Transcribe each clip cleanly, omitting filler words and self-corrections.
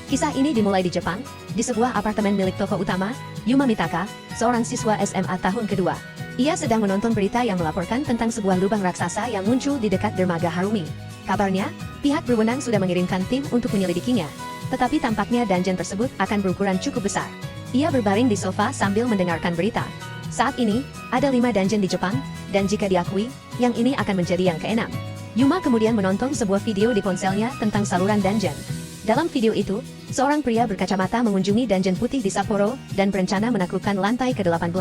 Kisah ini dimulai di Jepang, di sebuah apartemen milik tokoh utama, Yuma Mitaka, seorang siswa SMA tahun kedua. Ia sedang menonton berita yang melaporkan tentang sebuah lubang raksasa yang muncul di dekat dermaga Harumi. Kabarnya, pihak berwenang sudah mengirimkan tim untuk menyelidikinya. Tetapi tampaknya dungeon tersebut akan berukuran cukup besar. Ia berbaring di sofa sambil mendengarkan berita. Saat ini, ada 5 dungeon di Jepang, dan jika diakui, yang ini akan menjadi yang ke-6. Yuma kemudian menonton sebuah video di ponselnya tentang saluran dungeon. Dalam video itu, seorang pria berkacamata mengunjungi dungeon putih di Sapporo dan berencana menaklukkan lantai ke-18.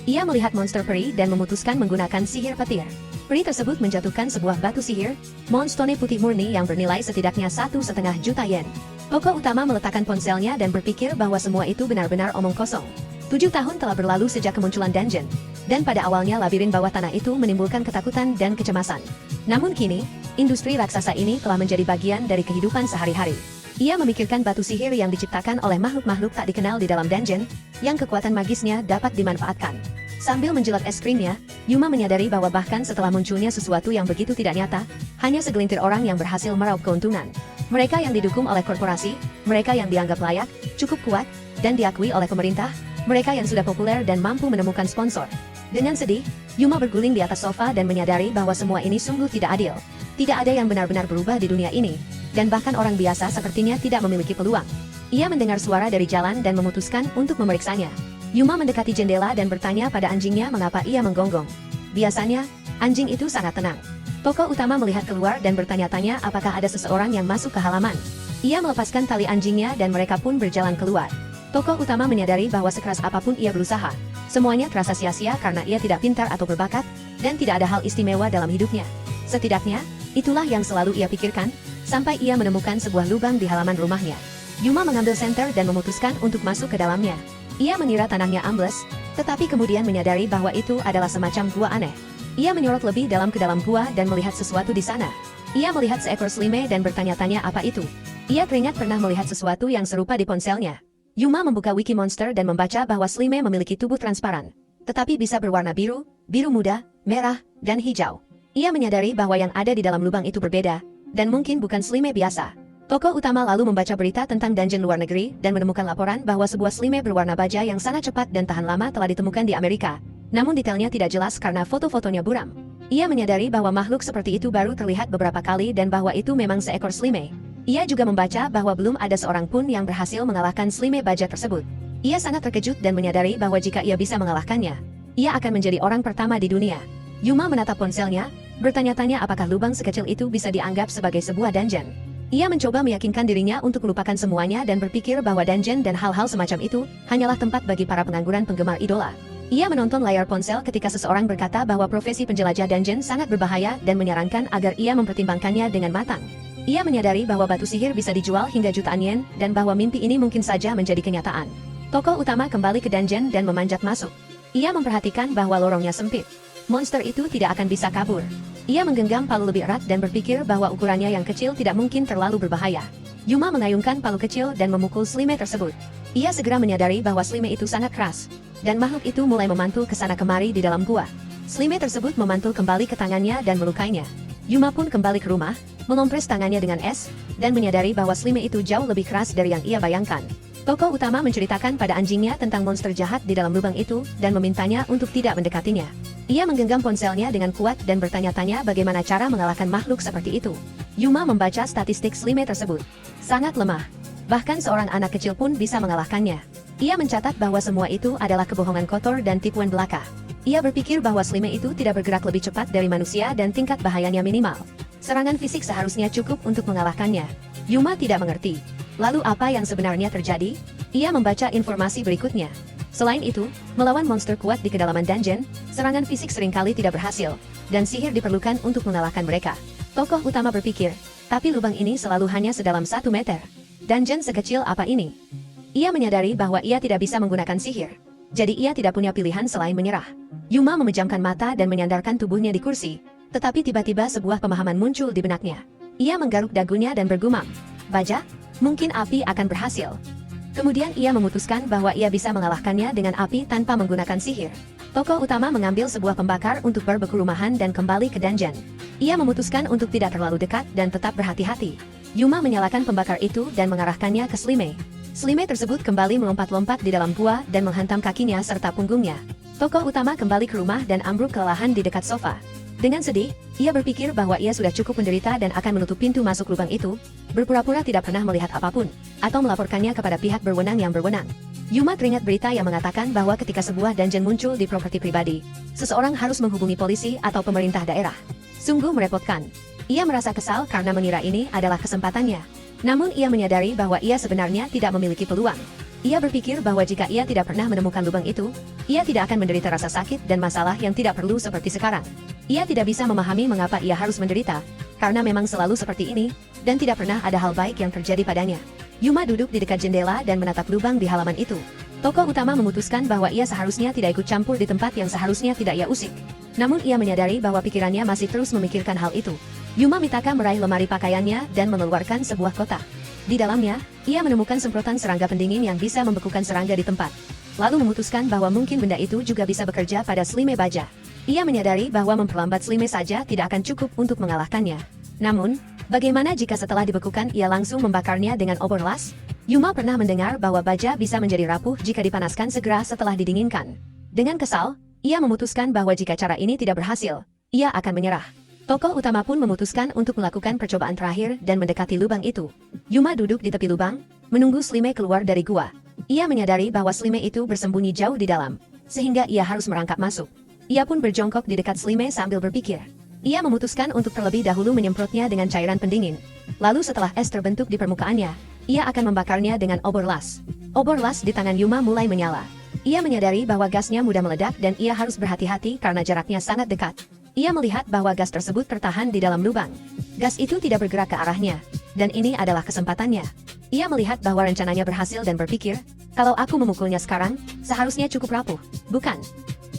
Ia melihat monster peri dan memutuskan menggunakan sihir petir. Peri tersebut menjatuhkan sebuah batu sihir, Moonstone putih murni yang bernilai setidaknya 1,5 juta yen. Tokoh utama meletakkan ponselnya dan berpikir bahwa semua itu benar-benar omong kosong. 7 tahun telah berlalu sejak kemunculan dungeon, dan pada awalnya labirin bawah tanah itu menimbulkan ketakutan dan kecemasan. Namun kini, industri raksasa ini telah menjadi bagian dari kehidupan sehari-hari. Ia memikirkan batu sihir yang diciptakan oleh makhluk-makhluk tak dikenal di dalam dungeon, yang kekuatan magisnya dapat dimanfaatkan. Sambil menjilat es krimnya, Yuma menyadari bahwa bahkan setelah munculnya sesuatu yang begitu tidak nyata, hanya segelintir orang yang berhasil meraup keuntungan. Mereka yang didukung oleh korporasi, mereka yang dianggap layak, cukup kuat, dan diakui oleh pemerintah, mereka yang sudah populer dan mampu menemukan sponsor. Dengan sedih, Yuma berguling di atas sofa dan menyadari bahwa semua ini sungguh tidak adil. Tidak ada yang benar-benar berubah di dunia ini, dan bahkan orang biasa sepertinya tidak memiliki peluang. Ia mendengar suara dari jalan dan memutuskan untuk memeriksanya. Yuma mendekati jendela dan bertanya pada anjingnya mengapa ia menggonggong. Biasanya, anjing itu sangat tenang. Tokoh utama melihat keluar dan bertanya-tanya apakah ada seseorang yang masuk ke halaman. Ia melepaskan tali anjingnya dan mereka pun berjalan keluar. Tokoh utama menyadari bahwa sekeras apapun ia berusaha, semuanya terasa sia-sia karena ia tidak pintar atau berbakat, dan tidak ada hal istimewa dalam hidupnya. Setidaknya, itulah yang selalu ia pikirkan, sampai ia menemukan sebuah lubang di halaman rumahnya. Yuma mengambil senter dan memutuskan untuk masuk ke dalamnya. Ia mengira tanahnya ambles, tetapi kemudian menyadari bahwa itu adalah semacam gua aneh. Ia menyorot lebih dalam ke dalam gua dan melihat sesuatu di sana. Ia melihat seekor slime dan bertanya-tanya apa itu. Ia teringat pernah melihat sesuatu yang serupa di ponselnya. Yuma membuka wiki monster dan membaca bahwa slime memiliki tubuh transparan, tetapi bisa berwarna biru, biru muda, merah, dan hijau. Ia menyadari bahwa yang ada di dalam lubang itu berbeda, dan mungkin bukan slime biasa. Tokoh utama lalu membaca berita tentang dungeon luar negeri dan menemukan laporan bahwa sebuah slime berwarna baja yang sangat cepat dan tahan lama telah ditemukan di Amerika. Namun detailnya tidak jelas karena foto-fotonya buram. Ia menyadari bahwa makhluk seperti itu baru terlihat beberapa kali dan bahwa itu memang seekor slime. Ia juga membaca bahwa belum ada seorang pun yang berhasil mengalahkan slime baja tersebut. Ia sangat terkejut dan menyadari bahwa jika ia bisa mengalahkannya, ia akan menjadi orang pertama di dunia. Yuma menatap ponselnya, bertanya-tanya apakah lubang sekecil itu bisa dianggap sebagai sebuah dungeon. Ia mencoba meyakinkan dirinya untuk melupakan semuanya dan berpikir bahwa dungeon dan hal-hal semacam itu hanyalah tempat bagi para pengangguran penggemar idola. Ia menonton layar ponsel ketika seseorang berkata bahwa profesi penjelajah dungeon sangat berbahaya dan menyarankan agar ia mempertimbangkannya dengan matang. Ia menyadari bahwa batu sihir bisa dijual hingga jutaan yen dan bahwa mimpi ini mungkin saja menjadi kenyataan. Tokoh utama kembali ke dungeon dan memanjat masuk. Ia memperhatikan bahwa lorongnya sempit. Monster itu tidak akan bisa kabur. Ia menggenggam palu lebih erat dan berpikir bahwa ukurannya yang kecil tidak mungkin terlalu berbahaya. Yuma mengayunkan palu kecil dan memukul slime tersebut. Ia segera menyadari bahwa slime itu sangat keras, dan makhluk itu mulai memantul ke sana kemari di dalam gua. Slime tersebut memantul kembali ke tangannya dan melukainya. Yuma pun kembali ke rumah, mengompres tangannya dengan es, dan menyadari bahwa slime itu jauh lebih keras dari yang ia bayangkan. Tokoh utama menceritakan pada anjingnya tentang monster jahat di dalam lubang itu dan memintanya untuk tidak mendekatinya. Ia menggenggam ponselnya dengan kuat dan bertanya-tanya bagaimana cara mengalahkan makhluk seperti itu. Yuma membaca statistik slime tersebut. Sangat lemah. Bahkan seorang anak kecil pun bisa mengalahkannya. Ia mencatat bahwa semua itu adalah kebohongan kotor dan tipuan belaka. Ia berpikir bahwa slime itu tidak bergerak lebih cepat dari manusia dan tingkat bahayanya minimal. Serangan fisik seharusnya cukup untuk mengalahkannya. Yuma tidak mengerti. Lalu apa yang sebenarnya terjadi? Ia membaca informasi berikutnya. Selain itu, melawan monster kuat di kedalaman dungeon, serangan fisik seringkali tidak berhasil, dan sihir diperlukan untuk mengalahkan mereka. Tokoh utama berpikir, tapi lubang ini selalu hanya sedalam 1 meter. Dungeon sekecil apa ini? Ia menyadari bahwa ia tidak bisa menggunakan sihir, jadi ia tidak punya pilihan selain menyerah. Yuma memejamkan mata dan menyandarkan tubuhnya di kursi, tetapi tiba-tiba sebuah pemahaman muncul di benaknya. Ia menggaruk dagunya dan bergumam, "Baja, mungkin api akan berhasil." Kemudian ia memutuskan bahwa ia bisa mengalahkannya dengan api tanpa menggunakan sihir. Tokoh utama mengambil sebuah pembakar untuk berbeku rumahan dan kembali ke dungeon. Ia memutuskan untuk tidak terlalu dekat dan tetap berhati-hati. Yuma menyalakan pembakar itu dan mengarahkannya ke Slime. Slime tersebut kembali melompat-lompat di dalam gua dan menghantam kakinya serta punggungnya. Tokoh utama kembali ke rumah dan ambruk kelelahan di dekat sofa. Dengan sedih, ia berpikir bahwa ia sudah cukup menderita dan akan menutup pintu masuk lubang itu, berpura-pura tidak pernah melihat apapun, atau melaporkannya kepada pihak berwenang yang berwenang. Yuma teringat berita yang mengatakan bahwa ketika sebuah dungeon muncul di properti pribadi, seseorang harus menghubungi polisi atau pemerintah daerah. Sungguh merepotkan. Ia merasa kesal karena mengira ini adalah kesempatannya. Namun ia menyadari bahwa ia sebenarnya tidak memiliki peluang. Ia berpikir bahwa jika ia tidak pernah menemukan lubang itu, ia tidak akan menderita rasa sakit dan masalah yang tidak perlu seperti sekarang. Ia tidak bisa memahami mengapa ia harus menderita, karena memang selalu seperti ini, dan tidak pernah ada hal baik yang terjadi padanya. Yuma duduk di dekat jendela dan menatap lubang di halaman itu. Tokoh utama memutuskan bahwa ia seharusnya tidak ikut campur di tempat yang seharusnya tidak ia usik. Namun ia menyadari bahwa pikirannya masih terus memikirkan hal itu. Yuma Mitaka meraih lemari pakaiannya dan mengeluarkan sebuah kotak. Di dalamnya, ia menemukan semprotan serangga pendingin yang bisa membekukan serangga di tempat. Lalu memutuskan bahwa mungkin benda itu juga bisa bekerja pada Slime baja. Ia menyadari bahwa memperlambat Slime saja tidak akan cukup untuk mengalahkannya. Namun, bagaimana jika setelah dibekukan ia langsung membakarnya dengan obor las? Yuma pernah mendengar bahwa baja bisa menjadi rapuh jika dipanaskan segera setelah didinginkan. Dengan kesal, ia memutuskan bahwa jika cara ini tidak berhasil, ia akan menyerah. Tokoh utama pun memutuskan untuk melakukan percobaan terakhir dan mendekati lubang itu. Yuma duduk di tepi lubang, menunggu Slime keluar dari gua. Ia menyadari bahwa Slime itu bersembunyi jauh di dalam, sehingga ia harus merangkak masuk. Ia pun berjongkok di dekat Slime sambil berpikir. Ia memutuskan untuk terlebih dahulu menyemprotnya dengan cairan pendingin. Lalu setelah es terbentuk di permukaannya, ia akan membakarnya dengan obor las. Obor las di tangan Yuma mulai menyala. Ia menyadari bahwa gasnya mudah meledak dan ia harus berhati-hati karena jaraknya sangat dekat. Ia melihat bahwa gas tersebut tertahan di dalam lubang. Gas itu tidak bergerak ke arahnya, dan ini adalah kesempatannya. Ia melihat bahwa rencananya berhasil dan berpikir, kalau aku memukulnya sekarang, seharusnya cukup rapuh, bukan?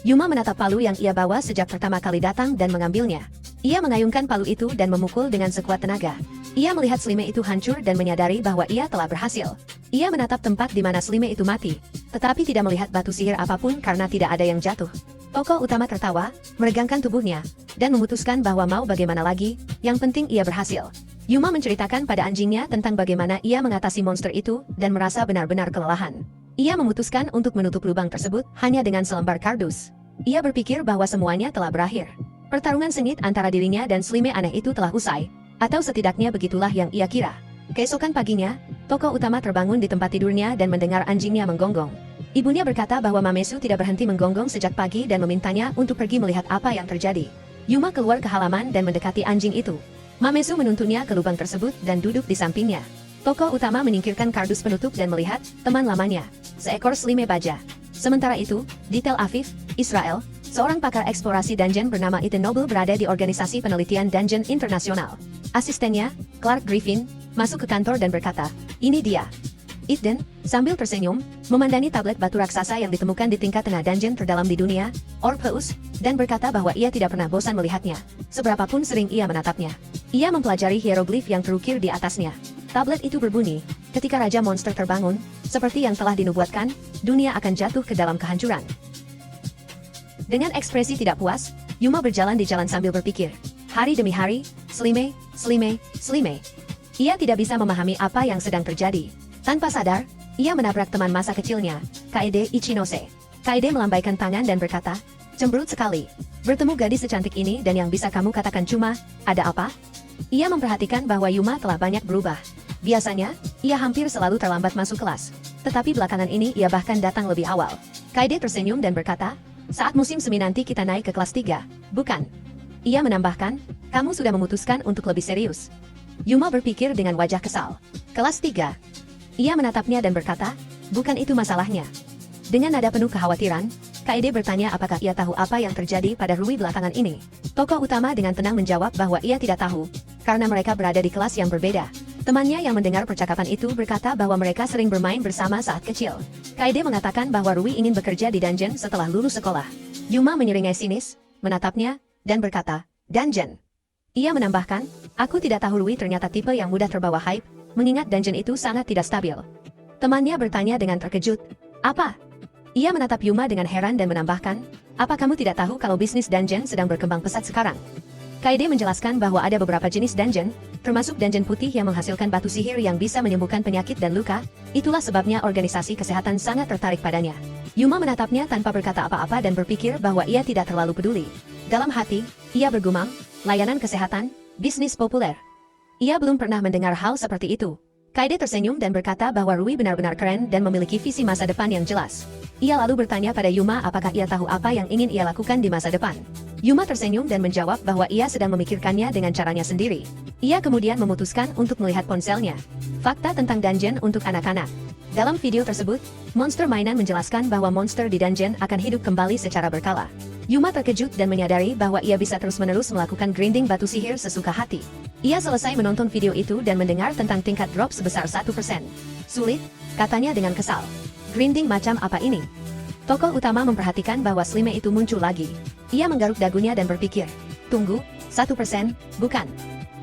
Yuma menatap palu yang ia bawa sejak pertama kali datang dan mengambilnya. Ia mengayunkan palu itu dan memukul dengan sekuat tenaga. Ia melihat Slime itu hancur dan menyadari bahwa ia telah berhasil. Ia menatap tempat di mana Slime itu mati, tetapi tidak melihat batu sihir apapun karena tidak ada yang jatuh. Tokoh utama tertawa, meregangkan tubuhnya, dan memutuskan bahwa mau bagaimana lagi, yang penting ia berhasil. Yuma menceritakan pada anjingnya tentang bagaimana ia mengatasi monster itu dan merasa benar-benar kelelahan. Ia memutuskan untuk menutup lubang tersebut hanya dengan selembar kardus. Ia berpikir bahwa semuanya telah berakhir. Pertarungan sengit antara dirinya dan Slime aneh itu telah usai, atau setidaknya begitulah yang ia kira. Keesokan paginya, tokoh utama terbangun di tempat tidurnya dan mendengar anjingnya menggonggong. Ibunya berkata bahwa Mamesu tidak berhenti menggonggong sejak pagi dan memintanya untuk pergi melihat apa yang terjadi. Yuma keluar ke halaman dan mendekati anjing itu. Mamesu menuntunnya ke lubang tersebut dan duduk di sampingnya. Tokoh utama menyingkirkan kardus penutup dan melihat teman lamanya, seekor Slime baja. Sementara itu, di Tel Aviv, Israel, seorang pakar eksplorasi dungeon bernama Ethan Noble berada di organisasi penelitian dungeon internasional. Asistennya, Clark Griffin, masuk ke kantor dan berkata, "Ini dia." Ethan, sambil tersenyum, memandangi tablet batu raksasa yang ditemukan di tingkat tengah dungeon terdalam di dunia, Orpheus, dan berkata bahwa ia tidak pernah bosan melihatnya, seberapapun sering ia menatapnya. Ia mempelajari hieroglif yang terukir di atasnya. Tablet itu berbunyi, ketika Raja Monster terbangun, seperti yang telah dinubuatkan, dunia akan jatuh ke dalam kehancuran. Dengan ekspresi tidak puas, Yuma berjalan di jalan sambil berpikir. Hari demi hari, Slime, Slime, Slime. Ia tidak bisa memahami apa yang sedang terjadi. Tanpa sadar, ia menabrak teman masa kecilnya, Kaede Ichinose. Kaede melambaikan tangan dan berkata, "Cemberut sekali. Bertemu gadis secantik ini dan yang bisa kamu katakan cuma, ada apa?" Ia memperhatikan bahwa Yuma telah banyak berubah. Biasanya, ia hampir selalu terlambat masuk kelas. Tetapi belakangan ini ia bahkan datang lebih awal. Kaede tersenyum dan berkata, "Saat musim semi nanti kita naik ke kelas 3, bukan?" Ia menambahkan, "Kamu sudah memutuskan untuk lebih serius." Yuma berpikir dengan wajah kesal. Kelas 3. Ia menatapnya dan berkata, "Bukan itu masalahnya." Dengan nada penuh kekhawatiran, Kaede bertanya apakah ia tahu apa yang terjadi pada Rui belakangan ini. Tokoh utama dengan tenang menjawab bahwa ia tidak tahu, karena mereka berada di kelas yang berbeda. Temannya yang mendengar percakapan itu berkata bahwa mereka sering bermain bersama saat kecil. Kaede mengatakan bahwa Rui ingin bekerja di dungeon setelah lulus sekolah. Yuma menyeringai sinis, menatapnya, dan berkata, "Dungeon." Ia menambahkan, "Aku tidak tahu Rui ternyata tipe yang mudah terbawa hype, mengingat dungeon itu sangat tidak stabil." Temannya bertanya dengan terkejut, "Apa?" Ia menatap Yuma dengan heran dan menambahkan, "Apa kamu tidak tahu kalau bisnis dungeon sedang berkembang pesat sekarang?" Kaede menjelaskan bahwa ada beberapa jenis dungeon, termasuk dungeon putih yang menghasilkan batu sihir yang bisa menyembuhkan penyakit dan luka, itulah sebabnya organisasi kesehatan sangat tertarik padanya. Yuma menatapnya tanpa berkata apa-apa dan berpikir bahwa ia tidak terlalu peduli. Dalam hati, ia bergumam, layanan kesehatan, bisnis populer. Ia belum pernah mendengar hal seperti itu. Kaede tersenyum dan berkata bahwa Rui benar-benar keren dan memiliki visi masa depan yang jelas. Ia lalu bertanya pada Yuma apakah ia tahu apa yang ingin ia lakukan di masa depan. Yuma tersenyum dan menjawab bahwa ia sedang memikirkannya dengan caranya sendiri. Ia kemudian memutuskan untuk melihat ponselnya. Fakta tentang dungeon untuk anak-anak. Dalam video tersebut, monster mainan menjelaskan bahwa monster di dungeon akan hidup kembali secara berkala. Yuma terkejut dan menyadari bahwa ia bisa terus-menerus melakukan grinding batu sihir sesuka hati. Ia selesai menonton video itu dan mendengar tentang tingkat drop sebesar 1%. Sulit, katanya dengan kesal. Grinding macam apa ini? Tokoh utama memperhatikan bahwa Slime itu muncul lagi. Ia menggaruk dagunya dan berpikir, tunggu, 1%, bukan.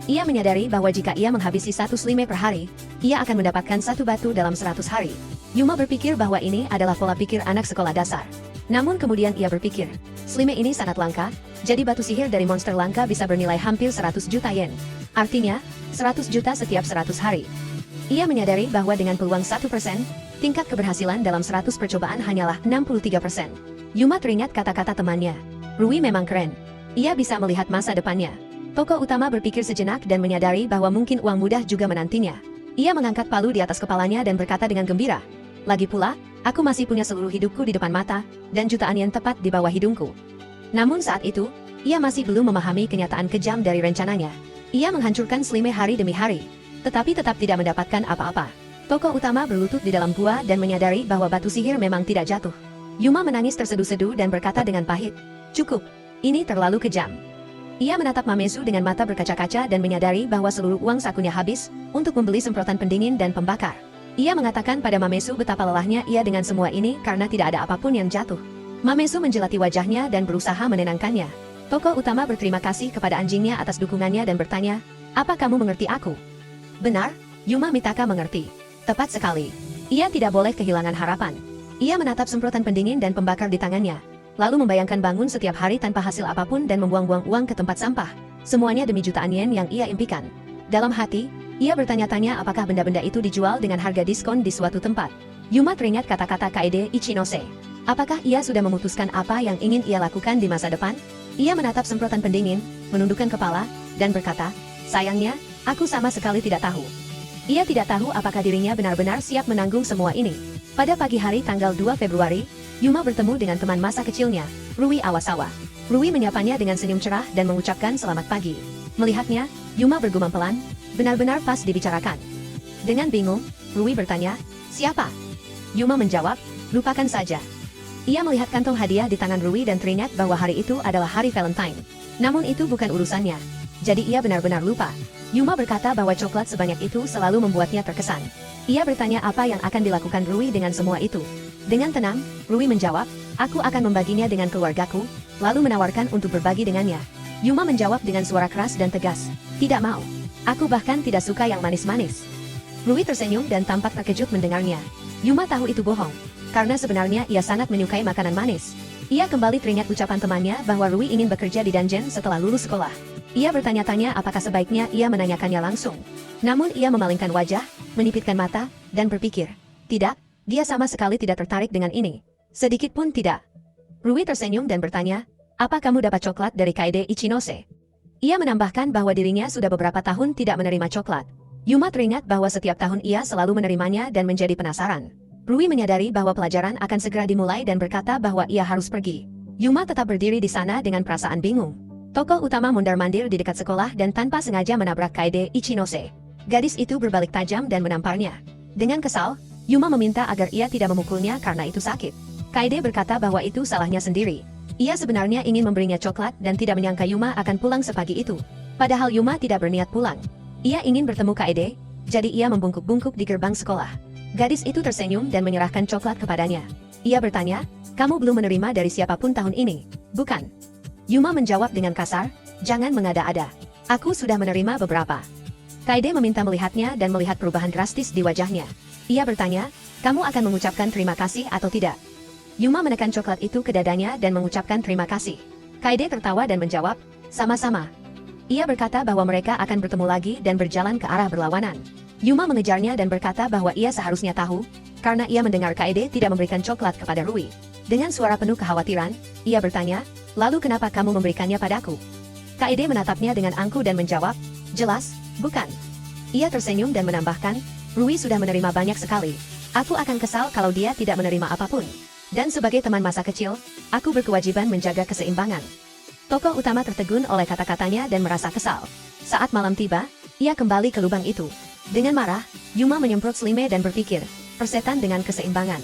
Ia menyadari bahwa jika ia menghabisi 1 Slime per hari, ia akan mendapatkan 1 batu dalam 100 hari. Yuma berpikir bahwa ini adalah pola pikir anak sekolah dasar. Namun kemudian ia berpikir, Slime ini sangat langka, jadi batu sihir dari monster langka bisa bernilai hampir 100 juta yen. Artinya, 100 juta setiap 100 hari. Ia menyadari bahwa dengan peluang 1%, tingkat keberhasilan dalam 100 percobaan hanyalah 63%. Yuma teringat kata-kata temannya. Rui memang keren. Ia bisa melihat masa depannya. Tokoh utama berpikir sejenak dan menyadari bahwa mungkin uang mudah juga menantinya. Ia mengangkat palu di atas kepalanya dan berkata dengan gembira. Lagi pula, aku masih punya seluruh hidupku di depan mata, dan jutaan yen tepat di bawah hidungku. Namun saat itu, ia masih belum memahami kenyataan kejam dari rencananya. Ia menghancurkan Slime hari demi hari, tetapi tetap tidak mendapatkan apa-apa. Tokoh utama berlutut di dalam gua dan menyadari bahwa batu sihir memang tidak jatuh. Yuma menangis terseduh-seduh dan berkata dengan pahit, cukup, ini terlalu kejam. Ia menatap Mamesu dengan mata berkaca-kaca dan menyadari bahwa seluruh uang sakunya habis untuk membeli semprotan pendingin dan pembakar. Ia mengatakan pada Mamesu betapa lelahnya ia dengan semua ini karena tidak ada apapun yang jatuh. Mamesu menjelati wajahnya dan berusaha menenangkannya. Tokoh utama berterima kasih kepada anjingnya atas dukungannya dan bertanya, apa kamu mengerti aku? Benar, Yuma Mitaka mengerti. Tepat sekali. Ia tidak boleh kehilangan harapan. Ia menatap semprotan pendingin dan pembakar di tangannya, lalu membayangkan bangun setiap hari tanpa hasil apapun dan membuang-buang uang ke tempat sampah. Semuanya demi jutaan yen yang ia impikan. Dalam hati, ia bertanya-tanya apakah benda-benda itu dijual dengan harga diskon di suatu tempat. Yuma teringat kata-kata Kaede Ichinose. Apakah ia sudah memutuskan apa yang ingin ia lakukan di masa depan? Ia menatap semprotan pendingin, menundukkan kepala, dan berkata, sayangnya, aku sama sekali tidak tahu. Ia tidak tahu apakah dirinya benar-benar siap menanggung semua ini. Pada pagi hari tanggal 2 Februari, Yuma bertemu dengan teman masa kecilnya, Rui Awasawa. Rui menyapanya dengan senyum cerah dan mengucapkan selamat pagi. Melihatnya, Yuma bergumam pelan, benar-benar pas dibicarakan. Dengan bingung, Rui bertanya, siapa? Yuma menjawab, lupakan saja. Ia melihat kantong hadiah di tangan Rui dan teringat bahwa hari itu adalah hari Valentine. Namun itu bukan urusannya. Jadi ia benar-benar lupa. Yuma berkata bahwa coklat sebanyak itu selalu membuatnya terkesan. Ia bertanya apa yang akan dilakukan Rui dengan semua itu. Dengan tenang, Rui menjawab, aku akan membaginya dengan keluargaku, lalu menawarkan untuk berbagi dengannya. Yuma menjawab dengan suara keras dan tegas, tidak mau. Aku bahkan tidak suka yang manis-manis. Rui tersenyum dan tampak terkejut mendengarnya. Yuma tahu itu bohong, karena sebenarnya ia sangat menyukai makanan manis. Ia kembali teringat ucapan temannya bahwa Rui ingin bekerja di dungeon setelah lulus sekolah. Ia bertanya-tanya apakah sebaiknya ia menanyakannya langsung. Namun ia memalingkan wajah, menipitkan mata, dan berpikir, tidak, dia sama sekali tidak tertarik dengan ini. Sedikit pun tidak. Rui tersenyum dan bertanya, apa kamu dapat coklat dari Kaede Ichinose? Ia menambahkan bahwa dirinya sudah beberapa tahun tidak menerima coklat. Yuma teringat bahwa setiap tahun ia selalu menerimanya dan menjadi penasaran. Rui menyadari bahwa pelajaran akan segera dimulai dan berkata bahwa ia harus pergi. Yuma tetap berdiri di sana dengan perasaan bingung. Tokoh utama mondar-mandir di dekat sekolah dan tanpa sengaja menabrak Kaede Ichinose. Gadis itu berbalik tajam dan menamparnya. Dengan kesal, Yuma meminta agar ia tidak memukulnya karena itu sakit. Kaede berkata bahwa itu salahnya sendiri. Ia sebenarnya ingin memberinya coklat dan tidak menyangka Yuma akan pulang sepagi itu. Padahal Yuma tidak berniat pulang. Ia ingin bertemu Kaede, jadi ia membungkuk-bungkuk di gerbang sekolah. Gadis itu tersenyum dan menyerahkan coklat kepadanya. Ia bertanya, kamu belum menerima dari siapapun tahun ini, bukan? Yuma menjawab dengan kasar, jangan mengada-ada. Aku sudah menerima beberapa. Kaede meminta melihatnya dan melihat perubahan drastis di wajahnya. Ia bertanya, kamu akan mengucapkan terima kasih atau tidak? Yuma menekan coklat itu ke dadanya dan mengucapkan terima kasih. Kaede tertawa dan menjawab, sama-sama. Ia berkata bahwa mereka akan bertemu lagi dan berjalan ke arah berlawanan. Yuma mengejarnya dan berkata bahwa ia seharusnya tahu, karena ia mendengar Kaede tidak memberikan coklat kepada Rui. Dengan suara penuh kekhawatiran, ia bertanya, "Lalu kenapa kamu memberikannya padaku?" Kaede menatapnya dengan angkuh dan menjawab, "Jelas, bukan?" Ia tersenyum dan menambahkan, "Rui sudah menerima banyak sekali. Aku akan kesal kalau dia tidak menerima apapun. Dan sebagai teman masa kecil, aku berkewajiban menjaga keseimbangan." Tokoh utama tertegun oleh kata-katanya dan merasa kesal. Saat malam tiba, ia kembali ke lubang itu. Dengan marah, Yuma menyemprot Slime dan berpikir, persetan dengan keseimbangan.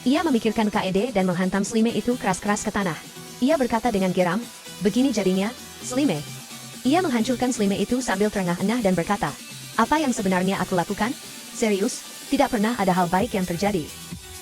Ia memikirkan Kaede dan menghantam Slime itu keras-keras ke tanah. Ia berkata dengan geram, "Begini jadinya, Slime." Ia menghancurkan Slime itu sambil terengah-engah dan berkata, "Apa yang sebenarnya aku lakukan? Serius, tidak pernah ada hal baik yang terjadi."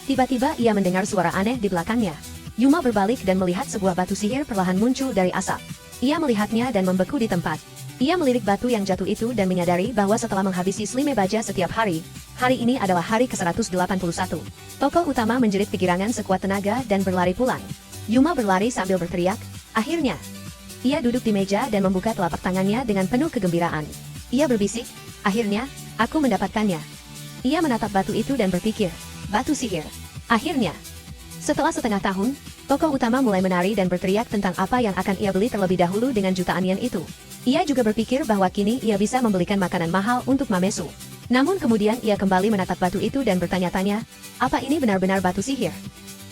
Tiba-tiba ia mendengar suara aneh di belakangnya. Yuma berbalik dan melihat sebuah batu sihir perlahan muncul dari asap. Ia melihatnya dan membeku di tempat. Ia melirik batu yang jatuh itu dan menyadari bahwa setelah menghabisi Slime baja setiap hari, hari ini adalah hari ke-181. Tokoh utama menjerit kegirangan sekuat tenaga dan berlari pulang. Yuma berlari sambil berteriak, "Akhirnya!" Ia duduk di meja dan membuka telapak tangannya dengan penuh kegembiraan. Ia berbisik, "Akhirnya, aku mendapatkannya." Ia menatap batu itu dan berpikir, "Batu sihir. Akhirnya." Setelah setengah tahun, tokoh utama mulai menari dan berteriak tentang apa yang akan ia beli terlebih dahulu dengan jutaan yen itu. Ia juga berpikir bahwa kini ia bisa membelikan makanan mahal untuk Mamesu. Namun kemudian ia kembali menatap batu itu dan bertanya-tanya, apa ini benar-benar batu sihir?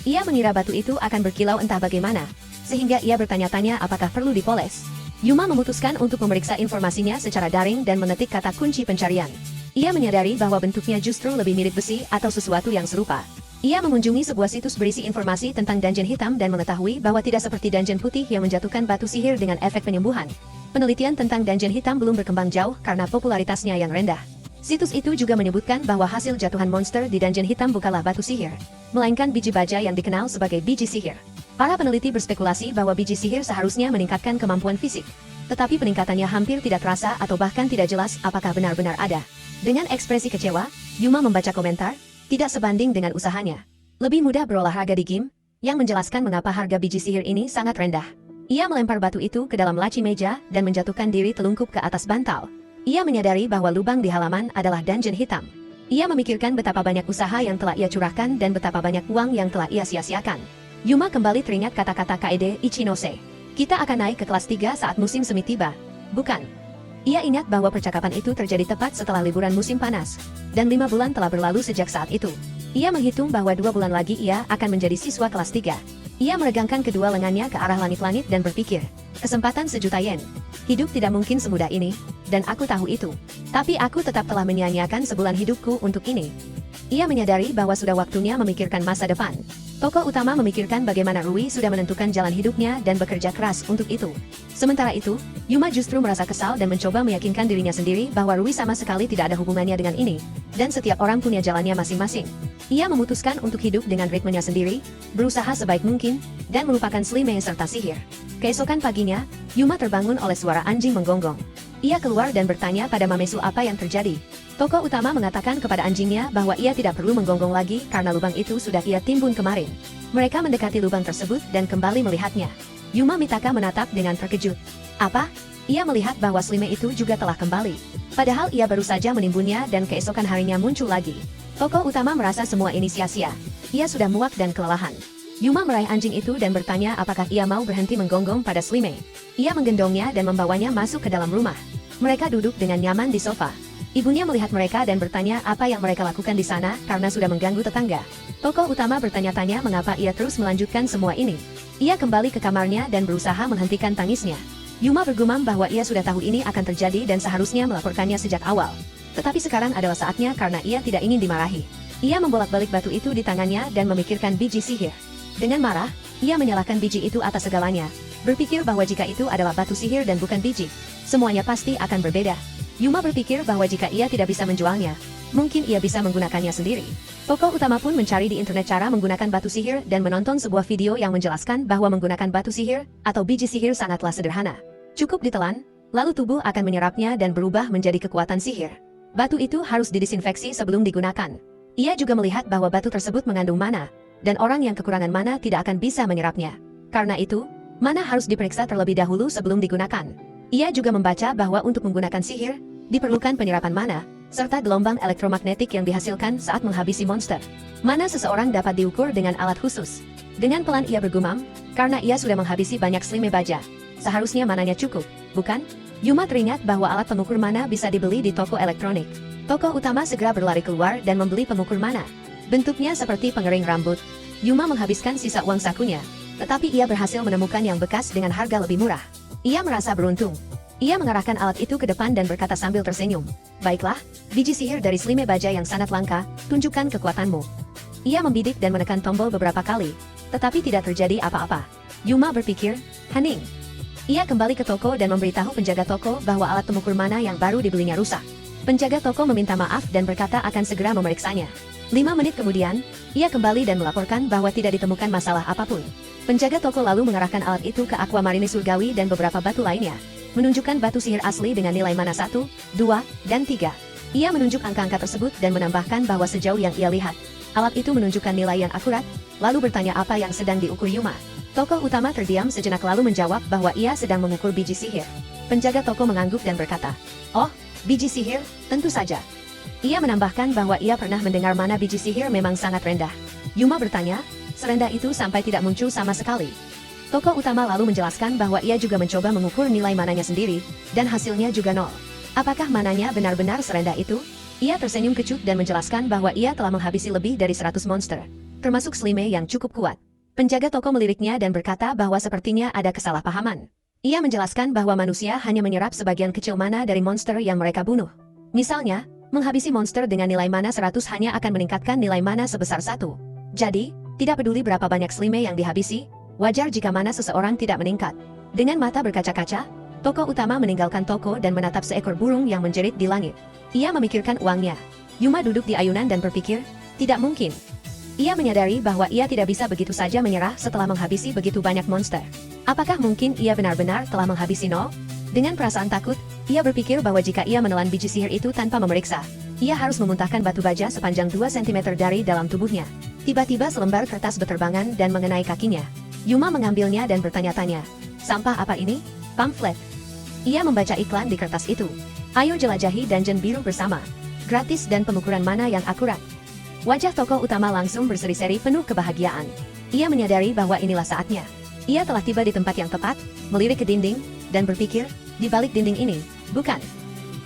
Ia mengira batu itu akan berkilau entah bagaimana, sehingga ia bertanya-tanya apakah perlu dipoles. Yuma memutuskan untuk memeriksa informasinya secara daring dan mengetik kata kunci pencarian. Ia menyadari bahwa bentuknya justru lebih mirip besi atau sesuatu yang serupa. Ia mengunjungi sebuah situs berisi informasi tentang dungeon hitam dan mengetahui bahwa tidak seperti dungeon putih yang menjatuhkan batu sihir dengan efek penyembuhan. Penelitian tentang dungeon hitam belum berkembang jauh karena popularitasnya yang rendah. Situs itu juga menyebutkan bahwa hasil jatuhan monster di dungeon hitam bukanlah batu sihir, melainkan biji baja yang dikenal sebagai biji sihir. Para peneliti berspekulasi bahwa biji sihir seharusnya meningkatkan kemampuan fisik, tetapi peningkatannya hampir tidak terasa atau bahkan tidak jelas apakah benar-benar ada. Dengan ekspresi kecewa, Yuma membaca komentar, tidak sebanding dengan usahanya. Lebih mudah berolahraga di game, yang menjelaskan mengapa harga biji sihir ini sangat rendah. Ia melempar batu itu ke dalam laci meja dan menjatuhkan diri telungkup ke atas bantal. Ia menyadari bahwa lubang di halaman adalah dungeon hitam. Ia memikirkan betapa banyak usaha yang telah ia curahkan dan betapa banyak uang yang telah ia sia-siakan. Yuma kembali teringat kata-kata Kaede Ichinose. Kita akan naik ke kelas 3 saat musim semi tiba. Bukan. Ia ingat bahwa percakapan itu terjadi tepat setelah liburan musim panas, dan 5 bulan telah berlalu sejak saat itu. Ia menghitung bahwa 2 bulan lagi ia akan menjadi siswa kelas 3. Ia meregangkan kedua lengannya ke arah langit-langit dan berpikir, kesempatan sejuta yen. Hidup tidak mungkin semudah ini, dan aku tahu itu. Tapi aku tetap telah menyia-nyiakan sebulan hidupku untuk ini. Ia menyadari bahwa sudah waktunya memikirkan masa depan. Tokoh utama memikirkan bagaimana Rui sudah menentukan jalan hidupnya dan bekerja keras untuk itu. Sementara itu, Yuma justru merasa kesal dan mencoba meyakinkan dirinya sendiri bahwa Rui sama sekali tidak ada hubungannya dengan ini, dan setiap orang punya jalannya masing-masing. Ia memutuskan untuk hidup dengan ritmenya sendiri, berusaha sebaik mungkin, dan melupakan Slime serta sihir. Keesokan paginya, Yuma terbangun oleh suara anjing menggonggong. Ia keluar dan bertanya pada Mamesu apa yang terjadi. Tokoh utama mengatakan kepada anjingnya bahwa ia tidak perlu menggonggong lagi karena lubang itu sudah ia timbun kemarin. Mereka mendekati lubang tersebut dan kembali melihatnya. Yuma Mitaka menatap dengan terkejut. Apa? Ia melihat bahwa Slime itu juga telah kembali. Padahal ia baru saja menimbunnya dan keesokan harinya muncul lagi. Tokoh utama merasa semua ini sia-sia. Ia sudah muak dan kelelahan. Yuma meraih anjing itu dan bertanya apakah ia mau berhenti menggonggong pada Slime. Ia menggendongnya dan membawanya masuk ke dalam rumah. Mereka duduk dengan nyaman di sofa. Ibunya melihat mereka dan bertanya apa yang mereka lakukan di sana karena sudah mengganggu tetangga. Tokoh utama bertanya-tanya mengapa ia terus melanjutkan semua ini. Ia kembali ke kamarnya dan berusaha menghentikan tangisnya. Yuma bergumam bahwa ia sudah tahu ini akan terjadi dan seharusnya melaporkannya sejak awal. Tetapi sekarang adalah saatnya karena ia tidak ingin dimarahi. Ia membolak-balik batu itu di tangannya dan memikirkan biji sihir. Dengan marah, ia menyalahkan biji itu atas segalanya. Berpikir bahwa jika itu adalah batu sihir dan bukan biji, semuanya pasti akan berbeda. Yuma berpikir bahwa jika ia tidak bisa menjualnya, mungkin ia bisa menggunakannya sendiri. Tokoh utama pun mencari di internet cara menggunakan batu sihir dan menonton sebuah video yang menjelaskan bahwa menggunakan batu sihir atau biji sihir sangatlah sederhana. Cukup ditelan, lalu tubuh akan menyerapnya dan berubah menjadi kekuatan sihir. Batu itu harus didisinfeksi sebelum digunakan. Ia juga melihat bahwa batu tersebut mengandung mana, dan orang yang kekurangan mana tidak akan bisa menyerapnya. Karena itu, mana harus diperiksa terlebih dahulu sebelum digunakan. Ia juga membaca bahwa untuk menggunakan sihir, diperlukan penyerapan mana, serta gelombang elektromagnetik yang dihasilkan saat menghabisi monster. Mana seseorang dapat diukur dengan alat khusus. Dengan pelan ia bergumam, karena ia sudah menghabisi banyak slime baja. Seharusnya mananya cukup, bukan? Yuma teringat bahwa alat pengukur mana bisa dibeli di toko elektronik. Tokoh utama segera berlari keluar dan membeli pengukur mana. Bentuknya seperti pengering rambut. Yuma menghabiskan sisa uang sakunya, tetapi ia berhasil menemukan yang bekas dengan harga lebih murah. Ia merasa beruntung. Ia mengarahkan alat itu ke depan dan berkata sambil tersenyum, "Baiklah, biji sihir dari slime baja yang sangat langka, tunjukkan kekuatanmu." Ia membidik dan menekan tombol beberapa kali, tetapi tidak terjadi apa-apa. Yuma berpikir, "Hening." Ia kembali ke toko dan memberitahu penjaga toko bahwa alat pengukur mana yang baru dibelinya rusak. Penjaga toko meminta maaf dan berkata akan segera memeriksanya. 5 menit kemudian, ia kembali dan melaporkan bahwa tidak ditemukan masalah apapun. Penjaga toko lalu mengarahkan alat itu ke aquamarine surgawi dan beberapa batu lainnya, menunjukkan batu sihir asli dengan nilai mana 1, 2, dan 3. Ia menunjuk angka-angka tersebut dan menambahkan bahwa sejauh yang ia lihat, alat itu menunjukkan nilai yang akurat, lalu bertanya apa yang sedang diukur Yuma. Tokoh utama terdiam sejenak lalu menjawab bahwa ia sedang mengukur biji sihir. Penjaga toko mengangguk dan berkata, "Oh, biji sihir, tentu saja." Ia menambahkan bahwa ia pernah mendengar mana biji sihir memang sangat rendah. Yuma bertanya, "Serendah itu sampai tidak muncul sama sekali?" Tokoh utama lalu menjelaskan bahwa ia juga mencoba mengukur nilai mananya sendiri, dan hasilnya juga 0. Apakah mananya benar-benar serendah itu? Ia tersenyum kecut dan menjelaskan bahwa ia telah menghabisi lebih dari 100 monster, termasuk slime yang cukup kuat. Penjaga toko meliriknya dan berkata bahwa sepertinya ada kesalahpahaman. Ia menjelaskan bahwa manusia hanya menyerap sebagian kecil mana dari monster yang mereka bunuh. Misalnya, menghabisi monster dengan nilai mana 100 hanya akan meningkatkan nilai mana sebesar 1. Jadi, tidak peduli berapa banyak slime yang dihabisi, wajar jika mana seseorang tidak meningkat. Dengan mata berkaca-kaca, tokoh utama meninggalkan toko dan menatap seekor burung yang menjerit di langit. Ia memikirkan uangnya. Yuma duduk di ayunan dan berpikir, tidak mungkin. Ia menyadari bahwa ia tidak bisa begitu saja menyerah setelah menghabisi begitu banyak monster. Apakah mungkin ia benar-benar telah menghabisi 0? Dengan perasaan takut, ia berpikir bahwa jika ia menelan biji sihir itu tanpa memeriksa, ia harus memuntahkan batu baja sepanjang 2 cm dari dalam tubuhnya. Tiba-tiba selembar kertas berterbangan dan mengenai kakinya. Yuma mengambilnya dan bertanya-tanya, "Sampah apa ini?" "Pamflet." Ia membaca iklan di kertas itu. "Ayo jelajahi dungeon biru bersama. Gratis dan pengukuran mana yang akurat." Wajah tokoh utama langsung berseri-seri penuh kebahagiaan. Ia menyadari bahwa inilah saatnya. Ia telah tiba di tempat yang tepat, melirik ke dinding, dan berpikir, di balik dinding ini, bukan?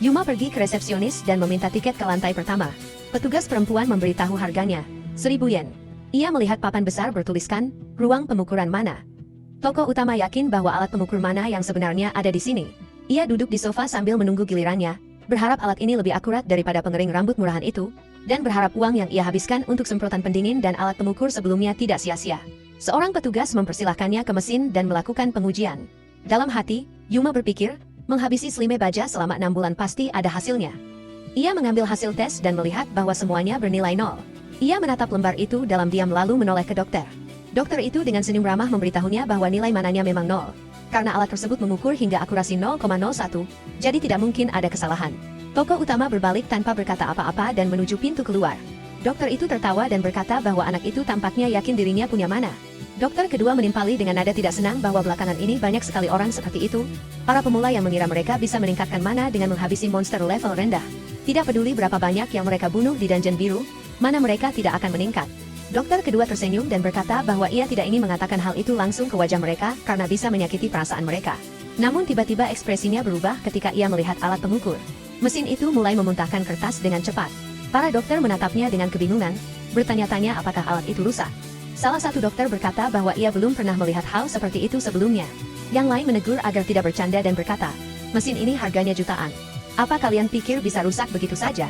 Yuma pergi ke resepsionis dan meminta tiket ke lantai pertama. Petugas perempuan memberitahu harganya, 1.000 yen. Ia melihat papan besar bertuliskan, "Ruang pengukuran mana." Tokoh utama yakin bahwa alat pengukur mana yang sebenarnya ada di sini. Ia duduk di sofa sambil menunggu gilirannya, berharap alat ini lebih akurat daripada pengering rambut murahan itu, dan berharap uang yang ia habiskan untuk semprotan pendingin dan alat pengukur sebelumnya tidak sia-sia. Seorang petugas mempersilahkannya ke mesin dan melakukan pengujian. Dalam hati, Yuma berpikir, menghabisi slime baja selama 6 bulan pasti ada hasilnya. Ia mengambil hasil tes dan melihat bahwa semuanya bernilai 0. Ia menatap lembar itu dalam diam lalu menoleh ke dokter. Dokter itu dengan senyum ramah memberitahunya bahwa nilai mananya memang 0. Karena alat tersebut mengukur hingga akurasi 0,01, jadi tidak mungkin ada kesalahan. Tokoh utama berbalik tanpa berkata apa-apa dan menuju pintu keluar. Dokter itu tertawa dan berkata bahwa anak itu tampaknya yakin dirinya punya mana. Dokter kedua menimpali dengan nada tidak senang bahwa belakangan ini banyak sekali orang seperti itu, para pemula yang mengira mereka bisa meningkatkan mana dengan menghabisi monster level rendah. Tidak peduli berapa banyak yang mereka bunuh di dungeon biru, mana mereka tidak akan meningkat. Dokter kedua tersenyum dan berkata bahwa ia tidak ingin mengatakan hal itu langsung ke wajah mereka karena bisa menyakiti perasaan mereka. Namun tiba-tiba ekspresinya berubah ketika ia melihat alat pengukur. Mesin itu mulai memuntahkan kertas dengan cepat. Para dokter menatapnya dengan kebingungan, bertanya-tanya apakah alat itu rusak. Salah satu dokter berkata bahwa ia belum pernah melihat hal seperti itu sebelumnya. Yang lain menegur agar tidak bercanda dan berkata, "Mesin ini harganya jutaan. Apa kalian pikir bisa rusak begitu saja?"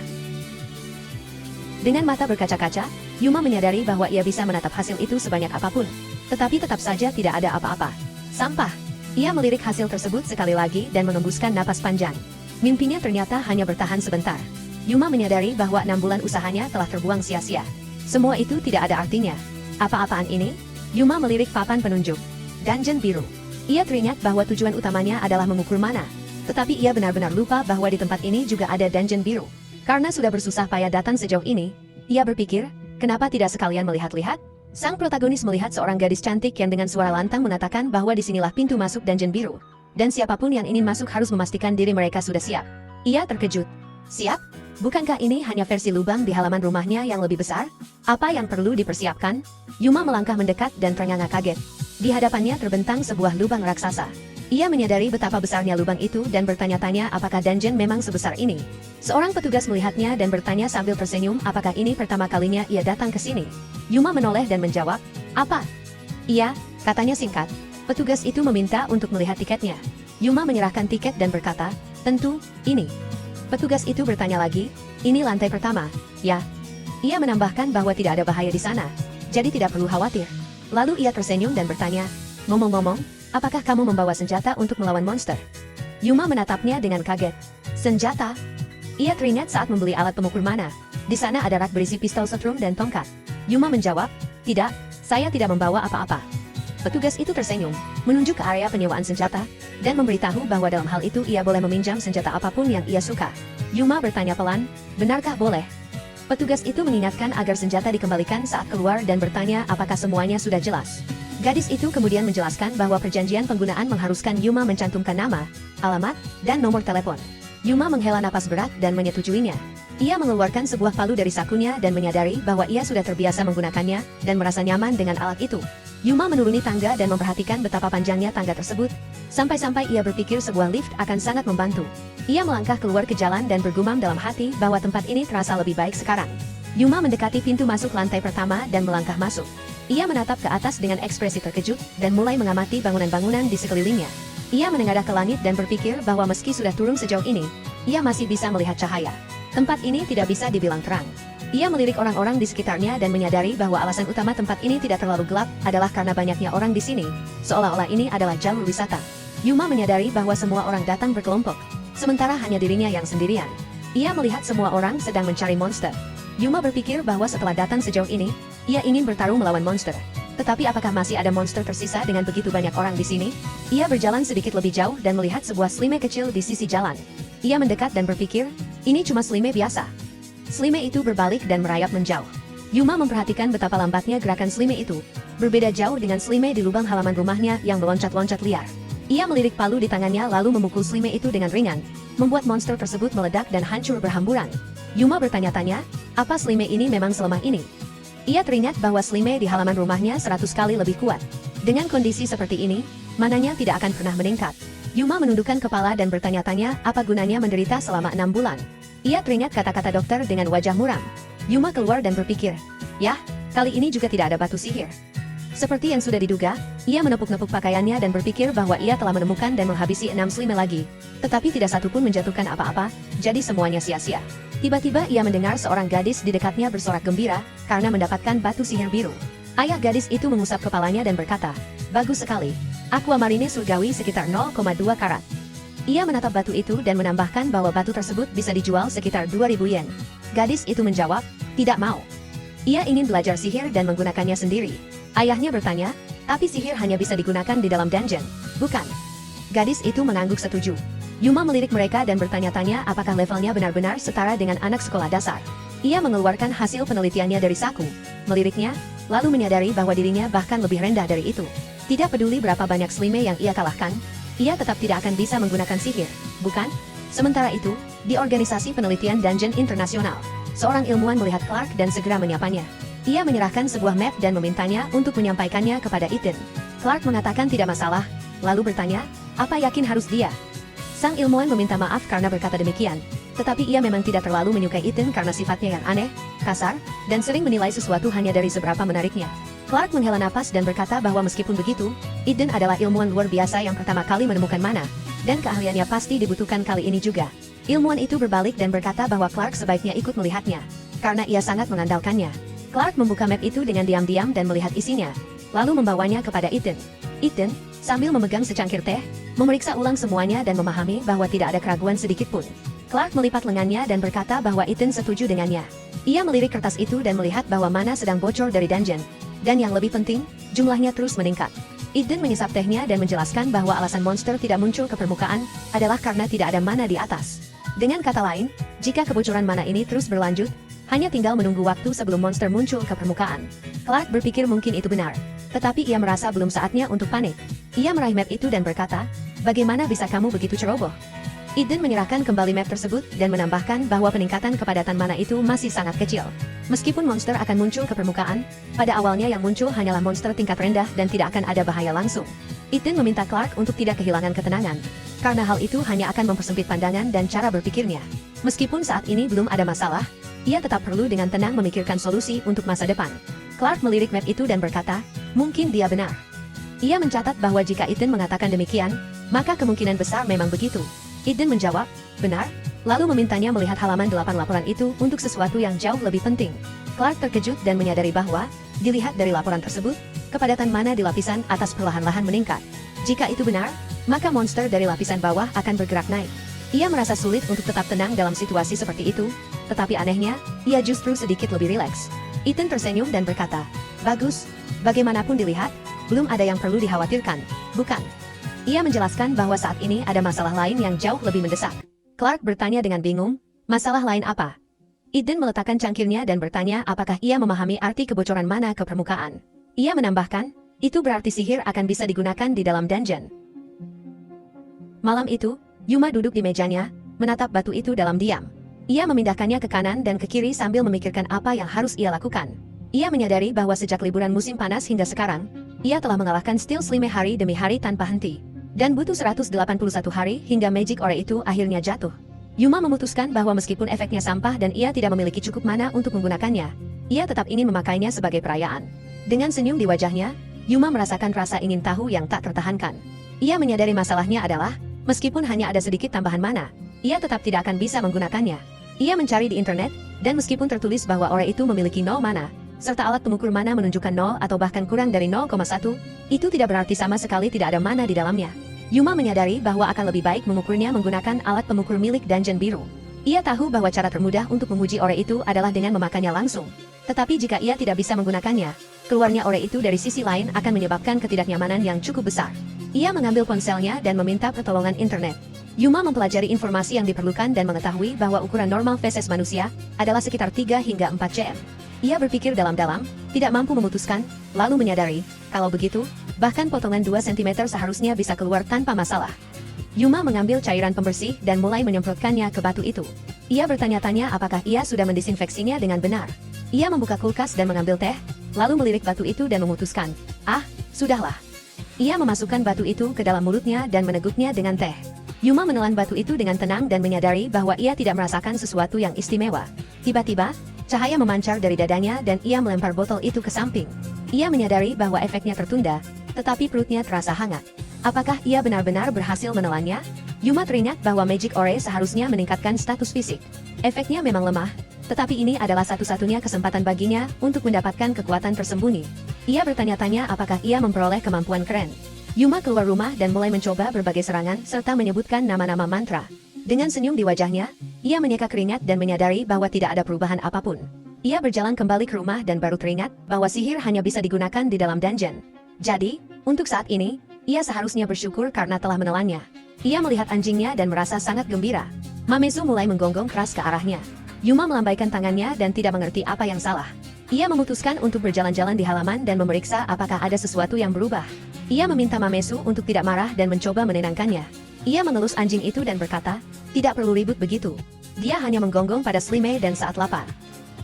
Dengan mata berkaca-kaca, Yuma menyadari bahwa ia bisa menatap hasil itu sebanyak apapun. Tetapi tetap saja tidak ada apa-apa. Sampah. Ia melirik hasil tersebut sekali lagi dan mengembuskan napas panjang. Mimpinya ternyata hanya bertahan sebentar. Yuma menyadari bahwa 6 bulan usahanya telah terbuang sia-sia. Semua itu tidak ada artinya. Apa-apaan ini? Yuma melirik papan penunjuk. Dungeon biru. Ia teringat bahwa tujuan utamanya adalah mengukur mana. Tetapi ia benar-benar lupa bahwa di tempat ini juga ada dungeon biru. Karena sudah bersusah payah datang sejauh ini, ia berpikir, kenapa tidak sekalian melihat-lihat? Sang protagonis melihat seorang gadis cantik yang dengan suara lantang mengatakan bahwa disinilah pintu masuk dungeon biru. dan siapapun yang ingin masuk harus memastikan diri mereka sudah siap. Ia terkejut. Siap? Bukankah ini hanya versi lubang di halaman rumahnya yang lebih besar? Apa yang perlu dipersiapkan? Yuma melangkah mendekat dan ternganga kaget. Di hadapannya terbentang sebuah lubang raksasa. Ia menyadari betapa besarnya lubang itu dan bertanya-tanya apakah dungeon memang sebesar ini. Seorang petugas melihatnya dan bertanya sambil tersenyum apakah ini pertama kalinya ia datang ke sini. Yuma menoleh dan menjawab, "Apa?" "Iya," katanya singkat. Petugas itu meminta untuk melihat tiketnya. Yuma menyerahkan tiket dan berkata, "Tentu, ini." Petugas itu bertanya lagi, "Ini lantai pertama, ya?" Ia menambahkan bahwa tidak ada bahaya di sana, jadi tidak perlu khawatir. Lalu ia tersenyum dan bertanya, "Ngomong-ngomong, apakah kamu membawa senjata untuk melawan monster?" Yuma menatapnya dengan kaget. "Senjata?" Ia teringat saat membeli alat pemukul mana. Di sana ada rak berisi pistol setrum dan tongkat. Yuma menjawab, "Tidak, saya tidak membawa apa-apa." Petugas itu tersenyum, menunjuk ke area penyewaan senjata, dan memberitahu bahwa dalam hal itu ia boleh meminjam senjata apapun yang ia suka. Yuma bertanya pelan, "Benarkah boleh?" Petugas itu mengingatkan agar senjata dikembalikan saat keluar dan bertanya apakah semuanya sudah jelas. Gadis itu kemudian menjelaskan bahwa perjanjian penggunaan mengharuskan Yuma mencantumkan nama, alamat, dan nomor telepon. Yuma menghela napas berat dan menyetujuinya. Ia mengeluarkan sebuah palu dari sakunya dan menyadari bahwa ia sudah terbiasa menggunakannya dan merasa nyaman dengan alat itu. Yuma menuruni tangga dan memperhatikan betapa panjangnya tangga tersebut, sampai-sampai ia berpikir sebuah lift akan sangat membantu. Ia melangkah keluar ke jalan dan bergumam dalam hati bahwa tempat ini terasa lebih baik sekarang. Yuma mendekati pintu masuk lantai pertama dan melangkah masuk. Ia menatap ke atas dengan ekspresi terkejut dan mulai mengamati bangunan-bangunan di sekelilingnya. Ia menengadah ke langit dan berpikir bahwa meski sudah turun sejauh ini, ia masih bisa melihat cahaya. Tempat ini tidak bisa dibilang terang. Ia melirik orang-orang di sekitarnya dan menyadari bahwa alasan utama tempat ini tidak terlalu gelap adalah karena banyaknya orang di sini, seolah-olah ini adalah jalur wisata. Yuma menyadari bahwa semua orang datang berkelompok, sementara hanya dirinya yang sendirian. Ia melihat semua orang sedang mencari monster. Yuma berpikir bahwa setelah datang sejauh ini, ia ingin bertarung melawan monster. Tetapi apakah masih ada monster tersisa dengan begitu banyak orang di sini? Ia berjalan sedikit lebih jauh dan melihat sebuah slime kecil di sisi jalan. Ia mendekat dan berpikir, ini cuma slime biasa. Slime itu berbalik dan merayap menjauh. Yuma memperhatikan betapa lambatnya gerakan slime itu, berbeda jauh dengan slime di lubang halaman rumahnya yang meloncat-loncat liar. Ia melirik palu di tangannya lalu memukul slime itu dengan ringan, membuat monster tersebut meledak dan hancur berhamburan. Yuma bertanya-tanya, apa slime ini memang selemah ini? Ia teringat bahwa slime di halaman rumahnya 100 kali lebih kuat. Dengan kondisi seperti ini, mananya tidak akan pernah meningkat. Yuma menundukkan kepala dan bertanya-tanya apa gunanya menderita selama 6 bulan. Ia teringat kata-kata dokter dengan wajah muram. Yuma keluar dan berpikir, yah, kali ini juga tidak ada batu sihir. Seperti yang sudah diduga, ia menepuk-nepuk pakaiannya dan berpikir bahwa ia telah menemukan dan menghabisi 6 slime lagi. Tetapi tidak satu pun menjatuhkan apa-apa, jadi semuanya sia-sia. Tiba-tiba ia mendengar seorang gadis di dekatnya bersorak gembira karena mendapatkan batu sihir biru. Ayah gadis itu mengusap kepalanya dan berkata, bagus sekali. Aquamarine surgawi sekitar 0,2 karat. Ia menatap batu itu dan menambahkan bahwa batu tersebut bisa dijual sekitar 2.000 yen. Gadis itu menjawab, tidak mau. Ia ingin belajar sihir dan menggunakannya sendiri. Ayahnya bertanya, tapi sihir hanya bisa digunakan di dalam dungeon, bukan? Gadis itu mengangguk setuju. Yuma melirik mereka dan bertanya-tanya apakah levelnya benar-benar setara dengan anak sekolah dasar. Ia mengeluarkan hasil penelitiannya dari saku, meliriknya, lalu menyadari bahwa dirinya bahkan lebih rendah dari itu. Tidak peduli berapa banyak slime yang ia kalahkan, ia tetap tidak akan bisa menggunakan sihir, bukan? Sementara itu, di organisasi penelitian Dungeon Internasional, seorang ilmuwan melihat Clark dan segera menyapanya. Ia menyerahkan sebuah map dan memintanya untuk menyampaikannya kepada Ethan. Clark mengatakan tidak masalah, lalu bertanya, apa yakin harus dia? Sang ilmuwan meminta maaf karena berkata demikian, tetapi ia memang tidak terlalu menyukai Ethan karena sifatnya yang aneh, kasar, dan sering menilai sesuatu hanya dari seberapa menariknya. Clark menghela napas dan berkata bahwa meskipun begitu, Eden adalah ilmuwan luar biasa yang pertama kali menemukan mana, dan keahliannya pasti dibutuhkan kali ini juga. Ilmuwan itu berbalik dan berkata bahwa Clark sebaiknya ikut melihatnya, karena ia sangat mengandalkannya. Clark membuka map itu dengan diam-diam dan melihat isinya, lalu membawanya kepada Eden. Eden, sambil memegang secangkir teh, memeriksa ulang semuanya dan memahami bahwa tidak ada keraguan sedikit pun. Clark melipat lengannya dan berkata bahwa Eden setuju dengannya. Ia melirik kertas itu dan melihat bahwa mana sedang bocor dari dungeon. Dan yang lebih penting, jumlahnya terus meningkat. Eden menyesap tehnya dan menjelaskan bahwa alasan monster tidak muncul ke permukaan adalah karena tidak ada mana di atas. Dengan kata lain, jika kebocoran mana ini terus berlanjut, hanya tinggal menunggu waktu sebelum monster muncul ke permukaan. Clark berpikir mungkin itu benar, tetapi ia merasa belum saatnya untuk panik. Ia meraih map itu dan berkata, Bagaimana bisa kamu begitu ceroboh? Eden menyerahkan kembali map tersebut dan menambahkan bahwa peningkatan kepadatan mana itu masih sangat kecil. Meskipun monster akan muncul ke permukaan, pada awalnya yang muncul hanyalah monster tingkat rendah dan tidak akan ada bahaya langsung. Eden meminta Clark untuk tidak kehilangan ketenangan, karena hal itu hanya akan mempersempit pandangan dan cara berpikirnya. Meskipun saat ini belum ada masalah, ia tetap perlu dengan tenang memikirkan solusi untuk masa depan. Clark melirik map itu dan berkata, mungkin dia benar. Ia mencatat bahwa jika Eden mengatakan demikian, maka kemungkinan besar memang begitu. Eden menjawab, benar, lalu memintanya melihat halaman 8 laporan itu untuk sesuatu yang jauh lebih penting. Clark terkejut dan menyadari bahwa, dilihat dari laporan tersebut, kepadatan mana di lapisan atas perlahan-lahan meningkat. Jika itu benar, maka monster dari lapisan bawah akan bergerak naik. Ia merasa sulit untuk tetap tenang dalam situasi seperti itu, tetapi anehnya, ia justru sedikit lebih rileks. Eden tersenyum dan berkata, bagus, bagaimanapun dilihat, belum ada yang perlu dikhawatirkan, bukan? Ia menjelaskan bahwa saat ini ada masalah lain yang jauh lebih mendesak. Clark bertanya dengan bingung, masalah lain apa? Eden meletakkan cangkirnya dan bertanya apakah ia memahami arti kebocoran mana ke permukaan. Ia menambahkan, itu berarti sihir akan bisa digunakan di dalam dungeon. Malam itu, Yuma duduk di mejanya, menatap batu itu dalam diam. Ia memindahkannya ke kanan dan ke kiri sambil memikirkan apa yang harus ia lakukan. Ia menyadari bahwa sejak liburan musim panas hingga sekarang, ia telah mengalahkan Steel Slime hari demi hari tanpa henti. Dan butuh 181 hari hingga Magic Ore itu akhirnya jatuh. Yuma memutuskan bahwa meskipun efeknya sampah dan ia tidak memiliki cukup mana untuk menggunakannya, ia tetap ingin memakainya sebagai perayaan. Dengan senyum di wajahnya, Yuma merasakan rasa ingin tahu yang tak tertahankan. Ia menyadari masalahnya adalah, meskipun hanya ada sedikit tambahan mana, ia tetap tidak akan bisa menggunakannya. Ia mencari di internet, dan meskipun tertulis bahwa ore itu memiliki 0 mana, serta alat pengukur mana menunjukkan 0 atau bahkan kurang dari 0,1, itu tidak berarti sama sekali tidak ada mana di dalamnya. Yuma menyadari bahwa akan lebih baik mengukurnya menggunakan alat pengukur milik Dungeon Biru. Ia tahu bahwa cara termudah untuk menguji ore itu adalah dengan memakannya langsung. Tetapi jika ia tidak bisa menggunakannya, keluarnya ore itu dari sisi lain akan menyebabkan ketidaknyamanan yang cukup besar. Ia mengambil ponselnya dan meminta pertolongan internet. Yuma mempelajari informasi yang diperlukan dan mengetahui bahwa ukuran normal feses manusia adalah sekitar 3 hingga 4 cm. Ia berpikir dalam-dalam, tidak mampu memutuskan, lalu menyadari, kalau begitu, bahkan potongan 2 cm seharusnya bisa keluar tanpa masalah. Yuma mengambil cairan pembersih dan mulai menyemprotkannya ke batu itu. Ia bertanya-tanya apakah ia sudah mendisinfeksinya dengan benar. Ia membuka kulkas dan mengambil teh, lalu melirik batu itu dan memutuskan, sudahlah. Ia memasukkan batu itu ke dalam mulutnya dan meneguknya dengan teh. Yuma menelan batu itu dengan tenang dan menyadari bahwa ia tidak merasakan sesuatu yang istimewa. Tiba-tiba, cahaya memancar dari dadanya dan ia melempar botol itu ke samping. Ia menyadari bahwa efeknya tertunda, tetapi perutnya terasa hangat. Apakah ia benar-benar berhasil menelannya? Yuma teringat bahwa Magic Ore seharusnya meningkatkan status fisik. Efeknya memang lemah, tetapi ini adalah satu-satunya kesempatan baginya untuk mendapatkan kekuatan tersembunyi. Ia bertanya-tanya apakah ia memperoleh kemampuan keren. Yuma keluar rumah dan mulai mencoba berbagai serangan serta menyebutkan nama-nama mantra. Dengan senyum di wajahnya, ia menyeka keringat dan menyadari bahwa tidak ada perubahan apapun. Ia berjalan kembali ke rumah dan baru teringat bahwa sihir hanya bisa digunakan di dalam dungeon. Jadi, untuk saat ini, ia seharusnya bersyukur karena telah menelannya. Ia melihat anjingnya dan merasa sangat gembira. Mamezu mulai menggonggong keras ke arahnya. Yuma melambaikan tangannya dan tidak mengerti apa yang salah. Ia memutuskan untuk berjalan-jalan di halaman dan memeriksa apakah ada sesuatu yang berubah. Ia meminta Mamezu untuk tidak marah dan mencoba menenangkannya. Ia mengelus anjing itu dan berkata, tidak perlu ribut begitu. Dia hanya menggonggong pada Slime dan saat lapar.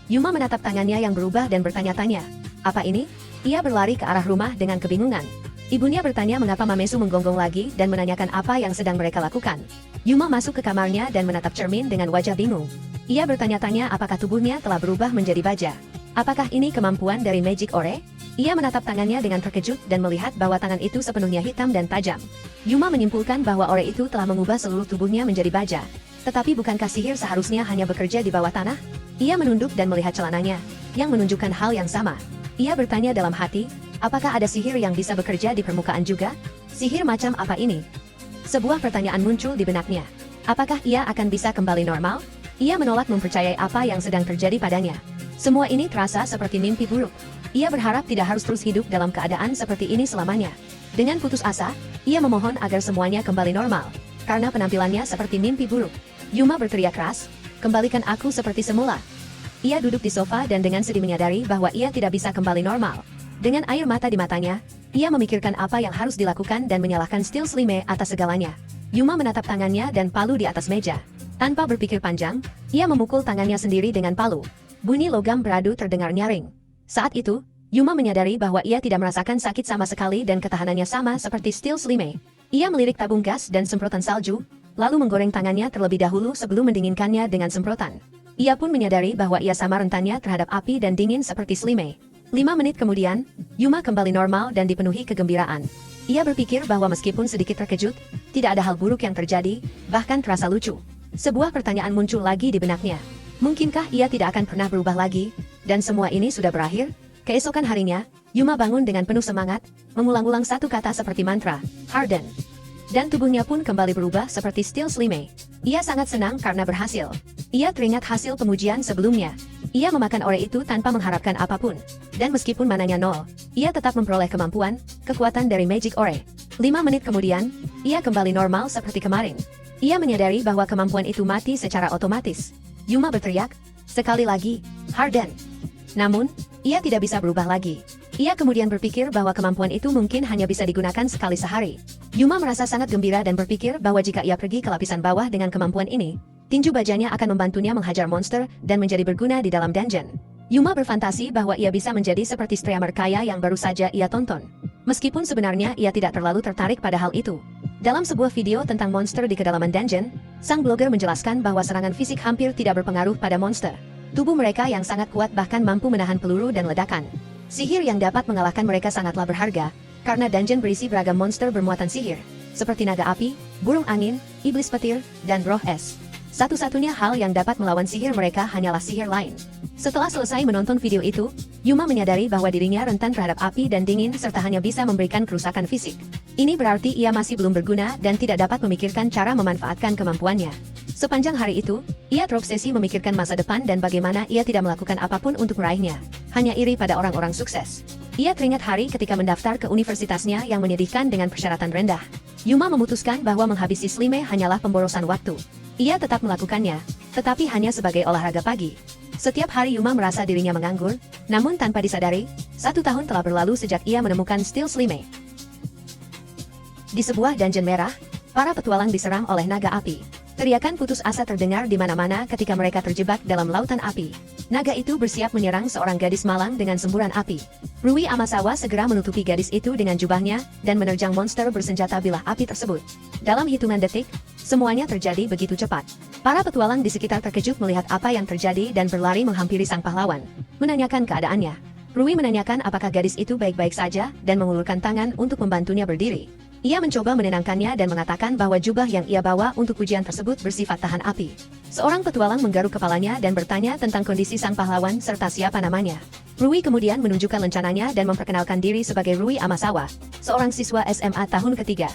Yuma menatap tangannya yang berubah dan bertanya-tanya, apa ini? Ia berlari ke arah rumah dengan kebingungan. Ibunya bertanya mengapa Mamezu menggonggong lagi dan menanyakan apa yang sedang mereka lakukan. Yuma masuk ke kamarnya dan menatap cermin dengan wajah bingung. Ia bertanya-tanya apakah tubuhnya telah berubah menjadi baja. Apakah ini kemampuan dari Magic Ore? Ia menatap tangannya dengan terkejut dan melihat bahwa tangan itu sepenuhnya hitam dan tajam. Yuma menyimpulkan bahwa Ore itu telah mengubah seluruh tubuhnya menjadi baja. Tetapi bukankah sihir seharusnya hanya bekerja di bawah tanah? Ia menunduk dan melihat celananya, yang menunjukkan hal yang sama. Ia bertanya dalam hati, apakah ada sihir yang bisa bekerja di permukaan juga? Sihir macam apa ini? Sebuah pertanyaan muncul di benaknya. Apakah ia akan bisa kembali normal? Ia menolak mempercayai apa yang sedang terjadi padanya. Semua ini terasa seperti mimpi buruk. Ia berharap tidak harus terus hidup dalam keadaan seperti ini selamanya. Dengan putus asa, ia memohon agar semuanya kembali normal, karena penampilannya seperti mimpi buruk. Yuma berteriak keras, kembalikan aku seperti semula. Ia duduk di sofa dan dengan sedih menyadari bahwa ia tidak bisa kembali normal. Dengan air mata di matanya, Ia memikirkan apa yang harus dilakukan dan menyalahkan Steel Slimane atas segalanya. Yuma menatap tangannya dan palu di atas meja. Tanpa berpikir panjang, ia memukul tangannya sendiri dengan palu. Bunyi logam beradu terdengar nyaring. Saat itu, Yuma menyadari bahwa ia tidak merasakan sakit sama sekali dan ketahanannya sama seperti Steel Slimane. Ia melirik tabung gas dan semprotan salju, lalu menggoreng tangannya terlebih dahulu sebelum mendinginkannya dengan semprotan. Ia pun menyadari bahwa ia sama rentannya terhadap api dan dingin seperti Slimane. 5 menit kemudian, Yuma kembali normal dan dipenuhi kegembiraan. Ia berpikir bahwa meskipun sedikit terkejut, tidak ada hal buruk yang terjadi, bahkan terasa lucu. Sebuah pertanyaan muncul lagi di benaknya. Mungkinkah ia tidak akan pernah berubah lagi? Dan semua ini sudah berakhir? Keesokan harinya, Yuma bangun dengan penuh semangat, mengulang-ulang satu kata seperti mantra, Harden. Dan tubuhnya pun kembali berubah seperti Steel Slimane. Ia sangat senang karena berhasil. Ia teringat hasil pengujian sebelumnya. Ia memakan ore itu tanpa mengharapkan apapun. Dan meskipun mananya 0, ia tetap memperoleh kekuatan dari Magic Ore. 5 menit kemudian, ia kembali normal seperti kemarin. Ia menyadari bahwa kemampuan itu mati secara otomatis. Yuma berteriak, sekali lagi, Harden. Namun, ia tidak bisa berubah lagi. Ia kemudian berpikir bahwa kemampuan itu mungkin hanya bisa digunakan sekali sehari. Yuma merasa sangat gembira dan berpikir bahwa jika ia pergi ke lapisan bawah dengan kemampuan ini, tinju bajanya akan membantunya menghajar monster dan menjadi berguna di dalam dungeon. Yuma berfantasi bahwa ia bisa menjadi seperti streamer kaya yang baru saja ia tonton. Meskipun sebenarnya ia tidak terlalu tertarik pada hal itu. Dalam sebuah video tentang monster di kedalaman dungeon, sang blogger menjelaskan bahwa serangan fisik hampir tidak berpengaruh pada monster. Tubuh mereka yang sangat kuat bahkan mampu menahan peluru dan ledakan. Sihir yang dapat mengalahkan mereka sangatlah berharga, karena dungeon berisi beragam monster bermuatan sihir, seperti naga api, burung angin, iblis petir, dan roh es. Satu-satunya hal yang dapat melawan sihir mereka hanyalah sihir lain. Setelah selesai menonton video itu, Yuma menyadari bahwa dirinya rentan terhadap api dan dingin serta hanya bisa memberikan kerusakan fisik. Ini berarti ia masih belum berguna dan tidak dapat memikirkan cara memanfaatkan kemampuannya. Sepanjang hari itu, ia terobsesi memikirkan masa depan dan bagaimana ia tidak melakukan apapun untuk meraihnya. Hanya iri pada orang-orang sukses. Ia teringat hari ketika mendaftar ke universitasnya yang menyedihkan dengan persyaratan rendah. Yuma memutuskan bahwa menghabisi Slimane hanyalah pemborosan waktu. Ia tetap melakukannya, tetapi hanya sebagai olahraga pagi. Setiap hari Yuma merasa dirinya menganggur, namun tanpa disadari, 1 tahun telah berlalu sejak ia menemukan Steel Slimane. Di sebuah dungeon merah, para petualang diserang oleh naga api. Teriakan putus asa terdengar di mana-mana ketika mereka terjebak dalam lautan api. Naga itu bersiap menyerang seorang gadis malang dengan semburan api. Rui Amasawa segera menutupi gadis itu dengan jubahnya dan menerjang monster bersenjata bilah api tersebut. Dalam hitungan detik, semuanya terjadi begitu cepat. Para petualang di sekitar terkejut melihat apa yang terjadi dan berlari menghampiri sang pahlawan, menanyakan keadaannya. Rui menanyakan apakah gadis itu baik-baik saja dan mengulurkan tangan untuk membantunya berdiri. Ia mencoba menenangkannya dan mengatakan bahwa jubah yang ia bawa untuk ujian tersebut bersifat tahan api. Seorang petualang menggaruk kepalanya dan bertanya tentang kondisi sang pahlawan serta siapa namanya. Rui kemudian menunjukkan lencananya dan memperkenalkan diri sebagai Rui Amasawa, seorang siswa SMA tahun ketiga.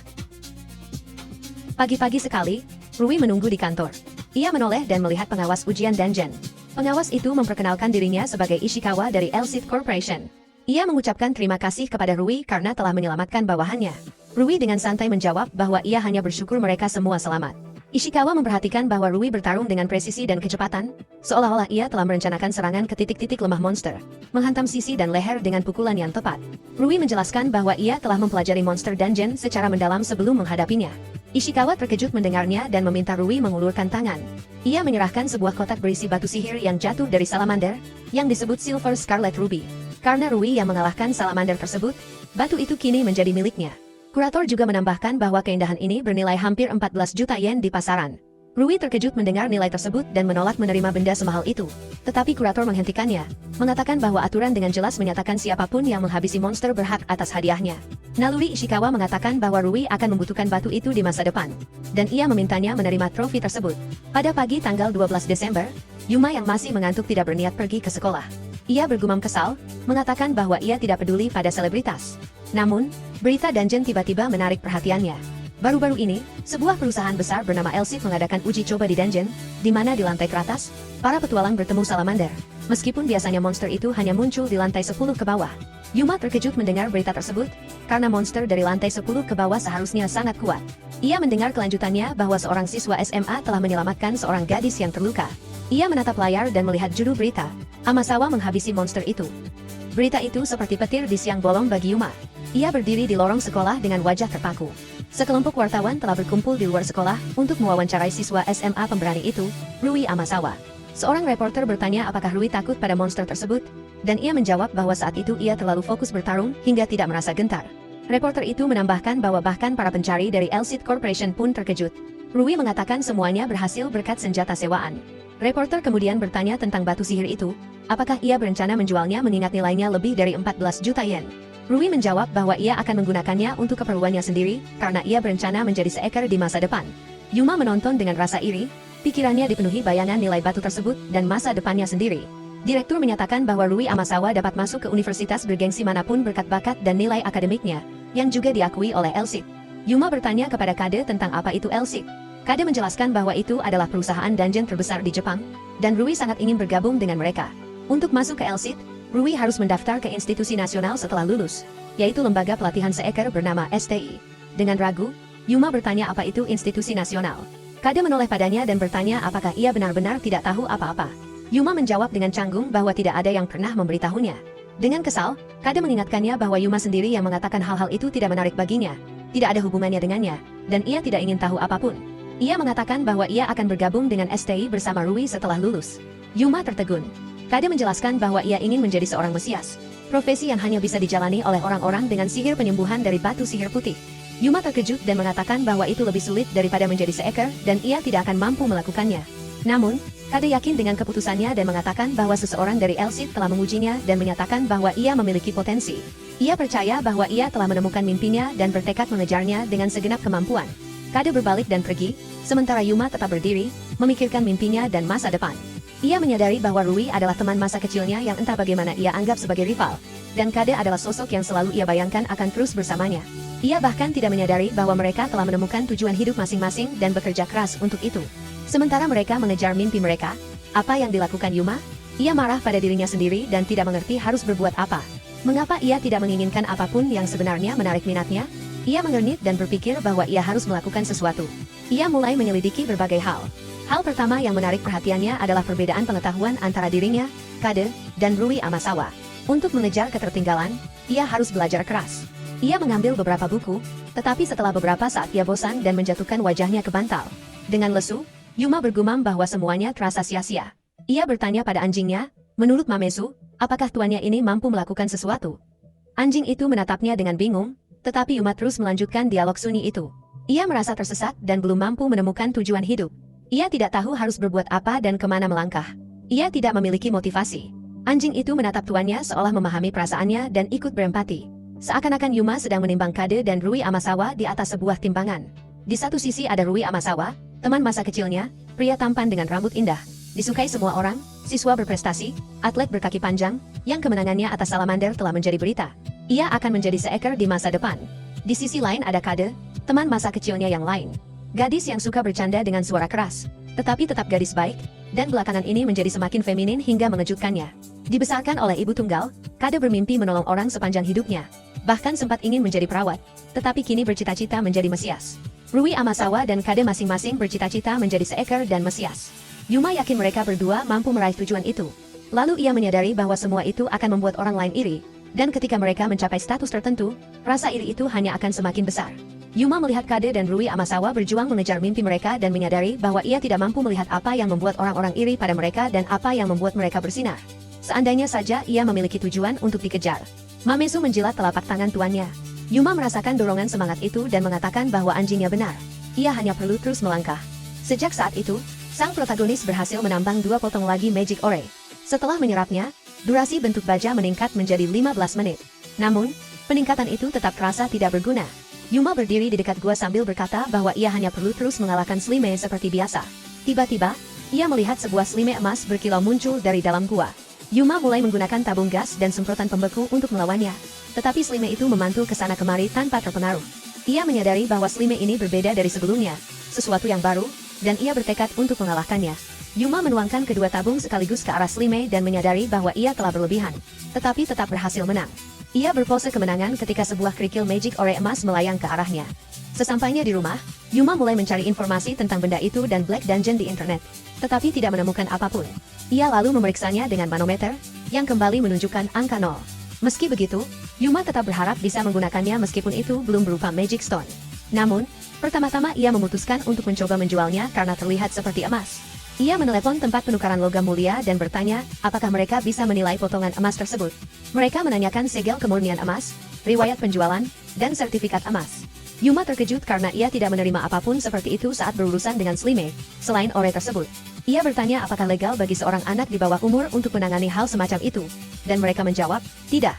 Pagi-pagi sekali, Rui menunggu di kantor. Ia menoleh dan melihat pengawas ujian dungeon. Pengawas itu memperkenalkan dirinya sebagai Ishikawa dari Elsit Corporation. Ia mengucapkan terima kasih kepada Rui karena telah menyelamatkan bawahannya. Rui dengan santai menjawab bahwa ia hanya bersyukur mereka semua selamat. Ishikawa memperhatikan bahwa Rui bertarung dengan presisi dan kecepatan, seolah-olah ia telah merencanakan serangan ke titik-titik lemah monster, menghantam sisi dan leher dengan pukulan yang tepat. Rui menjelaskan bahwa ia telah mempelajari monster dungeon secara mendalam sebelum menghadapinya. Ishikawa terkejut mendengarnya dan meminta Rui mengulurkan tangan. Ia menyerahkan sebuah kotak berisi batu sihir yang jatuh dari salamander, yang disebut Silver Scarlet Ruby. Karena Rui yang mengalahkan salamander tersebut, batu itu kini menjadi miliknya. Kurator juga menambahkan bahwa keindahan ini bernilai hampir 14 juta yen di pasaran. Rui terkejut mendengar nilai tersebut dan menolak menerima benda semahal itu. Tetapi kurator menghentikannya, mengatakan bahwa aturan dengan jelas menyatakan siapapun yang menghabisi monster berhak atas hadiahnya. Naluri Ishikawa mengatakan bahwa Rui akan membutuhkan batu itu di masa depan, dan ia memintanya menerima trofi tersebut. Pada pagi tanggal 12 Desember, Yuma yang masih mengantuk tidak berniat pergi ke sekolah. Ia bergumam kesal, mengatakan bahwa ia tidak peduli pada selebritas. Namun, berita dungeon tiba-tiba menarik perhatiannya. Baru-baru ini, sebuah perusahaan besar bernama Elsit mengadakan uji coba di dungeon, di mana di lantai teratas, para petualang bertemu salamander. Meskipun biasanya monster itu hanya muncul di lantai 10 ke bawah. Yuma terkejut mendengar berita tersebut, karena monster dari lantai 10 ke bawah seharusnya sangat kuat. Ia mendengar kelanjutannya bahwa seorang siswa SMA telah menyelamatkan seorang gadis yang terluka. Ia menatap layar dan melihat judul berita, Amasawa menghabisi monster itu. Berita itu seperti petir di siang bolong bagi Yuma. Ia berdiri di lorong sekolah dengan wajah terpaku. Sekelompok wartawan telah berkumpul di luar sekolah untuk mewawancarai siswa SMA pemberani itu, Rui Amasawa. Seorang reporter bertanya apakah Rui takut pada monster tersebut, dan ia menjawab bahwa saat itu ia terlalu fokus bertarung hingga tidak merasa gentar. Reporter itu menambahkan bahwa bahkan para pencari dari Elseed Corporation pun terkejut. Rui mengatakan semuanya berhasil berkat senjata sewaan. Reporter kemudian bertanya tentang batu sihir itu, apakah ia berencana menjualnya mengingat nilainya lebih dari 14 juta yen. Rui menjawab bahwa ia akan menggunakannya untuk keperluannya sendiri, karena ia berencana menjadi seeker di masa depan. Yuma menonton dengan rasa iri, pikirannya dipenuhi bayangan nilai batu tersebut dan masa depannya sendiri. Direktur menyatakan bahwa Rui Amasawa dapat masuk ke universitas bergengsi manapun berkat bakat dan nilai akademiknya, yang juga diakui oleh Elseed. Yuma bertanya kepada Kade tentang apa itu Elseed. Kade menjelaskan bahwa itu adalah perusahaan dungeon terbesar di Jepang, dan Rui sangat ingin bergabung dengan mereka. Untuk masuk ke Elseed, Rui harus mendaftar ke institusi nasional setelah lulus, yaitu lembaga pelatihan seeker bernama STI. Dengan ragu, Yuma bertanya apa itu institusi nasional. Kade menoleh padanya dan bertanya apakah ia benar-benar tidak tahu apa-apa. Yuma menjawab dengan canggung bahwa tidak ada yang pernah memberitahunya. Dengan kesal, Kade mengingatkannya bahwa Yuma sendiri yang mengatakan hal-hal itu tidak menarik baginya, tidak ada hubungannya dengannya, dan ia tidak ingin tahu apapun. Ia mengatakan bahwa ia akan bergabung dengan STI bersama Rui setelah lulus. Yuma tertegun. Kade menjelaskan bahwa ia ingin menjadi seorang mesias, profesi yang hanya bisa dijalani oleh orang-orang dengan sihir penyembuhan dari batu sihir putih. Yuma terkejut dan mengatakan bahwa itu lebih sulit daripada menjadi seeker dan ia tidak akan mampu melakukannya. Namun, Kade yakin dengan keputusannya dan mengatakan bahwa seseorang dari Elseed telah mengujinya dan menyatakan bahwa ia memiliki potensi. Ia percaya bahwa ia telah menemukan mimpinya dan bertekad mengejarnya dengan segenap kemampuan. Kade berbalik dan pergi, sementara Yuma tetap berdiri, memikirkan mimpinya dan masa depan. Ia menyadari bahwa Rui adalah teman masa kecilnya yang entah bagaimana ia anggap sebagai rival, dan Kade adalah sosok yang selalu ia bayangkan akan terus bersamanya. Ia bahkan tidak menyadari bahwa mereka telah menemukan tujuan hidup masing-masing dan bekerja keras untuk itu. Sementara mereka mengejar mimpi mereka, apa yang dilakukan Yuma? Ia marah pada dirinya sendiri dan tidak mengerti harus berbuat apa. Mengapa ia tidak menginginkan apapun yang sebenarnya menarik minatnya? Ia mengernyit dan berpikir bahwa ia harus melakukan sesuatu. Ia mulai menyelidiki berbagai hal. Hal pertama yang menarik perhatiannya adalah perbedaan pengetahuan antara dirinya, Kade, dan Rui Amasawa. Untuk mengejar ketertinggalan, ia harus belajar keras. Ia mengambil beberapa buku, tetapi setelah beberapa saat ia bosan dan menjatuhkan wajahnya ke bantal. Dengan lesu, Yuma bergumam bahwa semuanya terasa sia-sia. Ia bertanya pada anjingnya, menurut Mamesu, apakah tuannya ini mampu melakukan sesuatu? Anjing itu menatapnya dengan bingung, tetapi Yuma terus melanjutkan dialog sunyi itu. Ia merasa tersesat dan belum mampu menemukan tujuan hidup. Ia tidak tahu harus berbuat apa dan kemana melangkah. Ia tidak memiliki motivasi. Anjing itu menatap tuannya seolah memahami perasaannya dan ikut berempati. Seakan-akan Yuma sedang menimbang Kade dan Rui Amasawa di atas sebuah timbangan. Di satu sisi ada Rui Amasawa, teman masa kecilnya, pria tampan dengan rambut indah, disukai semua orang, siswa berprestasi, atlet berkaki panjang, yang kemenangannya atas salamander telah menjadi berita. Ia akan menjadi seeker di masa depan. Di sisi lain ada Kade, teman masa kecilnya yang lain. Gadis yang suka bercanda dengan suara keras, tetapi tetap gadis baik, dan belakangan ini menjadi semakin feminin hingga mengejutkannya. Dibesarkan oleh ibu tunggal, Kade bermimpi menolong orang sepanjang hidupnya. Bahkan sempat ingin menjadi perawat, tetapi kini bercita-cita menjadi mesias. Rui Amasawa dan Kade masing-masing bercita-cita menjadi seeker dan mesias. Yuma yakin mereka berdua mampu meraih tujuan itu. Lalu ia menyadari bahwa semua itu akan membuat orang lain iri, dan ketika mereka mencapai status tertentu, rasa iri itu hanya akan semakin besar. Yuma melihat Kade dan Rui Amasawa berjuang mengejar mimpi mereka dan menyadari bahwa ia tidak mampu melihat apa yang membuat orang-orang iri pada mereka dan apa yang membuat mereka bersinar. Seandainya saja ia memiliki tujuan untuk dikejar. Mamesu menjilat telapak tangan tuannya. Yuma merasakan dorongan semangat itu dan mengatakan bahwa anjingnya benar. Ia hanya perlu terus melangkah. Sejak saat itu, sang protagonis berhasil menambang 2 potong lagi Magic Ore. Setelah menyerapnya, durasi bentuk baja meningkat menjadi 15 menit. Namun, peningkatan itu tetap terasa tidak berguna. Yuma berdiri di dekat gua sambil berkata bahwa ia hanya perlu terus mengalahkan Slime seperti biasa. Tiba-tiba, ia melihat sebuah Slime emas berkilau muncul dari dalam gua. Yuma mulai menggunakan tabung gas dan semprotan pembeku untuk melawannya. Tetapi Slime itu memantul ke sana kemari tanpa terpengaruh. Ia menyadari bahwa Slime ini berbeda dari sebelumnya, sesuatu yang baru, dan ia bertekad untuk mengalahkannya. Yuma menuangkan kedua tabung sekaligus ke arah Slime dan menyadari bahwa ia telah berlebihan, tetapi tetap berhasil menang. Ia berpose kemenangan ketika sebuah kerikil Magic Ore emas melayang ke arahnya. Sesampainya di rumah, Yuma mulai mencari informasi tentang benda itu dan Black Dungeon di internet, tetapi tidak menemukan apapun. Ia lalu memeriksanya dengan manometer, yang kembali menunjukkan angka 0. Meski begitu, Yuma tetap berharap bisa menggunakannya meskipun itu belum berupa Magic Stone. Namun, pertama-tama ia memutuskan untuk mencoba menjualnya karena terlihat seperti emas. Ia menelepon tempat penukaran logam mulia dan bertanya, apakah mereka bisa menilai potongan emas tersebut. Mereka menanyakan segel kemurnian emas, riwayat penjualan, dan sertifikat emas. Yuma terkejut karena ia tidak menerima apapun seperti itu saat berurusan dengan Slime, selain ore tersebut. Ia bertanya apakah legal bagi seorang anak di bawah umur untuk menangani hal semacam itu, dan mereka menjawab, tidak.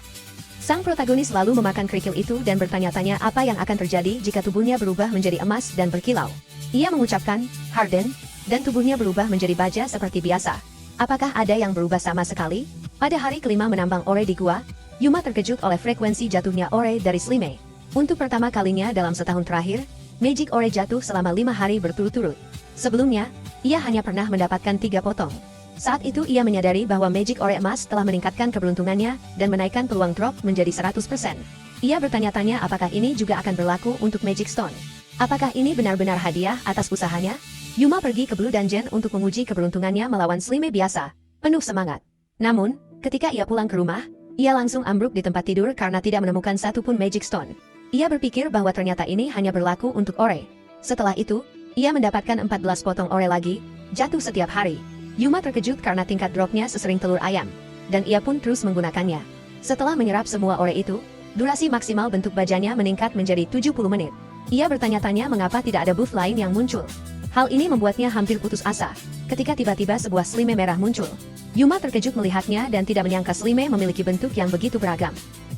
Sang protagonis lalu memakan kerikil itu dan bertanya-tanya apa yang akan terjadi jika tubuhnya berubah menjadi emas dan berkilau. Ia mengucapkan, harden, dan tubuhnya berubah menjadi baja seperti biasa. Apakah ada yang berubah sama sekali? Pada hari kelima menambang ore di gua, Yuma terkejut oleh frekuensi jatuhnya ore dari Slime. Untuk pertama kalinya dalam setahun terakhir, Magic Ore jatuh selama 5 hari berturut-turut. Sebelumnya, ia hanya pernah mendapatkan 3 potong. Saat itu ia menyadari bahwa Magic Ore emas telah meningkatkan keberuntungannya dan menaikkan peluang drop menjadi 100%. Ia bertanya-tanya apakah ini juga akan berlaku untuk Magic Stone. Apakah ini benar-benar hadiah atas usahanya? Yuma pergi ke Blue Dungeon untuk menguji keberuntungannya melawan Slime biasa, penuh semangat. Namun, ketika ia pulang ke rumah, ia langsung ambruk di tempat tidur karena tidak menemukan satupun Magic Stone. Ia berpikir bahwa ternyata ini hanya berlaku untuk ore. Setelah itu, ia mendapatkan 14 potong ore lagi, jatuh setiap hari. Yuma terkejut karena tingkat dropnya sesering telur ayam, dan ia pun terus menggunakannya. Setelah menyerap semua ore itu, durasi maksimal bentuk bajanya meningkat menjadi 70 menit. Ia bertanya-tanya mengapa tidak ada buff lain yang muncul. Hal ini membuatnya hampir putus asa, ketika tiba-tiba sebuah Slime merah muncul. Yuma terkejut melihatnya dan tidak menyangka Slime memiliki bentuk yang begitu beragam.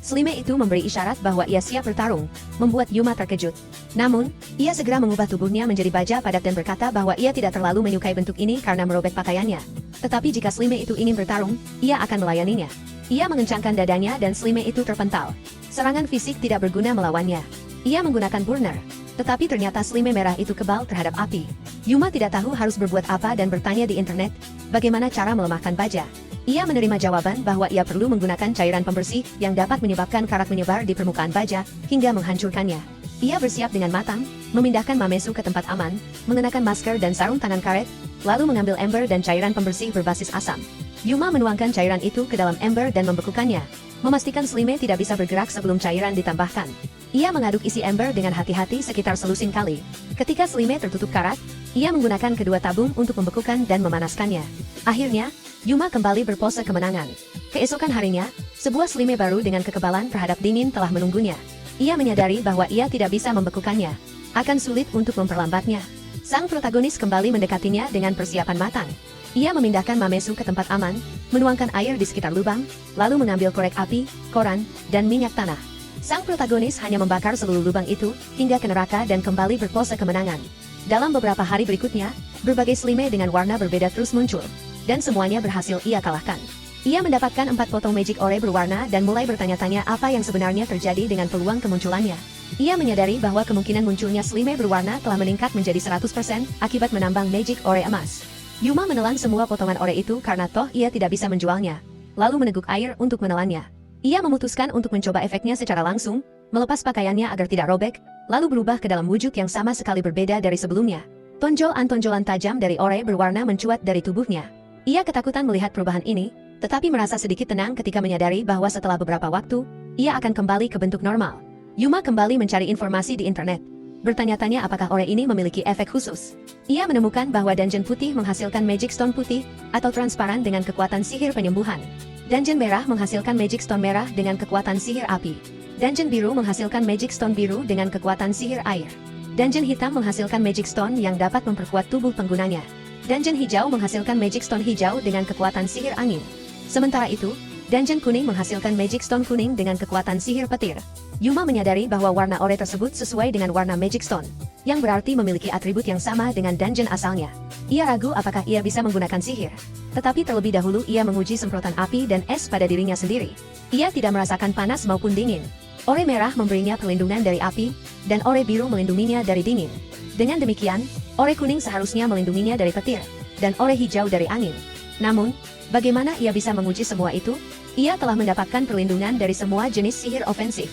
Slime itu memberi isyarat bahwa ia siap bertarung, membuat Yuma terkejut. Namun, ia segera mengubah tubuhnya menjadi baja padat dan berkata bahwa ia tidak terlalu menyukai bentuk ini karena merobek pakaiannya. Tetapi jika Slime itu ingin bertarung, ia akan melayaninya. Ia mengencangkan dadanya dan Slime itu terpental. Serangan fisik tidak berguna melawannya. Ia menggunakan burner. Tetapi ternyata Slime merah itu kebal terhadap api. Yuma tidak tahu harus berbuat apa dan bertanya di internet, bagaimana cara melemahkan baja. Ia menerima jawaban bahwa ia perlu menggunakan cairan pembersih yang dapat menyebabkan karat menyebar di permukaan baja, hingga menghancurkannya. Ia bersiap dengan matang, memindahkan Mamesu ke tempat aman, mengenakan masker dan sarung tangan karet, lalu mengambil ember dan cairan pembersih berbasis asam. Yuma menuangkan cairan itu ke dalam ember dan membekukannya, memastikan Slime tidak bisa bergerak sebelum cairan ditambahkan. Ia mengaduk isi ember dengan hati-hati sekitar selusin kali. Ketika Slime tertutup karat, ia menggunakan kedua tabung untuk membekukan dan memanaskannya. Akhirnya, Yuma kembali berpose kemenangan. Keesokan harinya, sebuah Slime baru dengan kekebalan terhadap dingin telah menunggunya. Ia menyadari bahwa ia tidak bisa membekukannya. Akan sulit untuk memperlambatnya. Sang protagonis kembali mendekatinya dengan persiapan matang. Ia memindahkan Mamesu ke tempat aman, menuangkan air di sekitar lubang, lalu mengambil korek api, koran, dan minyak tanah. Sang protagonis hanya membakar seluruh lubang itu, hingga ke neraka dan kembali berpose kemenangan. Dalam beberapa hari berikutnya, berbagai Slime dengan warna berbeda terus muncul, dan semuanya berhasil ia kalahkan. Ia mendapatkan 4 potong Magic Ore berwarna dan mulai bertanya-tanya apa yang sebenarnya terjadi dengan peluang kemunculannya. Ia menyadari bahwa kemungkinan munculnya Slime berwarna telah meningkat menjadi 100% akibat menambang Magic Ore emas. Yuma menelan semua potongan ore itu karena toh ia tidak bisa menjualnya, lalu meneguk air untuk menelannya. Ia memutuskan untuk mencoba efeknya secara langsung, melepas pakaiannya agar tidak robek, lalu berubah ke dalam wujud yang sama sekali berbeda dari sebelumnya. Tonjolan tajam dari ore berwarna mencuat dari tubuhnya. Ia ketakutan melihat perubahan ini, tetapi merasa sedikit tenang ketika menyadari bahwa setelah beberapa waktu, ia akan kembali ke bentuk normal. Yuma kembali mencari informasi di internet, bertanya-tanya apakah ore ini memiliki efek khusus. Ia menemukan bahwa Dungeon putih menghasilkan Magic Stone putih, atau transparan dengan kekuatan sihir penyembuhan. Dungeon merah menghasilkan Magic Stone merah dengan kekuatan sihir api. Dungeon biru menghasilkan Magic Stone biru dengan kekuatan sihir air. Dungeon hitam menghasilkan Magic Stone yang dapat memperkuat tubuh penggunanya. Dungeon hijau menghasilkan Magic Stone hijau dengan kekuatan sihir angin. Sementara itu, Dungeon kuning menghasilkan Magic Stone kuning dengan kekuatan sihir petir. Yuma menyadari bahwa warna ore tersebut sesuai dengan warna Magic Stone, yang berarti memiliki atribut yang sama dengan dungeon asalnya. Ia ragu apakah ia bisa menggunakan sihir. Tetapi terlebih dahulu ia menguji semprotan api dan es pada dirinya sendiri. Ia tidak merasakan panas maupun dingin. Ore merah memberinya perlindungan dari api, dan ore biru melindunginya dari dingin. Dengan demikian, ore kuning seharusnya melindunginya dari petir, dan ore hijau dari angin. Namun, bagaimana ia bisa menguji semua itu? Ia telah mendapatkan perlindungan dari semua jenis sihir ofensif.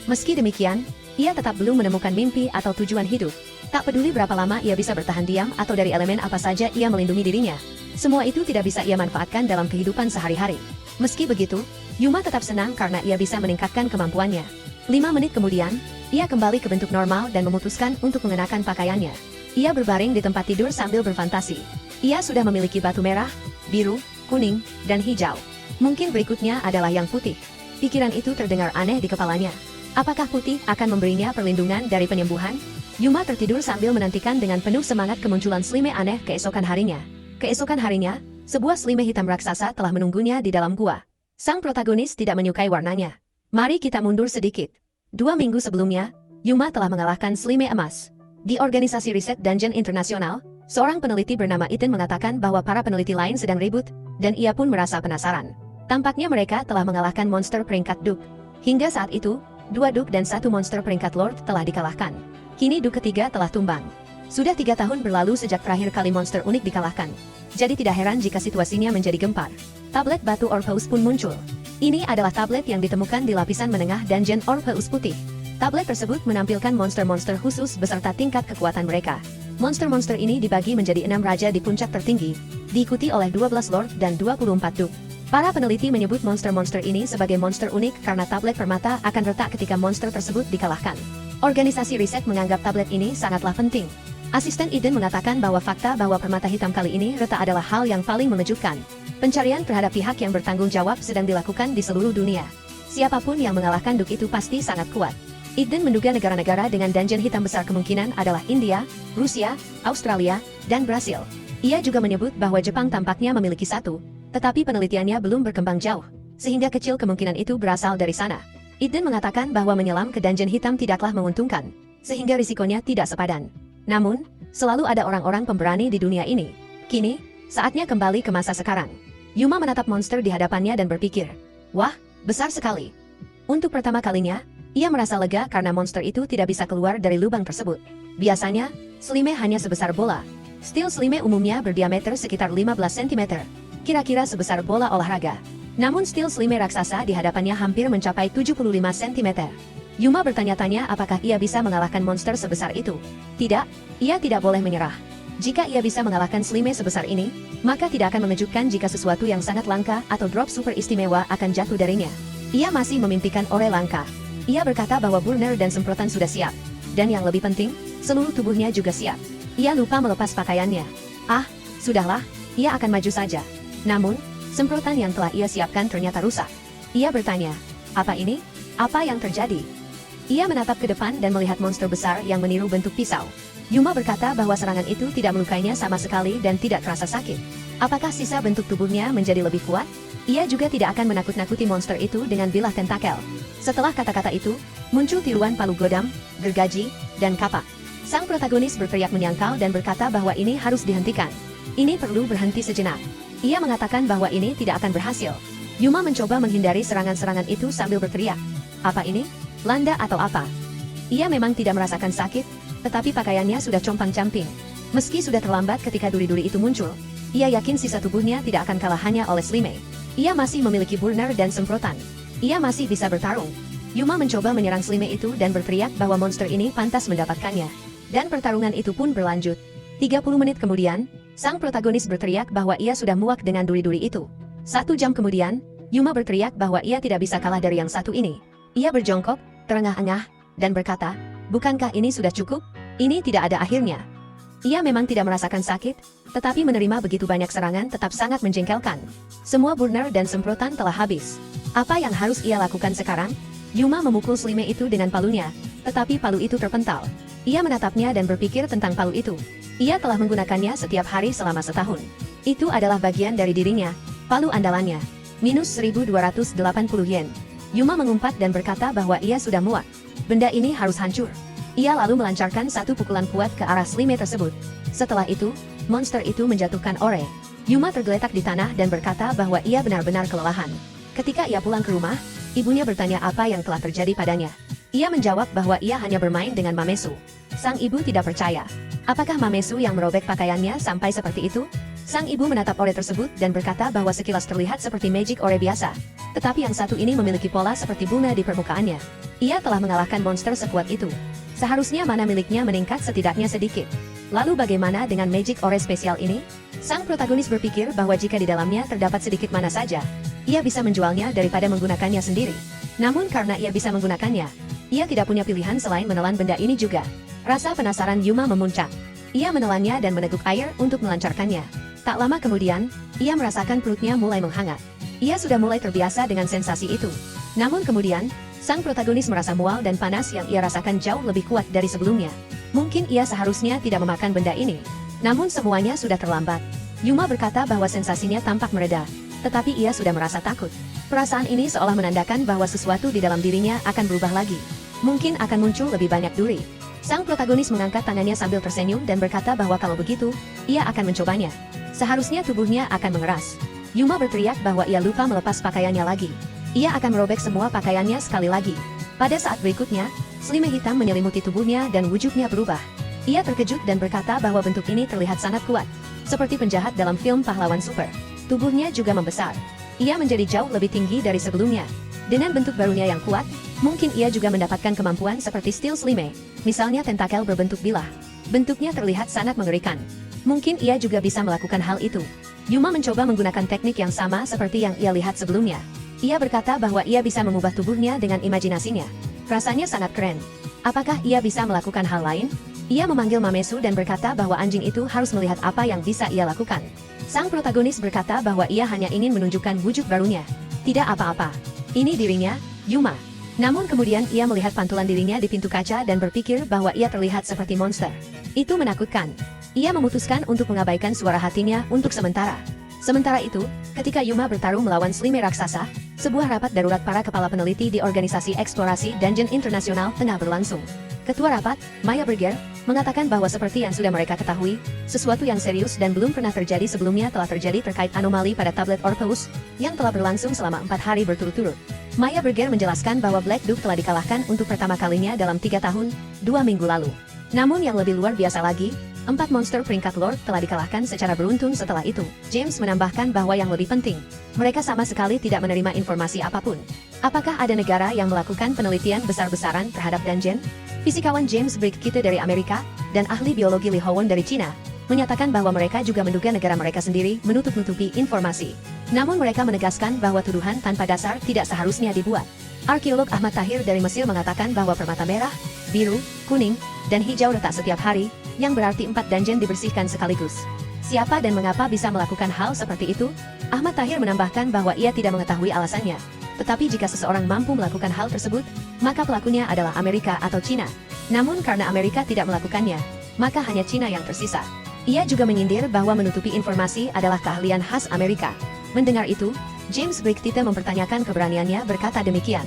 Meski demikian, ia tetap belum menemukan mimpi atau tujuan hidup. Tak peduli berapa lama ia bisa bertahan diam atau dari elemen apa saja ia melindungi dirinya. Semua itu tidak bisa ia manfaatkan dalam kehidupan sehari-hari. Meski begitu, Yuma tetap senang karena ia bisa meningkatkan kemampuannya. 5 menit kemudian, ia kembali ke bentuk normal dan memutuskan untuk mengenakan pakaiannya. Ia berbaring di tempat tidur sambil berfantasi. Ia sudah memiliki batu merah, biru, kuning, dan hijau. Mungkin berikutnya adalah yang putih. Pikiran itu terdengar aneh di kepalanya. Apakah putih akan memberinya perlindungan dari penyembuhan? Yuma tertidur sambil menantikan dengan penuh semangat kemunculan Slime aneh keesokan harinya. Keesokan harinya, sebuah Slime hitam raksasa telah menunggunya di dalam gua. Sang protagonis tidak menyukai warnanya. Mari kita mundur sedikit. 2 minggu sebelumnya, Yuma telah mengalahkan Slime emas. Di organisasi riset Dungeon Internasional, seorang peneliti bernama Ethan mengatakan bahwa para peneliti lain sedang ribut, dan ia pun merasa penasaran. Tampaknya mereka telah mengalahkan monster peringkat Duke. Hingga saat itu, 2 Duke dan 1 monster peringkat Lord telah dikalahkan. Kini Duke ketiga telah tumbang. Sudah 3 tahun berlalu sejak terakhir kali monster unik dikalahkan. Jadi tidak heran jika situasinya menjadi gempar. Tablet batu Orpheus pun muncul. Ini adalah tablet yang ditemukan di lapisan menengah Dungeon Orpheus putih. Tablet tersebut menampilkan monster-monster khusus beserta tingkat kekuatan mereka. Monster-monster ini dibagi menjadi 6 raja di puncak tertinggi, diikuti oleh 12 Lord dan 24 Duke. Para peneliti menyebut monster-monster ini sebagai monster unik karena tablet permata akan retak ketika monster tersebut dikalahkan. Organisasi riset menganggap tablet ini sangatlah penting. Asisten Eden mengatakan bahwa fakta bahwa permata hitam kali ini retak adalah hal yang paling mengejutkan. Pencarian terhadap pihak yang bertanggung jawab sedang dilakukan di seluruh dunia. Siapapun yang mengalahkan Duke itu pasti sangat kuat. Eden menduga negara-negara dengan dungeon hitam besar kemungkinan adalah India, Rusia, Australia, dan Brasil. Ia juga menyebut bahwa Jepang tampaknya memiliki satu, tetapi penelitiannya belum berkembang jauh, sehingga kecil kemungkinan itu berasal dari sana. Eden mengatakan bahwa menyelam ke dungeon hitam tidaklah menguntungkan, sehingga risikonya tidak sepadan. Namun, selalu ada orang-orang pemberani di dunia ini. Kini, saatnya kembali ke masa sekarang. Yuma menatap monster di hadapannya dan berpikir, wah, besar sekali. Untuk pertama kalinya, ia merasa lega karena monster itu tidak bisa keluar dari lubang tersebut. Biasanya, Slime hanya sebesar bola. Steel Slime umumnya berdiameter sekitar 15 cm, kira-kira sebesar bola olahraga. Namun Steel Slime raksasa di hadapannya hampir mencapai 75 cm. Yuma bertanya-tanya apakah ia bisa mengalahkan monster sebesar itu. Tidak, ia tidak boleh menyerah. Jika ia bisa mengalahkan Slime sebesar ini, maka tidak akan mengejutkan jika sesuatu yang sangat langka atau drop super istimewa akan jatuh darinya. Ia masih memimpikan ore langka. Ia berkata bahwa burner dan semprotan sudah siap. Dan yang lebih penting, seluruh tubuhnya juga siap. Ia lupa melepas pakaiannya. Ah, sudahlah, ia akan maju saja. Namun, semprotan yang telah ia siapkan ternyata rusak. Ia bertanya, apa ini? Apa yang terjadi? Ia menatap ke depan dan melihat monster besar yang meniru bentuk pisau. Yuma berkata bahwa serangan itu tidak melukainya sama sekali dan tidak terasa sakit. Apakah sisa bentuk tubuhnya menjadi lebih kuat? Ia juga tidak akan menakut-nakuti monster itu dengan bilah tentakel. Setelah kata-kata itu, muncul tiruan palu godam, gergaji, dan kapak. Sang protagonis berteriak menyangkal dan berkata bahwa ini harus dihentikan. Ini perlu berhenti sejenak. Ia mengatakan bahwa ini tidak akan berhasil. Yuma mencoba menghindari serangan-serangan itu sambil berteriak. Apa ini? Landa atau apa? Ia memang tidak merasakan sakit, tetapi pakaiannya sudah compang-camping. Meski sudah terlambat ketika duri-duri itu muncul, ia yakin sisa tubuhnya tidak akan kalah hanya oleh Slime. Ia masih memiliki burner dan semprotan. Ia masih bisa bertarung. Yuma mencoba menyerang Slime itu dan berteriak bahwa monster ini pantas mendapatkannya. Dan pertarungan itu pun berlanjut. 30 menit kemudian, sang protagonis berteriak bahwa ia sudah muak dengan duri-duri itu. 1 jam kemudian, Yuma berteriak bahwa ia tidak bisa kalah dari yang satu ini. Ia berjongkok, terengah-engah, dan berkata, bukankah ini sudah cukup? Ini tidak ada akhirnya. Ia memang tidak merasakan sakit, tetapi menerima begitu banyak serangan tetap sangat menjengkelkan. Semua burner dan semprotan telah habis. Apa yang harus ia lakukan sekarang? Yuma memukul Slime itu dengan palunya, tetapi palu itu terpental. Ia menatapnya dan berpikir tentang palu itu. Ia telah menggunakannya setiap hari selama setahun. Itu adalah bagian dari dirinya, palu andalannya. Minus 1280 yen. Yuma mengumpat dan berkata bahwa ia sudah muak. Benda ini harus hancur. Ia lalu melancarkan satu pukulan kuat ke arah Slime tersebut. Setelah itu, monster itu menjatuhkan Ore. Yuma tergeletak di tanah dan berkata bahwa ia benar-benar kelelahan. Ketika ia pulang ke rumah, ibunya bertanya apa yang telah terjadi padanya. Ia menjawab bahwa ia hanya bermain dengan Mamesu. Sang ibu tidak percaya. Apakah Mamesu yang merobek pakaiannya sampai seperti itu? Sang ibu menatap Ore tersebut dan berkata bahwa sekilas terlihat seperti magic Ore biasa. Tetapi yang satu ini memiliki pola seperti bunga di permukaannya. Ia telah mengalahkan monster sekuat itu. Seharusnya mana miliknya meningkat setidaknya sedikit. Lalu bagaimana dengan magic Ore spesial ini? Sang protagonis berpikir bahwa jika di dalamnya terdapat sedikit mana saja, ia bisa menjualnya daripada menggunakannya sendiri. Namun karena ia bisa menggunakannya, ia tidak punya pilihan selain menelan benda ini juga. Rasa penasaran Yuma memuncak. Ia menelannya dan meneguk air untuk melancarkannya. Tak lama kemudian, ia merasakan perutnya mulai menghangat. Ia sudah mulai terbiasa dengan sensasi itu. Namun kemudian, sang protagonis merasa mual dan panas yang ia rasakan jauh lebih kuat dari sebelumnya. Mungkin ia seharusnya tidak memakan benda ini. Namun semuanya sudah terlambat. Yuma berkata bahwa sensasinya tampak mereda, tetapi ia sudah merasa takut. Perasaan ini seolah menandakan bahwa sesuatu di dalam dirinya akan berubah lagi. Mungkin akan muncul lebih banyak duri. Sang protagonis mengangkat tangannya sambil tersenyum dan berkata bahwa kalau begitu, ia akan mencobanya. Seharusnya tubuhnya akan mengeras. Yuma berteriak bahwa ia lupa melepas pakaiannya lagi. Ia akan merobek semua pakaiannya sekali lagi. Pada saat berikutnya, selimut hitam menyelimuti tubuhnya dan wujudnya berubah. Ia terkejut dan berkata bahwa bentuk ini terlihat sangat kuat, seperti penjahat dalam film pahlawan super. Tubuhnya juga membesar. Ia menjadi jauh lebih tinggi dari sebelumnya. Dengan bentuk barunya yang kuat, mungkin ia juga mendapatkan kemampuan seperti Steel Slime, misalnya tentakel berbentuk bilah. Bentuknya terlihat sangat mengerikan. Mungkin ia juga bisa melakukan hal itu. Yuma mencoba menggunakan teknik yang sama seperti yang ia lihat sebelumnya. Ia berkata bahwa ia bisa mengubah tubuhnya dengan imajinasinya. Rasanya sangat keren. Apakah ia bisa melakukan hal lain? Ia memanggil Mamesu dan berkata bahwa anjing itu harus melihat apa yang bisa ia lakukan. Sang protagonis berkata bahwa ia hanya ingin menunjukkan wujud barunya. Tidak apa-apa. Ini dirinya, Yuma. Namun kemudian ia melihat pantulan dirinya di pintu kaca dan berpikir bahwa ia terlihat seperti monster. Itu menakutkan. Ia memutuskan untuk mengabaikan suara hatinya untuk sementara. Sementara itu, ketika Yuma bertarung melawan Slime raksasa, sebuah rapat darurat para kepala peneliti di Organisasi Eksplorasi Dungeon Internasional tengah berlangsung. Ketua rapat, Maya Berger, mengatakan bahwa seperti yang sudah mereka ketahui, sesuatu yang serius dan belum pernah terjadi sebelumnya telah terjadi terkait anomali pada tablet Orpheus, yang telah berlangsung selama 4 hari berturut-turut. Maya Berger menjelaskan bahwa Black Duke telah dikalahkan untuk pertama kalinya dalam 3 tahun, 2 minggu lalu. Namun yang lebih luar biasa lagi, 4 monster peringkat Lord telah dikalahkan secara beruntun setelah itu. James menambahkan bahwa yang lebih penting, mereka sama sekali tidak menerima informasi apapun. Apakah ada negara yang melakukan penelitian besar-besaran terhadap dungeon? Fisikawan James Briggs dari Amerika, dan ahli biologi Lee Howon dari Cina, menyatakan bahwa mereka juga menduga negara mereka sendiri menutup-nutupi informasi. Namun mereka menegaskan bahwa tuduhan tanpa dasar tidak seharusnya dibuat. Arkeolog Ahmad Tahir dari Mesir mengatakan bahwa permata merah, biru, kuning, dan hijau retak setiap hari, yang berarti 4 dungeon dibersihkan sekaligus. Siapa dan mengapa bisa melakukan hal seperti itu? Ahmad Tahir menambahkan bahwa ia tidak mengetahui alasannya. Tetapi jika seseorang mampu melakukan hal tersebut, maka pelakunya adalah Amerika atau Cina. Namun karena Amerika tidak melakukannya, maka hanya Cina yang tersisa. Ia juga menyindir bahwa menutupi informasi adalah keahlian khas Amerika. Mendengar itu, James Briggs mempertanyakan keberaniannya berkata demikian.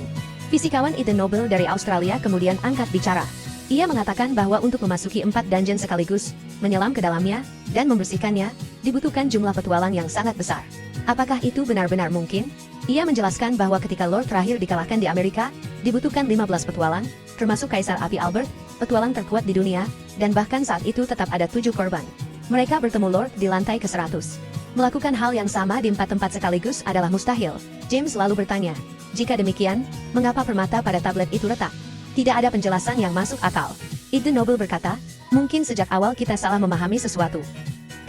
Fisikawan Eden Noble dari Australia kemudian angkat bicara. Ia mengatakan bahwa untuk memasuki 4 dungeon sekaligus, menyelam ke dalamnya, dan membersihkannya, dibutuhkan jumlah petualang yang sangat besar. Apakah itu benar-benar mungkin? Ia menjelaskan bahwa ketika Lord terakhir dikalahkan di Amerika, dibutuhkan 15 petualang, termasuk Kaisar Api Albert, petualang terkuat di dunia, dan bahkan saat itu tetap ada 7 korban. Mereka bertemu Lord di lantai ke-100. Melakukan hal yang sama di 4 tempat sekaligus adalah mustahil. James lalu bertanya, jika demikian, mengapa permata pada tablet itu retak? Tidak ada penjelasan yang masuk akal. Eden Noble berkata, mungkin sejak awal kita salah memahami sesuatu.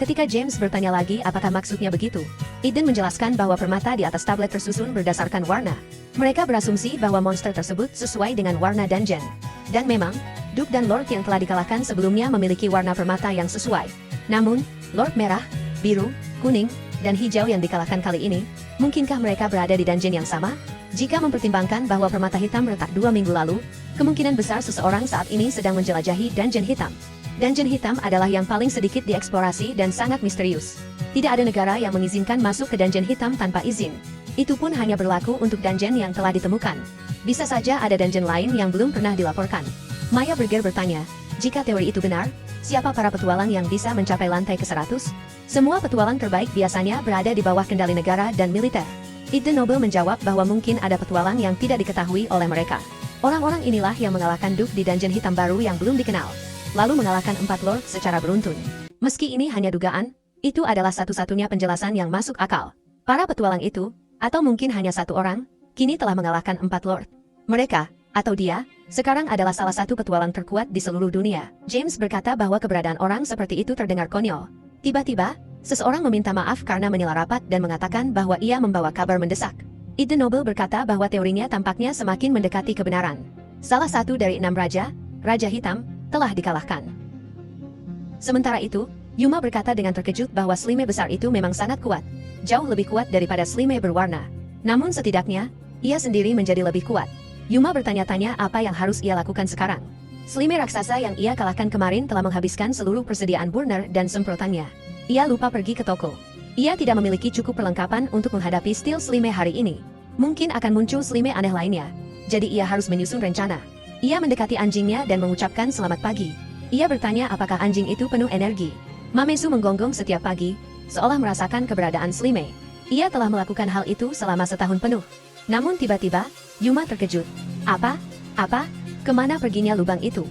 Ketika James bertanya lagi apakah maksudnya begitu, Eden menjelaskan bahwa permata di atas tablet tersusun berdasarkan warna. Mereka berasumsi bahwa monster tersebut sesuai dengan warna dungeon. Dan memang, Duke dan Lord yang telah dikalahkan sebelumnya memiliki warna permata yang sesuai. Namun, Lord merah, biru, kuning, dan hijau yang dikalahkan kali ini, mungkinkah mereka berada di dungeon yang sama? Jika mempertimbangkan bahwa permata hitam retak 2 minggu lalu, kemungkinan besar seseorang saat ini sedang menjelajahi dungeon hitam. Dungeon hitam adalah yang paling sedikit dieksplorasi dan sangat misterius. Tidak ada negara yang mengizinkan masuk ke dungeon hitam tanpa izin. Itu pun hanya berlaku untuk dungeon yang telah ditemukan. Bisa saja ada dungeon lain yang belum pernah dilaporkan. Maya Berger bertanya, jika teori itu benar, siapa para petualang yang bisa mencapai lantai ke-100? Semua petualang terbaik biasanya berada di bawah kendali negara dan militer. Eden Noble menjawab bahwa mungkin ada petualang yang tidak diketahui oleh mereka. Orang-orang inilah yang mengalahkan Duke di dungeon hitam baru yang belum dikenal, lalu mengalahkan 4 Lord secara beruntun. Meski ini hanya dugaan, itu adalah satu-satunya penjelasan yang masuk akal. Para petualang itu, atau mungkin hanya 1 orang, kini telah mengalahkan 4 Lord. Mereka, atau dia, sekarang adalah salah satu petualang terkuat di seluruh dunia. James berkata bahwa keberadaan orang seperti itu terdengar konyol. Tiba-tiba, Seseorang meminta maaf karena menyela rapat dan mengatakan bahwa ia membawa kabar mendesak. Ide Nobel berkata bahwa teorinya tampaknya semakin mendekati kebenaran. Salah satu dari 6 raja, Raja Hitam, telah dikalahkan. Sementara itu, Yuma berkata dengan terkejut bahwa Slime besar itu memang sangat kuat. Jauh lebih kuat daripada Slime berwarna. Namun setidaknya, ia sendiri menjadi lebih kuat. Yuma bertanya-tanya apa yang harus ia lakukan sekarang. Slime raksasa yang ia kalahkan kemarin telah menghabiskan seluruh persediaan burner dan semprotannya. Ia lupa pergi ke toko. Ia tidak memiliki cukup perlengkapan untuk menghadapi Steel Slime hari ini. Mungkin akan muncul Slime aneh lainnya. Jadi ia harus menyusun rencana. Ia mendekati anjingnya dan mengucapkan selamat pagi. Ia bertanya apakah anjing itu penuh energi. Mamesu menggonggong setiap pagi, seolah merasakan keberadaan Slime. Ia telah melakukan hal itu selama setahun penuh. Namun tiba-tiba, Yuma terkejut. Apa? Kemana perginya lubang itu?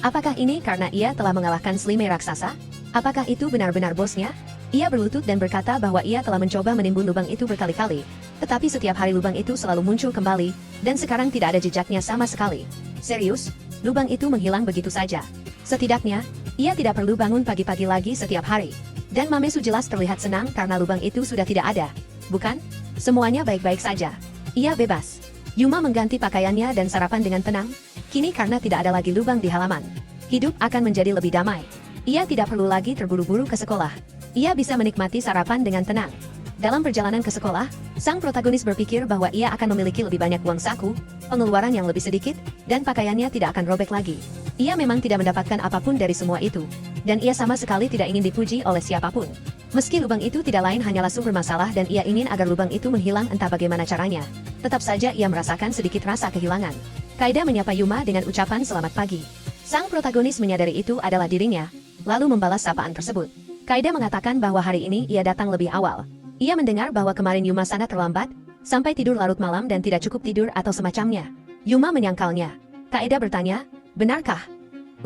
Apakah ini karena ia telah mengalahkan Slime raksasa? Apakah itu benar-benar bosnya? Ia berlutut dan berkata bahwa ia telah mencoba menimbun lubang itu berkali-kali. Tetapi setiap hari lubang itu selalu muncul kembali, dan sekarang tidak ada jejaknya sama sekali. Serius, lubang itu menghilang begitu saja. Setidaknya, ia tidak perlu bangun pagi-pagi lagi setiap hari. Dan Mamesu jelas terlihat senang karena lubang itu sudah tidak ada. Bukan? Semuanya baik-baik saja. Ia bebas. Yuma mengganti pakaiannya dan sarapan dengan tenang. Kini karena tidak ada lagi lubang di halaman, hidup akan menjadi lebih damai. Ia tidak perlu lagi terburu-buru ke sekolah. Ia bisa menikmati sarapan dengan tenang. Dalam perjalanan ke sekolah, sang protagonis berpikir bahwa ia akan memiliki lebih banyak uang saku, pengeluaran yang lebih sedikit, dan pakaiannya tidak akan robek lagi. Ia memang tidak mendapatkan apapun dari semua itu, dan ia sama sekali tidak ingin dipuji oleh siapapun. Meski lubang itu tidak lain hanyalah sumber masalah dan ia ingin agar lubang itu menghilang entah bagaimana caranya, tetap saja ia merasakan sedikit rasa kehilangan. Kaida menyapa Yuma dengan ucapan selamat pagi. Sang protagonis menyadari itu adalah dirinya, lalu membalas sapaan tersebut. Kaida mengatakan bahwa hari ini ia datang lebih awal. Ia mendengar bahwa kemarin Yuma sangat terlambat, sampai tidur larut malam dan tidak cukup tidur atau semacamnya. Yuma menyangkalnya. Kaida bertanya, benarkah?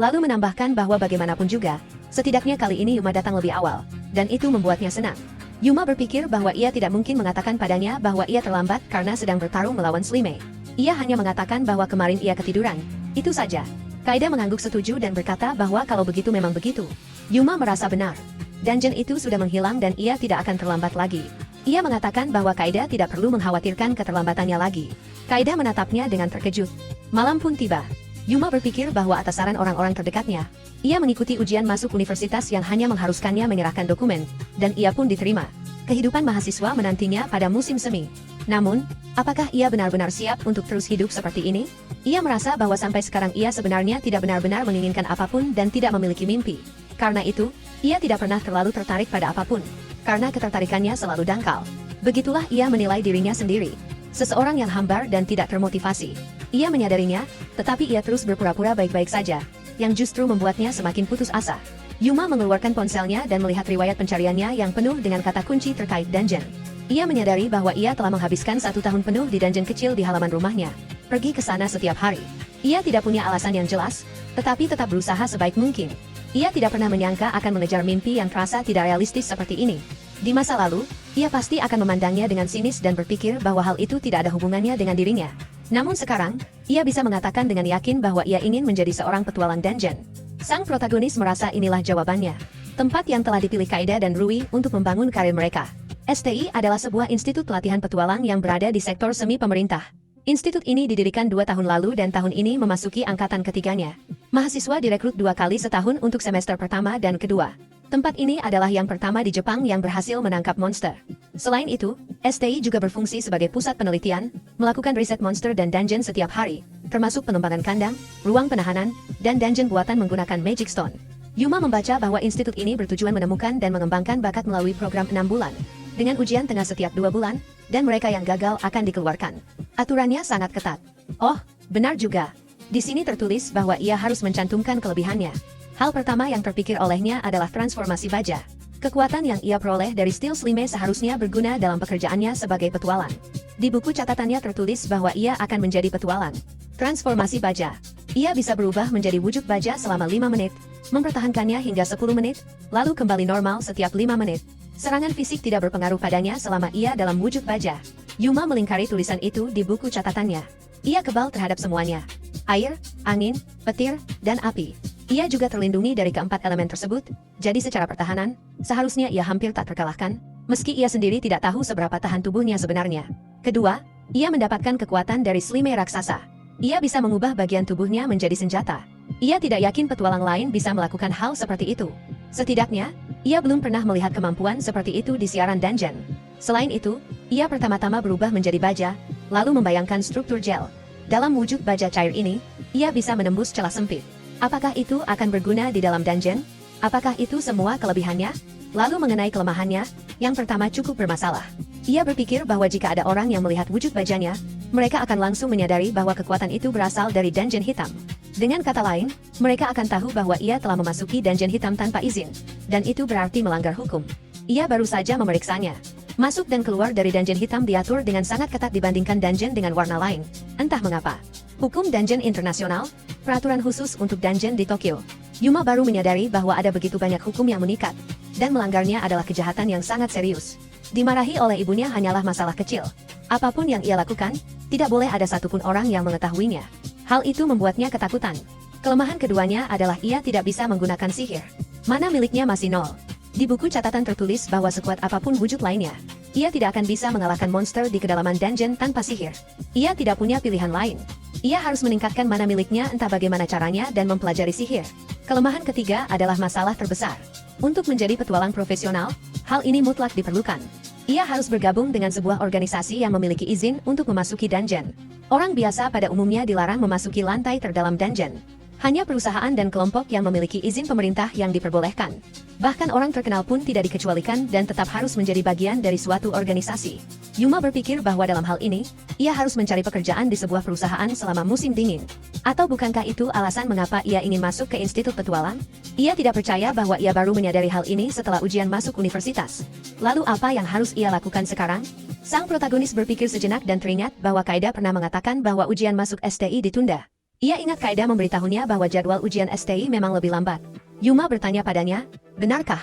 Lalu menambahkan bahwa bagaimanapun juga, setidaknya kali ini Yuma datang lebih awal, dan itu membuatnya senang. Yuma berpikir bahwa ia tidak mungkin mengatakan padanya bahwa ia terlambat karena sedang bertarung melawan Slime. Ia hanya mengatakan bahwa kemarin ia ketiduran. Itu saja. Kaida mengangguk setuju dan berkata bahwa kalau begitu memang begitu. Yuma merasa benar. Dungeon itu sudah menghilang dan ia tidak akan terlambat lagi. Ia mengatakan bahwa Kaida tidak perlu mengkhawatirkan keterlambatannya lagi. Kaida menatapnya dengan terkejut. Malam pun tiba. Yuma berpikir bahwa atas saran orang-orang terdekatnya, ia mengikuti ujian masuk universitas yang hanya mengharuskannya menyerahkan dokumen, dan ia pun diterima. Kehidupan mahasiswa menantinya pada musim semi. Namun, apakah ia benar-benar siap untuk terus hidup seperti ini? Ia merasa bahwa sampai sekarang ia sebenarnya tidak benar-benar menginginkan apapun dan tidak memiliki mimpi. Karena itu, ia tidak pernah terlalu tertarik pada apapun. Karena ketertarikannya selalu dangkal. Begitulah ia menilai dirinya sendiri. Seseorang yang hambar dan tidak termotivasi. Ia menyadarinya, tetapi ia terus berpura-pura baik-baik saja, yang justru membuatnya semakin putus asa. Yuma mengeluarkan ponselnya dan melihat riwayat pencariannya yang penuh dengan kata kunci terkait dungeon. Ia menyadari bahwa ia telah menghabiskan 1 tahun penuh di dungeon kecil di halaman rumahnya, pergi ke sana setiap hari. Ia tidak punya alasan yang jelas, tetapi tetap berusaha sebaik mungkin. Ia tidak pernah menyangka akan mengejar mimpi yang terasa tidak realistis seperti ini. Di masa lalu, ia pasti akan memandangnya dengan sinis dan berpikir bahwa hal itu tidak ada hubungannya dengan dirinya. Namun sekarang, ia bisa mengatakan dengan yakin bahwa ia ingin menjadi seorang petualang dungeon. Sang protagonis merasa inilah jawabannya. Tempat yang telah dipilih Kaida dan Rui untuk membangun karir mereka. STI adalah sebuah institut pelatihan petualang yang berada di sektor semi pemerintah. Institut ini didirikan 2 tahun lalu dan tahun ini memasuki angkatan ketiganya. Mahasiswa direkrut 2 kali setahun untuk semester pertama dan kedua. Tempat ini adalah yang pertama di Jepang yang berhasil menangkap monster. Selain itu, STI juga berfungsi sebagai pusat penelitian, melakukan riset monster dan dungeon setiap hari, termasuk pengembangan kandang, ruang penahanan, dan dungeon buatan menggunakan Magic Stone. Yuma membaca bahwa institut ini bertujuan menemukan dan mengembangkan bakat melalui program 6 bulan. Dengan ujian tengah setiap 2 bulan, dan mereka yang gagal akan dikeluarkan. Aturannya sangat ketat. Oh, benar juga. Di sini tertulis bahwa ia harus mencantumkan kelebihannya. Hal pertama yang terpikir olehnya adalah transformasi baja. Kekuatan yang ia peroleh dari Steel Slime seharusnya berguna dalam pekerjaannya sebagai petualang. Di buku catatannya tertulis bahwa ia akan menjadi petualang. Transformasi baja. Ia bisa berubah menjadi wujud baja selama 5 menit, mempertahankannya hingga 10 menit, lalu kembali normal setiap 5 menit. Serangan fisik tidak berpengaruh padanya selama ia dalam wujud baja. Yuma melingkari tulisan itu di buku catatannya. Ia kebal terhadap semuanya. Air, angin, petir, dan api. Ia juga terlindungi dari keempat elemen tersebut, jadi secara pertahanan, seharusnya ia hampir tak terkalahkan, meski ia sendiri tidak tahu seberapa tahan tubuhnya sebenarnya. Kedua, ia mendapatkan kekuatan dari Slime raksasa. Ia bisa mengubah bagian tubuhnya menjadi senjata. Ia tidak yakin petualang lain bisa melakukan hal seperti itu. Setidaknya, ia belum pernah melihat kemampuan seperti itu di siaran dungeon. Selain itu, ia pertama-tama berubah menjadi baja, lalu membayangkan struktur gel. Dalam wujud baja cair ini, ia bisa menembus celah sempit. Apakah itu akan berguna di dalam dungeon? Apakah itu semua kelebihannya? Lalu mengenai kelemahannya, yang pertama cukup bermasalah. Ia berpikir bahwa jika ada orang yang melihat wujud bajanya, mereka akan langsung menyadari bahwa kekuatan itu berasal dari dungeon hitam. Dengan kata lain, mereka akan tahu bahwa ia telah memasuki dungeon hitam tanpa izin, dan itu berarti melanggar hukum. Ia baru saja memeriksanya. Masuk dan keluar dari dungeon hitam diatur dengan sangat ketat dibandingkan dungeon dengan warna lain. Entah mengapa. Hukum dungeon internasional, peraturan khusus untuk dungeon di Tokyo. Yuma baru menyadari bahwa ada begitu banyak hukum yang mengikat, dan melanggarnya adalah kejahatan yang sangat serius. Dimarahi oleh ibunya hanyalah masalah kecil. Apapun yang ia lakukan, tidak boleh ada satupun orang yang mengetahuinya. Hal itu membuatnya ketakutan. Kelemahan keduanya adalah ia tidak bisa menggunakan sihir. Mana miliknya masih nol. Di buku catatan tertulis bahwa sekuat apapun wujud lainnya, ia tidak akan bisa mengalahkan monster di kedalaman dungeon tanpa sihir. Ia tidak punya pilihan lain. Ia harus meningkatkan mana miliknya entah bagaimana caranya dan mempelajari sihir. Kelemahan ketiga adalah masalah terbesar. Untuk menjadi petualang profesional, hal ini mutlak diperlukan. Ia harus bergabung dengan sebuah organisasi yang memiliki izin untuk memasuki dungeon. Orang biasa pada umumnya dilarang memasuki lantai terdalam dungeon. Hanya perusahaan dan kelompok yang memiliki izin pemerintah yang diperbolehkan. Bahkan orang terkenal pun tidak dikecualikan dan tetap harus menjadi bagian dari suatu organisasi. Yuma berpikir bahwa dalam hal ini, ia harus mencari pekerjaan di sebuah perusahaan selama musim dingin. Atau bukankah itu alasan mengapa ia ingin masuk ke Institut Petualang? Ia tidak percaya bahwa ia baru menyadari hal ini setelah ujian masuk universitas. Lalu apa yang harus ia lakukan sekarang? Sang protagonis berpikir sejenak dan teringat bahwa Kaida pernah mengatakan bahwa ujian masuk STI ditunda. Ia ingat Kaida memberitahunya bahwa jadwal ujian STI memang lebih lambat. Yuma bertanya padanya, benarkah?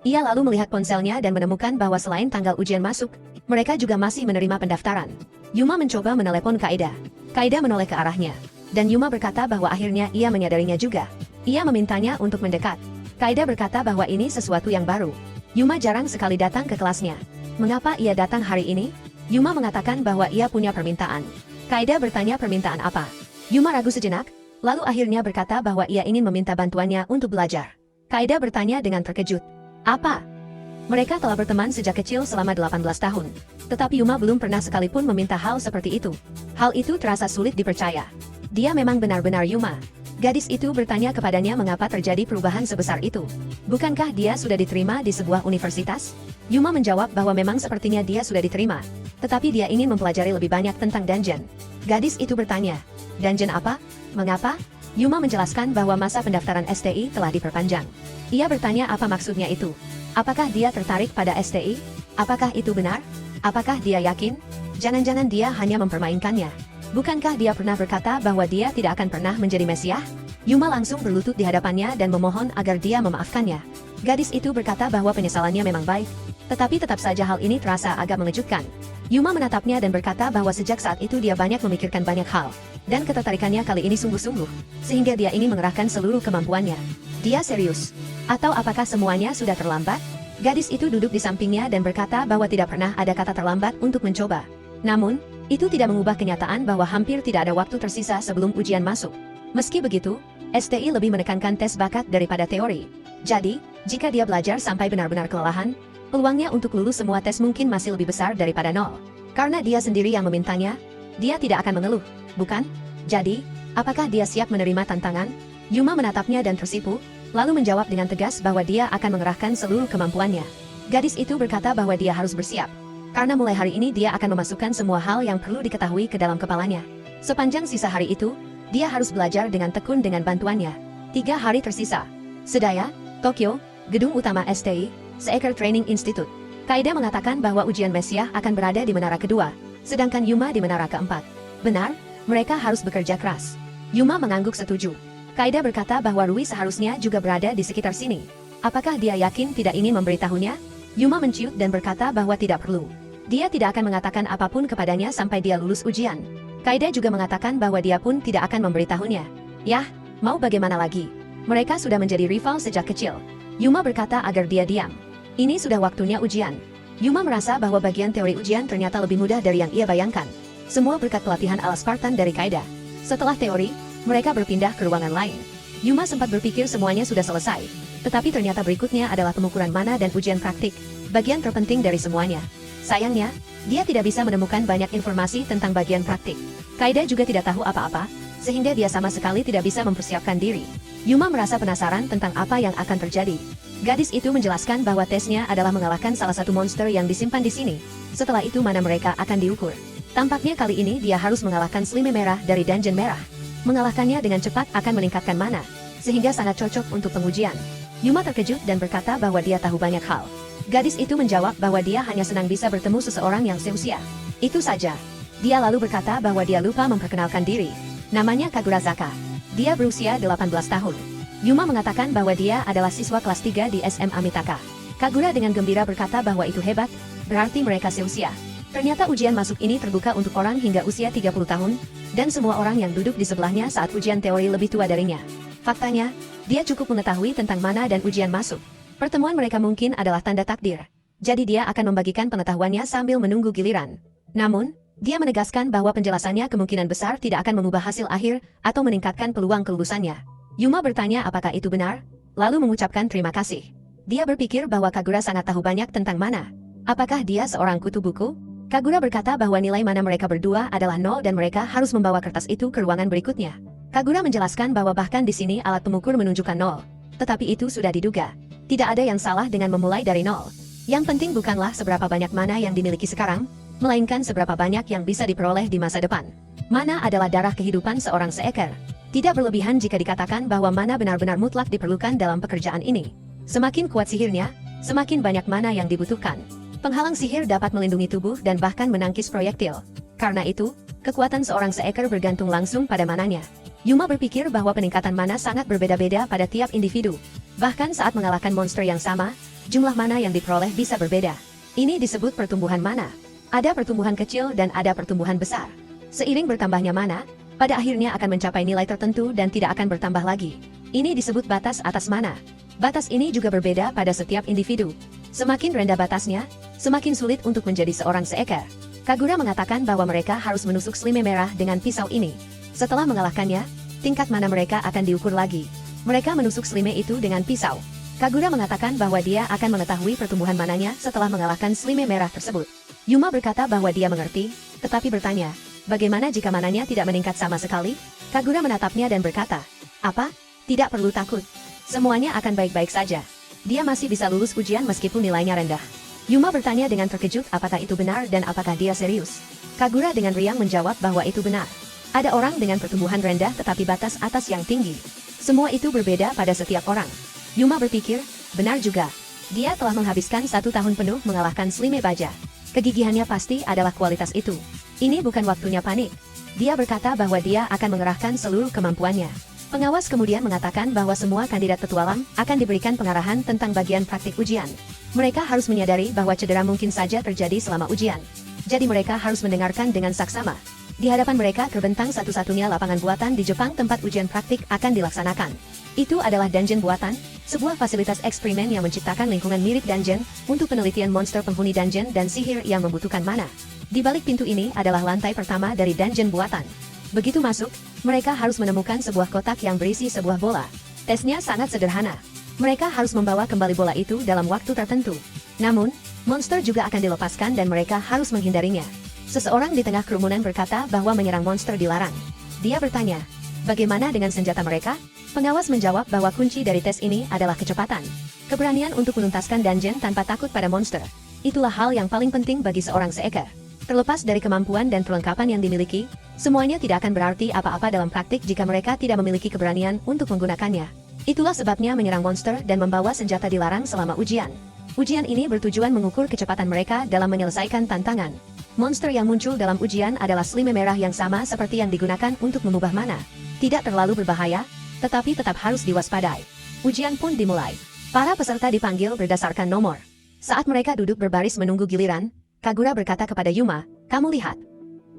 Ia lalu melihat ponselnya dan menemukan bahwa selain tanggal ujian masuk, mereka juga masih menerima pendaftaran. Yuma mencoba menelepon Kaida. Kaida menoleh ke arahnya. Dan Yuma berkata bahwa akhirnya ia menyadarinya juga. Ia memintanya untuk mendekat. Kaida berkata bahwa ini sesuatu yang baru. Yuma jarang sekali datang ke kelasnya. Mengapa ia datang hari ini? Yuma mengatakan bahwa ia punya permintaan. Kaida bertanya permintaan apa? Yuma ragu sejenak, lalu akhirnya berkata bahwa ia ingin meminta bantuannya untuk belajar. Kaida bertanya dengan terkejut. Apa? Mereka telah berteman sejak kecil selama 18 tahun. Tetapi Yuma belum pernah sekalipun meminta hal seperti itu. Hal itu terasa sulit dipercaya. Dia memang benar-benar Yuma. Gadis itu bertanya kepadanya mengapa terjadi perubahan sebesar itu. Bukankah dia sudah diterima di sebuah universitas? Yuma menjawab bahwa memang sepertinya dia sudah diterima. Tetapi dia ingin mempelajari lebih banyak tentang dungeon. Gadis itu bertanya, dungeon apa? Mengapa? Yuma menjelaskan bahwa masa pendaftaran STI telah diperpanjang. Ia bertanya apa maksudnya itu. Apakah dia tertarik pada STI? Apakah itu benar? Apakah dia yakin? Jangan-jangan dia hanya mempermainkannya. Bukankah dia pernah berkata bahwa dia tidak akan pernah menjadi Mesiah? Yuma langsung berlutut di hadapannya dan memohon agar dia memaafkannya. Gadis itu berkata bahwa penyesalannya memang baik, tetapi tetap saja hal ini terasa agak mengejutkan. Yuma menatapnya dan berkata bahwa sejak saat itu dia banyak memikirkan banyak hal, dan ketertarikannya kali ini sungguh-sungguh, sehingga dia ingin mengerahkan seluruh kemampuannya. Dia serius. Atau apakah semuanya sudah terlambat? Gadis itu duduk di sampingnya dan berkata bahwa tidak pernah ada kata terlambat untuk mencoba. Namun, itu tidak mengubah kenyataan bahwa hampir tidak ada waktu tersisa sebelum ujian masuk. Meski begitu, STI lebih menekankan tes bakat daripada teori. Jadi, jika dia belajar sampai benar-benar kelelahan, peluangnya untuk lulus semua tes mungkin masih lebih besar daripada nol. Karena dia sendiri yang memintanya, dia tidak akan mengeluh, bukan? Jadi, apakah dia siap menerima tantangan? Yuma menatapnya dan tersipu, lalu menjawab dengan tegas bahwa dia akan mengerahkan seluruh kemampuannya. Gadis itu berkata bahwa dia harus bersiap. Karena mulai hari ini dia akan memasukkan semua hal yang perlu diketahui ke dalam kepalanya. Sepanjang sisa hari itu, dia harus belajar dengan tekun dengan bantuannya. 3 hari tersisa. Sedaya, Tokyo, gedung utama STI, Seeker Training Institute. Kaida mengatakan bahwa ujian Mesiah akan berada di menara kedua, sedangkan Yuma di menara keempat. Benar, mereka harus bekerja keras. Yuma mengangguk setuju. Kaida berkata bahwa Rui seharusnya juga berada di sekitar sini. Apakah dia yakin tidak ingin memberitahunya? Yuma menciut dan berkata bahwa tidak perlu. Dia tidak akan mengatakan apapun kepadanya sampai dia lulus ujian. Kaida juga mengatakan bahwa dia pun tidak akan memberitahunya. Yah, mau bagaimana lagi? Mereka sudah menjadi rival sejak kecil. Yuma berkata agar dia diam. Ini sudah waktunya ujian. Yuma merasa bahwa bagian teori ujian ternyata lebih mudah dari yang ia bayangkan. Semua berkat pelatihan ala Spartan dari Kaeda. Setelah teori, mereka berpindah ke ruangan lain. Yuma sempat berpikir semuanya sudah selesai. Tetapi ternyata berikutnya adalah pengukuran mana dan ujian praktik, bagian terpenting dari semuanya. Sayangnya, dia tidak bisa menemukan banyak informasi tentang bagian praktik. Kaeda juga tidak tahu apa-apa, sehingga dia sama sekali tidak bisa mempersiapkan diri. Yuma merasa penasaran tentang apa yang akan terjadi. Gadis itu menjelaskan bahwa tesnya adalah mengalahkan salah satu monster yang disimpan di sini. Setelah itu mana mereka akan diukur. Tampaknya kali ini dia harus mengalahkan Slime merah dari Dungeon merah. Mengalahkannya dengan cepat akan meningkatkan mana, sehingga sangat cocok untuk pengujian. Yuma terkejut dan berkata bahwa dia tahu banyak hal. Gadis itu menjawab bahwa dia hanya senang bisa bertemu seseorang yang seusia. Itu saja. Dia lalu berkata bahwa dia lupa memperkenalkan diri. Namanya Kagura Zaka. Dia berusia 18 tahun. Yuma mengatakan bahwa dia adalah siswa kelas 3 di SMA Mitaka. Kagura dengan gembira berkata bahwa itu hebat, berarti mereka seusia. Ternyata ujian masuk ini terbuka untuk orang hingga usia 30 tahun, dan semua orang yang duduk di sebelahnya saat ujian teori lebih tua darinya. Faktanya, dia cukup mengetahui tentang mana dan ujian masuk. Pertemuan mereka mungkin adalah tanda takdir. Jadi dia akan membagikan pengetahuannya sambil menunggu giliran. Namun, dia menegaskan bahwa penjelasannya kemungkinan besar tidak akan mengubah hasil akhir atau meningkatkan peluang kelulusannya. Yuma bertanya apakah itu benar, lalu mengucapkan terima kasih. Dia berpikir bahwa Kagura sangat tahu banyak tentang mana. Apakah dia seorang kutu buku? Kagura berkata bahwa nilai mana mereka berdua adalah 0 dan mereka harus membawa kertas itu ke ruangan berikutnya. Kagura menjelaskan bahwa bahkan di sini alat pengukur menunjukkan 0. Tetapi itu sudah diduga. Tidak ada yang salah dengan memulai dari 0. Yang penting bukanlah seberapa banyak mana yang dimiliki sekarang, melainkan seberapa banyak yang bisa diperoleh di masa depan. Mana adalah darah kehidupan seorang seeker. Tidak berlebihan jika dikatakan bahwa mana benar-benar mutlak diperlukan dalam pekerjaan ini. Semakin kuat sihirnya, semakin banyak mana yang dibutuhkan. Penghalang sihir dapat melindungi tubuh dan bahkan menangkis proyektil. Karena itu, kekuatan seorang seeker bergantung langsung pada mananya. Yuma berpikir bahwa peningkatan mana sangat berbeda-beda pada tiap individu. Bahkan saat mengalahkan monster yang sama, jumlah mana yang diperoleh bisa berbeda. Ini disebut pertumbuhan mana. Ada pertumbuhan kecil dan ada pertumbuhan besar. Seiring bertambahnya mana, pada akhirnya akan mencapai nilai tertentu dan tidak akan bertambah lagi. Ini disebut batas atas mana. Batas ini juga berbeda pada setiap individu. Semakin rendah batasnya, semakin sulit untuk menjadi seorang seeker. Kagura mengatakan bahwa mereka harus menusuk Slime merah dengan pisau ini. Setelah mengalahkannya, tingkat mana mereka akan diukur lagi. Mereka menusuk Slime itu dengan pisau. Kagura mengatakan bahwa dia akan mengetahui pertumbuhan mananya setelah mengalahkan Slime merah tersebut. Yuma berkata bahwa dia mengerti, tetapi bertanya, bagaimana jika mananya tidak meningkat sama sekali? Kagura menatapnya dan berkata, apa? Tidak perlu takut. Semuanya akan baik-baik saja. Dia masih bisa lulus ujian meskipun nilainya rendah. Yuma bertanya dengan terkejut apakah itu benar dan apakah dia serius. Kagura dengan riang menjawab bahwa itu benar. Ada orang dengan pertumbuhan rendah tetapi batas atas yang tinggi. Semua itu berbeda pada setiap orang. Yuma berpikir, benar juga. Dia telah menghabiskan 1 tahun penuh mengalahkan Slime Baja. Kegigihannya pasti adalah kualitas itu. Ini bukan waktunya panik. Dia berkata bahwa dia akan mengerahkan seluruh kemampuannya. Pengawas kemudian mengatakan bahwa semua kandidat petualang akan diberikan pengarahan tentang bagian praktik ujian. Mereka harus menyadari bahwa cedera mungkin saja terjadi selama ujian. Jadi mereka harus mendengarkan dengan saksama. Di hadapan mereka terbentang satu-satunya lapangan buatan di Jepang tempat ujian praktik akan dilaksanakan. Itu adalah dungeon buatan, sebuah fasilitas eksperimen yang menciptakan lingkungan mirip dungeon untuk penelitian monster penghuni dungeon dan sihir yang membutuhkan mana. Di balik pintu ini adalah lantai pertama dari dungeon buatan. Begitu masuk, mereka harus menemukan sebuah kotak yang berisi sebuah bola. Tesnya sangat sederhana. Mereka harus membawa kembali bola itu dalam waktu tertentu. Namun, monster juga akan dilepaskan dan mereka harus menghindarinya. Seseorang di tengah kerumunan berkata bahwa menyerang monster dilarang. Dia bertanya, bagaimana dengan senjata mereka? Pengawas menjawab bahwa kunci dari tes ini adalah kecepatan. Keberanian untuk menuntaskan dungeon tanpa takut pada monster. Itulah hal yang paling penting bagi seorang seeker. Terlepas dari kemampuan dan perlengkapan yang dimiliki, semuanya tidak akan berarti apa-apa dalam praktik jika mereka tidak memiliki keberanian untuk menggunakannya. Itulah sebabnya menyerang monster dan membawa senjata dilarang selama ujian. Ujian ini bertujuan mengukur kecepatan mereka dalam menyelesaikan tantangan. Monster yang muncul dalam ujian adalah Slime merah yang sama seperti yang digunakan untuk mengubah mana. Tidak terlalu berbahaya, tetapi tetap harus diwaspadai. Ujian pun dimulai. Para peserta dipanggil berdasarkan nomor. Saat mereka duduk berbaris menunggu giliran, Kagura berkata kepada Yuma, kamu lihat.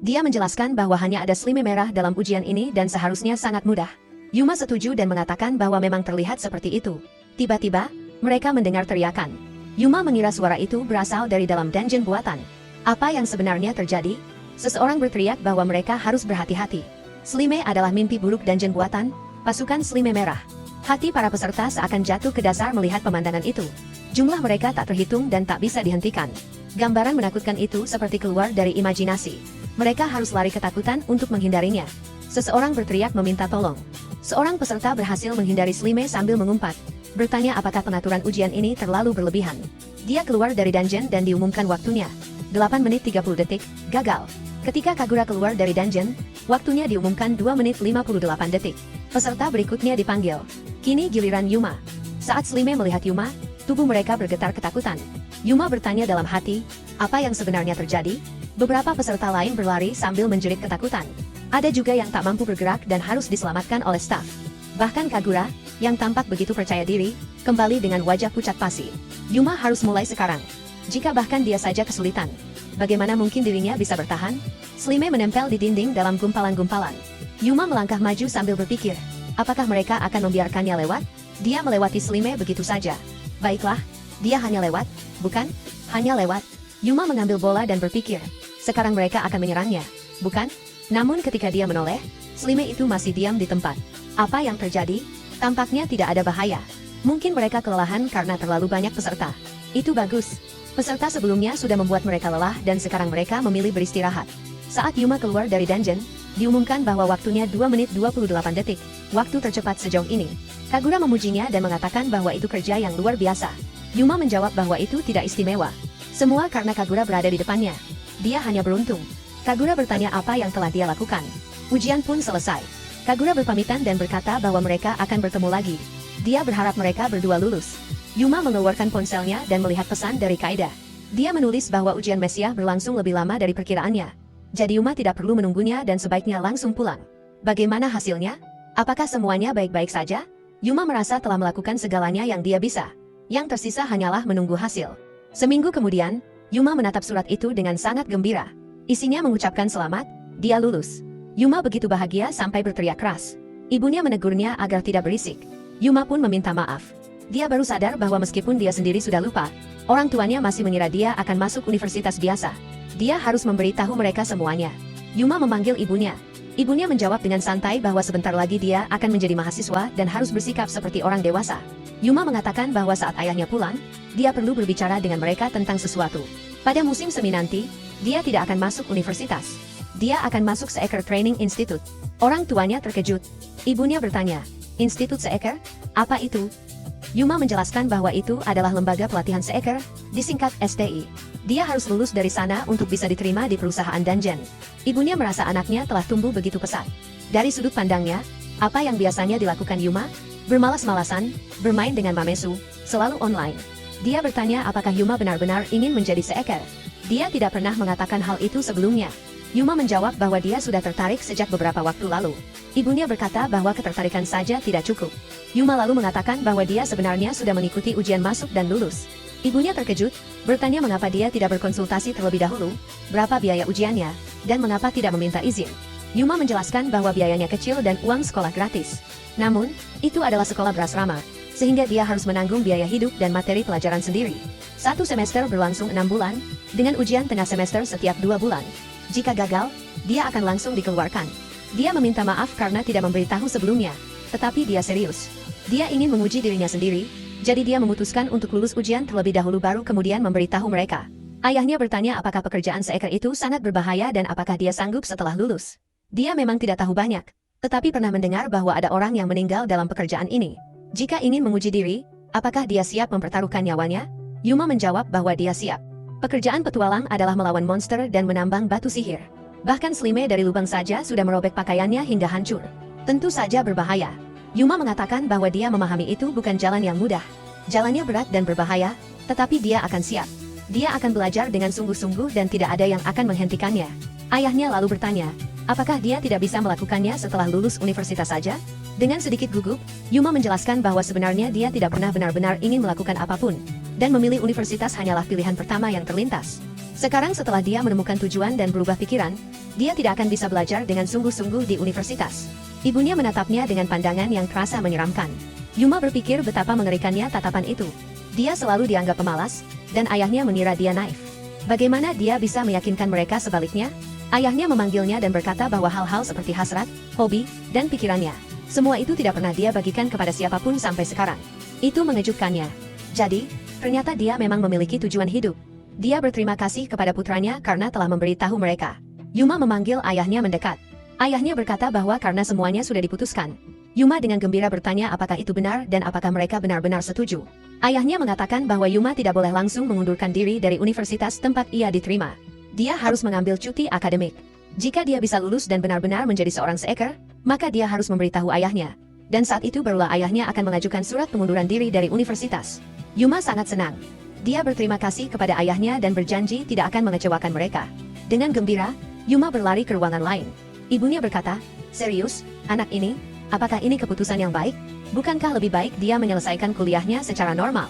Dia menjelaskan bahwa hanya ada Slime merah dalam ujian ini dan seharusnya sangat mudah. Yuma setuju dan mengatakan bahwa memang terlihat seperti itu. Tiba-tiba, mereka mendengar teriakan. Yuma mengira suara itu berasal dari dalam dungeon buatan. Apa yang sebenarnya terjadi? Seseorang berteriak bahwa mereka harus berhati-hati. Slime adalah mimpi buruk dungeon buatan, pasukan Slime merah. Hati para peserta seakan jatuh ke dasar melihat pemandangan itu. Jumlah mereka tak terhitung dan tak bisa dihentikan. Gambaran menakutkan itu seperti keluar dari imajinasi. Mereka harus lari ketakutan untuk menghindarinya. Seseorang berteriak meminta tolong. Seorang peserta berhasil menghindari Slime sambil mengumpat, bertanya apakah pengaturan ujian ini terlalu berlebihan. Dia keluar dari dungeon dan diumumkan waktunya. 8 menit 30 detik, gagal. Ketika Kagura keluar dari dungeon, waktunya diumumkan 2 menit 58 detik. Peserta berikutnya dipanggil. Kini giliran Yuma. Saat Slime melihat Yuma, tubuh mereka bergetar ketakutan. Yuma bertanya dalam hati, apa yang sebenarnya terjadi? Beberapa peserta lain berlari sambil menjerit ketakutan. Ada juga yang tak mampu bergerak dan harus diselamatkan oleh staf. Bahkan Kagura, yang tampak begitu percaya diri, kembali dengan wajah pucat pasi. Yuma harus mulai sekarang. Jika bahkan dia saja kesulitan, bagaimana mungkin dirinya bisa bertahan? Slime menempel di dinding dalam gumpalan-gumpalan. Yuma melangkah maju sambil berpikir, apakah mereka akan membiarkannya lewat? Dia melewati Slime begitu saja. Baiklah, dia hanya lewat, bukan? Hanya lewat. Yuma mengambil bola dan berpikir, sekarang mereka akan menyerangnya, bukan? Namun ketika dia menoleh, Slime itu masih diam di tempat. Apa yang terjadi? Tampaknya tidak ada bahaya. Mungkin mereka kelelahan karena terlalu banyak peserta. Itu bagus. Peserta sebelumnya sudah membuat mereka lelah dan sekarang mereka memilih beristirahat. Saat Yuma keluar dari dungeon, diumumkan bahwa waktunya 2 menit 28 detik, waktu tercepat sejauh ini. Kagura memujinya dan mengatakan bahwa itu kerja yang luar biasa. Yuma menjawab bahwa itu tidak istimewa. Semua karena Kagura berada di depannya. Dia hanya beruntung. Kagura bertanya apa yang telah dia lakukan. Ujian pun selesai. Kagura berpamitan dan berkata bahwa mereka akan bertemu lagi. Dia berharap mereka berdua lulus. Yuma mengeluarkan ponselnya dan melihat pesan dari Kaida. Dia menulis bahwa ujian Mesiah berlangsung lebih lama dari perkiraannya. Jadi Yuma tidak perlu menunggunya dan sebaiknya langsung pulang. Bagaimana hasilnya? Apakah semuanya baik-baik saja? Yuma merasa telah melakukan segalanya yang dia bisa. Yang tersisa hanyalah menunggu hasil. Seminggu kemudian, Yuma menatap surat itu dengan sangat gembira. Isinya mengucapkan selamat, dia lulus. Yuma begitu bahagia sampai berteriak keras. Ibunya menegurnya agar tidak berisik. Yuma pun meminta maaf. Dia baru sadar bahwa meskipun dia sendiri sudah lupa, orang tuanya masih mengira dia akan masuk universitas biasa. Dia harus memberitahu mereka semuanya. Yuma memanggil ibunya. Ibunya menjawab dengan santai bahwa sebentar lagi dia akan menjadi mahasiswa dan harus bersikap seperti orang dewasa. Yuma mengatakan bahwa saat ayahnya pulang, dia perlu berbicara dengan mereka tentang sesuatu. Pada musim semi nanti, dia tidak akan masuk universitas. Dia akan masuk Seeker Training Institute. Orang tuanya terkejut. Ibunya bertanya, Institut Seeker? Apa itu? Yuma menjelaskan bahwa itu adalah lembaga pelatihan Seeker, disingkat STI. Dia harus lulus dari sana untuk bisa diterima di perusahaan dungeon. Ibunya merasa anaknya telah tumbuh begitu pesat. Dari sudut pandangnya, apa yang biasanya dilakukan Yuma? Bermalas-malasan, bermain dengan Mamesu, selalu online. Dia bertanya apakah Yuma benar-benar ingin menjadi Seeker. Dia tidak pernah mengatakan hal itu sebelumnya. Yuma menjawab bahwa dia sudah tertarik sejak beberapa waktu lalu. Ibunya berkata bahwa ketertarikan saja tidak cukup. Yuma lalu mengatakan bahwa dia sebenarnya sudah mengikuti ujian masuk dan lulus. Ibunya terkejut, bertanya mengapa dia tidak berkonsultasi terlebih dahulu, berapa biaya ujiannya, dan mengapa tidak meminta izin. Yuma menjelaskan bahwa biayanya kecil dan uang sekolah gratis. Namun, itu adalah sekolah berasrama, sehingga dia harus menanggung biaya hidup dan materi pelajaran sendiri. Satu semester berlangsung 6 bulan, dengan ujian tengah semester setiap 2 bulan. Jika gagal, dia akan langsung dikeluarkan. Dia meminta maaf karena tidak memberitahu sebelumnya, tetapi dia serius. Dia ingin menguji dirinya sendiri, jadi dia memutuskan untuk lulus ujian terlebih dahulu baru kemudian memberitahu mereka. Ayahnya bertanya apakah pekerjaan Seeker itu sangat berbahaya dan apakah dia sanggup setelah lulus. Dia memang tidak tahu banyak, tetapi pernah mendengar bahwa ada orang yang meninggal dalam pekerjaan ini. Jika ingin menguji diri, apakah dia siap mempertaruhkan nyawanya? Yuma menjawab bahwa dia siap. Pekerjaan petualang adalah melawan monster dan menambang batu sihir. Bahkan Slime dari lubang saja sudah merobek pakaiannya hingga hancur. Tentu saja berbahaya. Yuma mengatakan bahwa dia memahami itu bukan jalan yang mudah. Jalannya berat dan berbahaya, tetapi dia akan siap. Dia akan belajar dengan sungguh-sungguh dan tidak ada yang akan menghentikannya. Ayahnya lalu bertanya, apakah dia tidak bisa melakukannya setelah lulus universitas saja? Dengan sedikit gugup, Yuma menjelaskan bahwa sebenarnya dia tidak pernah benar-benar ingin melakukan apapun, dan memilih universitas hanyalah pilihan pertama yang terlintas. Sekarang setelah dia menemukan tujuan dan berubah pikiran, dia tidak akan bisa belajar dengan sungguh-sungguh di universitas. Ibunya menatapnya dengan pandangan yang terasa menyeramkan. Yuma berpikir betapa mengerikannya tatapan itu. Dia selalu dianggap pemalas, dan ayahnya mengira dia naif. Bagaimana dia bisa meyakinkan mereka sebaliknya? Ayahnya memanggilnya dan berkata bahwa hal-hal seperti hasrat, hobi, dan pikirannya, semua itu tidak pernah dia bagikan kepada siapapun sampai sekarang. Itu mengejutkannya. Jadi, ternyata dia memang memiliki tujuan hidup. Dia berterima kasih kepada putranya karena telah memberitahu mereka. Yuma memanggil ayahnya mendekat. Ayahnya berkata bahwa karena semuanya sudah diputuskan. Yuma dengan gembira bertanya apakah itu benar dan apakah mereka benar-benar setuju. Ayahnya mengatakan bahwa Yuma tidak boleh langsung mengundurkan diri dari universitas tempat ia diterima. Dia harus mengambil cuti akademik. Jika dia bisa lulus dan benar-benar menjadi seorang seeker, maka dia harus memberitahu ayahnya. Dan saat itu barulah ayahnya akan mengajukan surat pengunduran diri dari universitas. Yuma sangat senang. Dia berterima kasih kepada ayahnya dan berjanji tidak akan mengecewakan mereka. Dengan gembira, Yuma berlari ke ruangan lain. Ibunya berkata, "Serius, anak ini? Apakah ini keputusan yang baik? Bukankah lebih baik dia menyelesaikan kuliahnya secara normal?"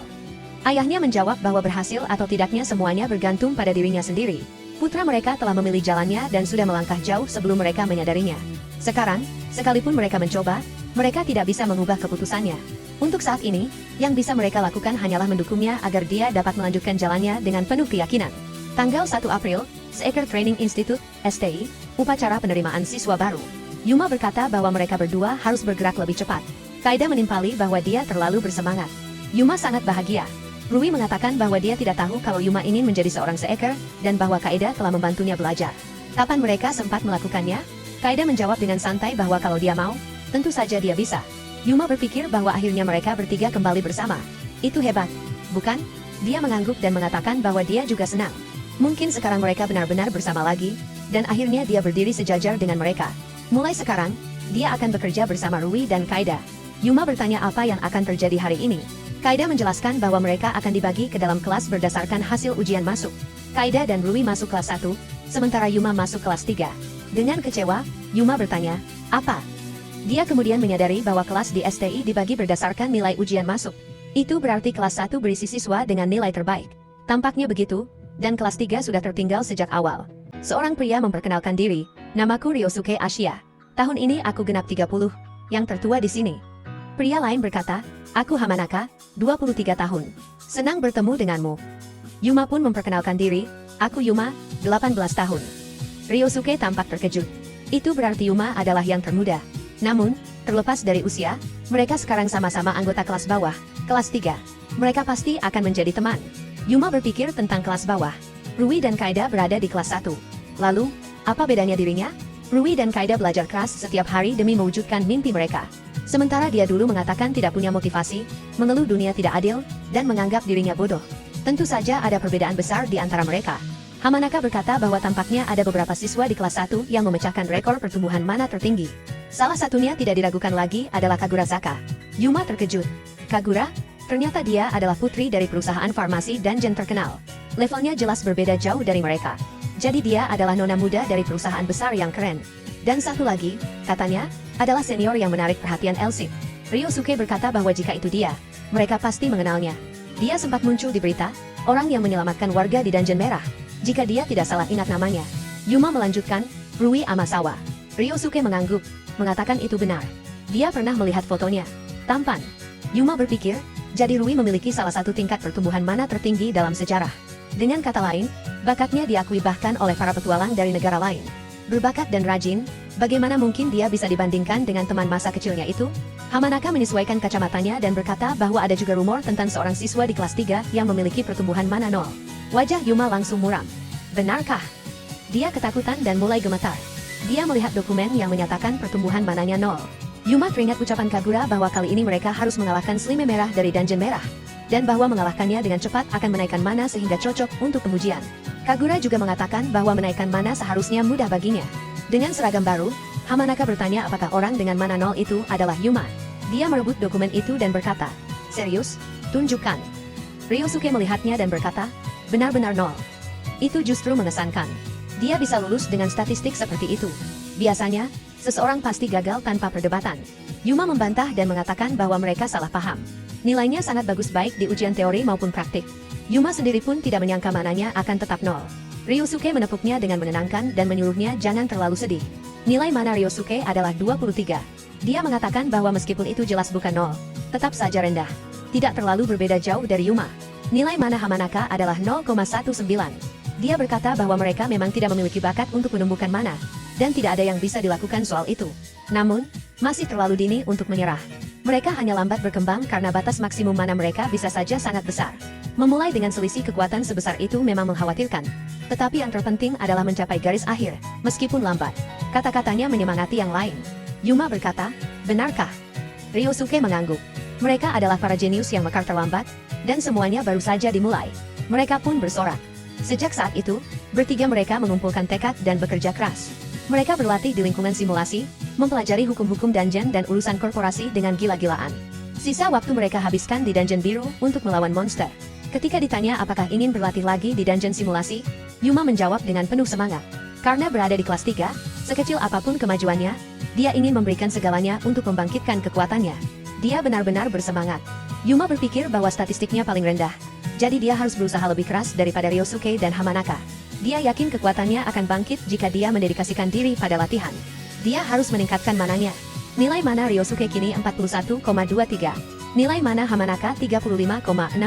Ayahnya menjawab bahwa berhasil atau tidaknya semuanya bergantung pada dirinya sendiri. Putra mereka telah memilih jalannya dan sudah melangkah jauh sebelum mereka menyadarinya. Sekarang, sekalipun mereka mencoba, mereka tidak bisa mengubah keputusannya. Untuk saat ini, yang bisa mereka lakukan hanyalah mendukungnya agar dia dapat melanjutkan jalannya dengan penuh keyakinan. Tanggal 1 April, Seeker Training Institute, STI, upacara penerimaan siswa baru. Yuma berkata bahwa mereka berdua harus bergerak lebih cepat. Kaida menimpali bahwa dia terlalu bersemangat. Yuma sangat bahagia. Rui mengatakan bahwa dia tidak tahu kalau Yuma ingin menjadi seorang seeker, dan bahwa Kaida telah membantunya belajar. Kapan mereka sempat melakukannya? Kaida menjawab dengan santai bahwa kalau dia mau, tentu saja dia bisa. Yuma berpikir bahwa akhirnya mereka bertiga kembali bersama. Itu hebat, bukan? Dia mengangguk dan mengatakan bahwa dia juga senang. Mungkin sekarang mereka benar-benar bersama lagi, dan akhirnya dia berdiri sejajar dengan mereka. Mulai sekarang, dia akan bekerja bersama Rui dan Kaida. Yuma bertanya apa yang akan terjadi hari ini. Kaida menjelaskan bahwa mereka akan dibagi ke dalam kelas berdasarkan hasil ujian masuk. Kaida dan Rui masuk kelas 1, sementara Yuma masuk kelas 3. Dengan kecewa, Yuma bertanya, "Apa?" Dia kemudian menyadari bahwa kelas di STI dibagi berdasarkan nilai ujian masuk. Itu berarti kelas 1 berisi siswa dengan nilai terbaik. Tampaknya begitu, dan kelas 3 sudah tertinggal sejak awal. Seorang pria memperkenalkan diri, "Namaku Ryosuke Asia. Tahun ini aku genap 30, yang tertua di sini." Pria lain berkata, "Aku Hamanaka, 23 tahun. Senang bertemu denganmu." Yuma pun memperkenalkan diri, "Aku Yuma, 18 tahun." Ryosuke tampak terkejut. Itu berarti Yuma adalah yang termuda. Namun, terlepas dari usia, mereka sekarang sama-sama anggota kelas bawah, kelas 3. Mereka pasti akan menjadi teman. Yuma berpikir tentang kelas bawah. Rui dan Kaida berada di kelas 1. Lalu, apa bedanya dirinya? Rui dan Kaida belajar keras setiap hari demi mewujudkan mimpi mereka. Sementara dia dulu mengatakan tidak punya motivasi, mengeluh dunia tidak adil, dan menganggap dirinya bodoh. Tentu saja ada perbedaan besar di antara mereka. Hamanaka berkata bahwa tampaknya ada beberapa siswa di kelas 1 yang memecahkan rekor pertumbuhan mana tertinggi. Salah satunya tidak diragukan lagi adalah Kagura Saka. Yuma terkejut. Kagura? Ternyata dia adalah putri dari perusahaan farmasi dungeon terkenal. Levelnya jelas berbeda jauh dari mereka. Jadi dia adalah nona muda dari perusahaan besar yang keren. Dan satu lagi, katanya, adalah senior yang menarik perhatian Elsip. Ryosuke berkata bahwa jika itu dia, mereka pasti mengenalnya. Dia sempat muncul di berita, orang yang menyelamatkan warga di Dungeon Merah. Jika dia tidak salah ingat namanya. Yuma melanjutkan, Rui Amasawa. Ryosuke mengangguk, mengatakan itu benar. Dia pernah melihat fotonya. Tampan. Yuma berpikir, jadi Rui memiliki salah satu tingkat pertumbuhan mana tertinggi dalam sejarah. Dengan kata lain, bakatnya diakui bahkan oleh para petualang dari negara lain. Berbakat dan rajin, bagaimana mungkin dia bisa dibandingkan dengan teman masa kecilnya itu? Hamanaka menyesuaikan kacamatanya dan berkata bahwa ada juga rumor tentang seorang siswa di kelas 3 yang memiliki pertumbuhan mana 0. Wajah Yuma langsung muram. Benarkah? Dia ketakutan dan mulai gemetar. Dia melihat dokumen yang menyatakan pertumbuhan mananya 0. Yuma teringat ucapan Kagura bahwa kali ini mereka harus mengalahkan Slime Merah dari Dungeon Merah. Dan bahwa mengalahkannya dengan cepat akan menaikkan mana sehingga cocok untuk pengujian. Kagura juga mengatakan bahwa menaikkan mana seharusnya mudah baginya. Dengan seragam baru, Hamanaka bertanya apakah orang dengan mana 0 itu adalah Yuma. Dia merebut dokumen itu dan berkata, "Serius? Tunjukkan." Ryosuke melihatnya dan berkata, "Benar-benar 0. Itu justru mengesankan. Dia bisa lulus dengan statistik seperti itu. Biasanya, seseorang pasti gagal tanpa perdebatan." Yuma membantah dan mengatakan bahwa mereka salah paham. Nilainya sangat bagus baik di ujian teori maupun praktik. Yuma sendiri pun tidak menyangka mananya akan tetap 0. Ryosuke menepuknya dengan menenangkan dan menyuruhnya jangan terlalu sedih. Nilai mana Ryosuke adalah 23. Dia mengatakan bahwa meskipun itu jelas bukan 0, tetap saja rendah. Tidak terlalu berbeda jauh dari Yuma. Nilai mana Hamanaka adalah 0,19. Dia berkata bahwa mereka memang tidak memiliki bakat untuk menumbuhkan mana, dan tidak ada yang bisa dilakukan soal itu. Namun, masih terlalu dini untuk menyerah. Mereka hanya lambat berkembang karena batas maksimum mana mereka bisa saja sangat besar. Memulai dengan selisih kekuatan sebesar itu memang mengkhawatirkan. Tetapi yang terpenting adalah mencapai garis akhir, meskipun lambat. Kata-katanya menyemangati yang lain. Yuma berkata, benarkah? Ryosuke mengangguk. Mereka adalah para jenius yang mekar terlambat, dan semuanya baru saja dimulai. Mereka pun bersorak. Sejak saat itu, bertiga mereka mengumpulkan tekad dan bekerja keras. Mereka berlatih di lingkungan simulasi, mempelajari hukum-hukum dungeon dan urusan korporasi dengan gila-gilaan. Sisa waktu mereka habiskan di dungeon biru untuk melawan monster. Ketika ditanya apakah ingin berlatih lagi di dungeon simulasi, Yuma menjawab dengan penuh semangat. Karena berada di kelas 3, sekecil apapun kemajuannya, dia ingin memberikan segalanya untuk membangkitkan kekuatannya. Dia benar-benar bersemangat. Yuma berpikir bahwa statistiknya paling rendah. Jadi dia harus berusaha lebih keras daripada Ryosuke dan Hamanaka. Dia yakin kekuatannya akan bangkit jika dia mendedikasikan diri pada latihan. Dia harus meningkatkan mananya. Nilai mana Ryosuke kini 41,23. Nilai mana Hamanaka 35,62.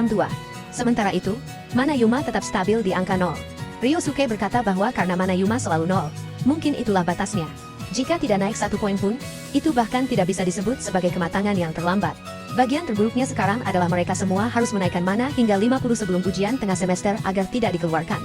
Sementara itu, mana Yuma tetap stabil di angka 0. Ryosuke berkata bahwa karena mana Yuma selalu 0, mungkin itulah batasnya. Jika tidak naik 1 poin pun, itu bahkan tidak bisa disebut sebagai kematangan yang terlambat. Bagian terburuknya sekarang adalah mereka semua harus menaikkan mana hingga 50 sebelum ujian tengah semester agar tidak dikeluarkan.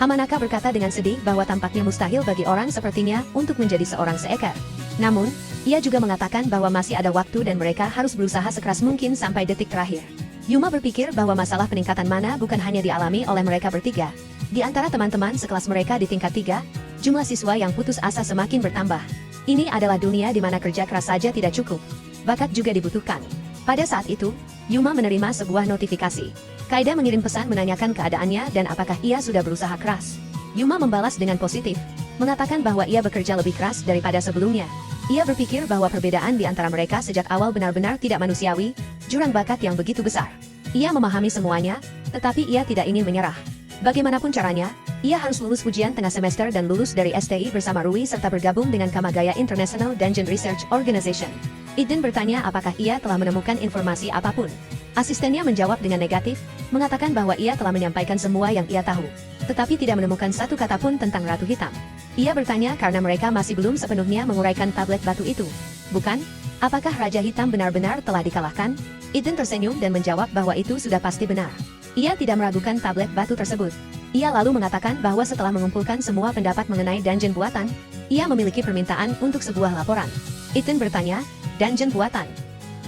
Hamanaka berkata dengan sedih bahwa tampaknya mustahil bagi orang sepertinya untuk menjadi seorang seekor. Namun, ia juga mengatakan bahwa masih ada waktu dan mereka harus berusaha sekeras mungkin sampai detik terakhir. Yuma berpikir bahwa masalah peningkatan mana bukan hanya dialami oleh mereka bertiga. Di antara teman-teman sekelas mereka di tingkat 3, jumlah siswa yang putus asa semakin bertambah. Ini adalah dunia di mana kerja keras saja tidak cukup. Bakat juga dibutuhkan. Pada saat itu, Yuma menerima sebuah notifikasi. Kaida mengirim pesan menanyakan keadaannya dan apakah ia sudah berusaha keras. Yuma membalas dengan positif, mengatakan bahwa ia bekerja lebih keras daripada sebelumnya. Ia berpikir bahwa perbedaan di antara mereka sejak awal benar-benar tidak manusiawi, jurang bakat yang begitu besar. Ia memahami semuanya, tetapi ia tidak ingin menyerah. Bagaimanapun caranya, ia harus lulus ujian tengah semester dan lulus dari STI bersama Rui serta bergabung dengan Kamagaya International Dungeon Research Organization. Iden bertanya apakah ia telah menemukan informasi apapun. Asistennya menjawab dengan negatif, mengatakan bahwa ia telah menyampaikan semua yang ia tahu, tetapi tidak menemukan satu kata pun tentang Ratu Hitam. Ia bertanya karena mereka masih belum sepenuhnya menguraikan tablet batu itu. Bukan? Apakah Raja Hitam benar-benar telah dikalahkan? Iden tersenyum dan menjawab bahwa itu sudah pasti benar. Ia tidak meragukan tablet batu tersebut. Ia lalu mengatakan bahwa setelah mengumpulkan semua pendapat mengenai dungeon buatan, ia memiliki permintaan untuk sebuah laporan. Eden bertanya, dungeon buatan?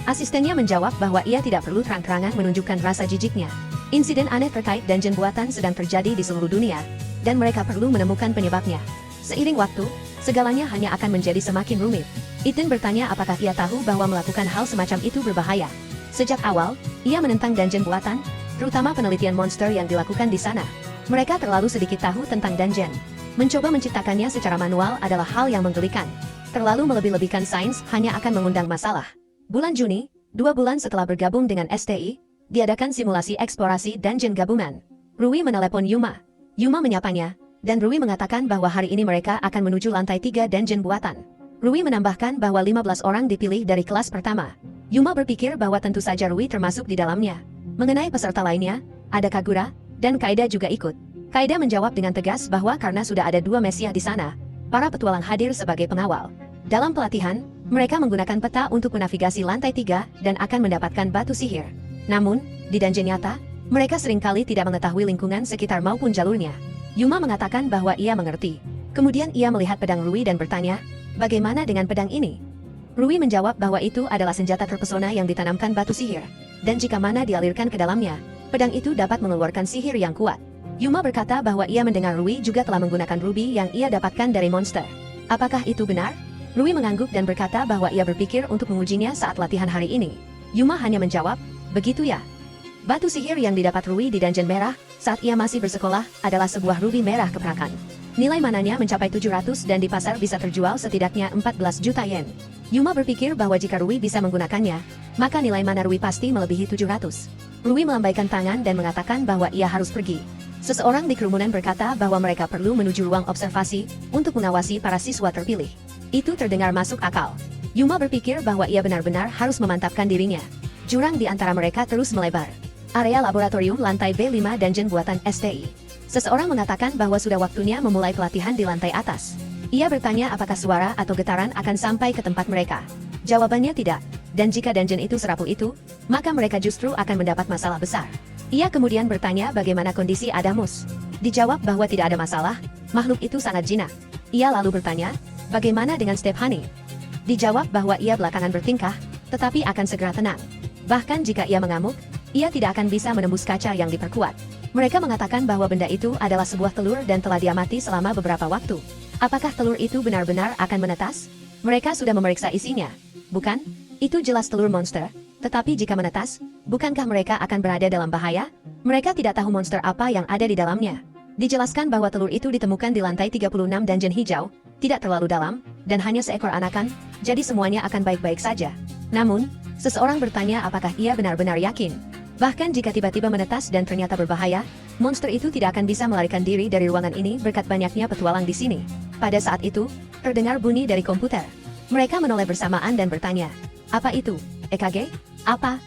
Asistennya menjawab bahwa ia tidak perlu terang-terangan menunjukkan rasa jijiknya. Insiden aneh terkait dungeon buatan sedang terjadi di seluruh dunia, dan mereka perlu menemukan penyebabnya. Seiring waktu, segalanya hanya akan menjadi semakin rumit. Eden bertanya apakah ia tahu bahwa melakukan hal semacam itu berbahaya. Sejak awal, ia menentang dungeon buatan, terutama penelitian monster yang dilakukan di sana. Mereka terlalu sedikit tahu tentang dungeon. Mencoba menciptakannya secara manual adalah hal yang menggelikan. Terlalu melebih-lebihkan sains hanya akan mengundang masalah. Bulan Juni, 2 bulan setelah bergabung dengan STI, diadakan simulasi eksplorasi dungeon gabungan. Rui menelepon Yuma. Yuma menyapanya, dan Rui mengatakan bahwa hari ini mereka akan menuju lantai 3 dungeon buatan. Rui menambahkan bahwa 15 orang dipilih dari kelas pertama. Yuma berpikir bahwa tentu saja Rui termasuk di dalamnya. Mengenai peserta lainnya, ada Kagura, dan Kaida juga ikut. Kaida menjawab dengan tegas bahwa karena sudah ada 2 Mesiah di sana, para petualang hadir sebagai pengawal. Dalam pelatihan, mereka menggunakan peta untuk menavigasi lantai 3 dan akan mendapatkan batu sihir. Namun, di dungeon nyata, mereka seringkali tidak mengetahui lingkungan sekitar maupun jalurnya. Yuma mengatakan bahwa ia mengerti. Kemudian ia melihat pedang Rui dan bertanya, bagaimana dengan pedang ini? Rui menjawab bahwa itu adalah senjata terpesona yang ditanamkan batu sihir. Dan jika mana dialirkan ke dalamnya, pedang itu dapat mengeluarkan sihir yang kuat. Yuma berkata bahwa ia mendengar Rui juga telah menggunakan ruby yang ia dapatkan dari monster. Apakah itu benar? Rui mengangguk dan berkata bahwa ia berpikir untuk mengujinya saat latihan hari ini. Yuma hanya menjawab, begitu ya. Batu sihir yang didapat Rui di dungeon merah saat ia masih bersekolah adalah sebuah ruby merah keperakan. Nilai mananya mencapai 700 dan di pasar bisa terjual setidaknya 14 juta yen. Yuma berpikir bahwa jika Rui bisa menggunakannya, maka nilai mana Rui pasti melebihi 700. Rui melambaikan tangan dan mengatakan bahwa ia harus pergi. Seseorang di kerumunan berkata bahwa mereka perlu menuju ruang observasi untuk mengawasi para siswa terpilih. Itu terdengar masuk akal. Yuma berpikir bahwa ia benar-benar harus memantapkan dirinya. Jurang di antara mereka terus melebar. Area laboratorium lantai B5 dungeon buatan STI. Seseorang mengatakan bahwa sudah waktunya memulai pelatihan di lantai atas. Ia bertanya apakah suara atau getaran akan sampai ke tempat mereka. Jawabannya tidak. Dan jika dungeon itu serapuh itu, maka mereka justru akan mendapat masalah besar. Ia kemudian bertanya bagaimana kondisi Adamus. Dijawab bahwa tidak ada masalah, makhluk itu sangat jinak. Ia lalu bertanya, bagaimana dengan Stephanie? Dijawab bahwa ia belakangan bertingkah, tetapi akan segera tenang. Bahkan jika ia mengamuk, ia tidak akan bisa menembus kaca yang diperkuat. Mereka mengatakan bahwa benda itu adalah sebuah telur dan telah diamati selama beberapa waktu. Apakah telur itu benar-benar akan menetas? Mereka sudah memeriksa isinya. Bukan? Itu jelas telur monster. Tetapi jika menetas, bukankah mereka akan berada dalam bahaya? Mereka tidak tahu monster apa yang ada di dalamnya. Dijelaskan bahwa telur itu ditemukan di lantai 36 dungeon hijau, tidak terlalu dalam, dan hanya seekor anakan, jadi semuanya akan baik-baik saja. Namun, seseorang bertanya apakah ia benar-benar yakin. Bahkan jika tiba-tiba menetas dan ternyata berbahaya, monster itu tidak akan bisa melarikan diri dari ruangan ini berkat banyaknya petualang di sini. Pada saat itu, terdengar bunyi dari komputer. Mereka menoleh bersamaan dan bertanya, apa itu? EKG? Apa?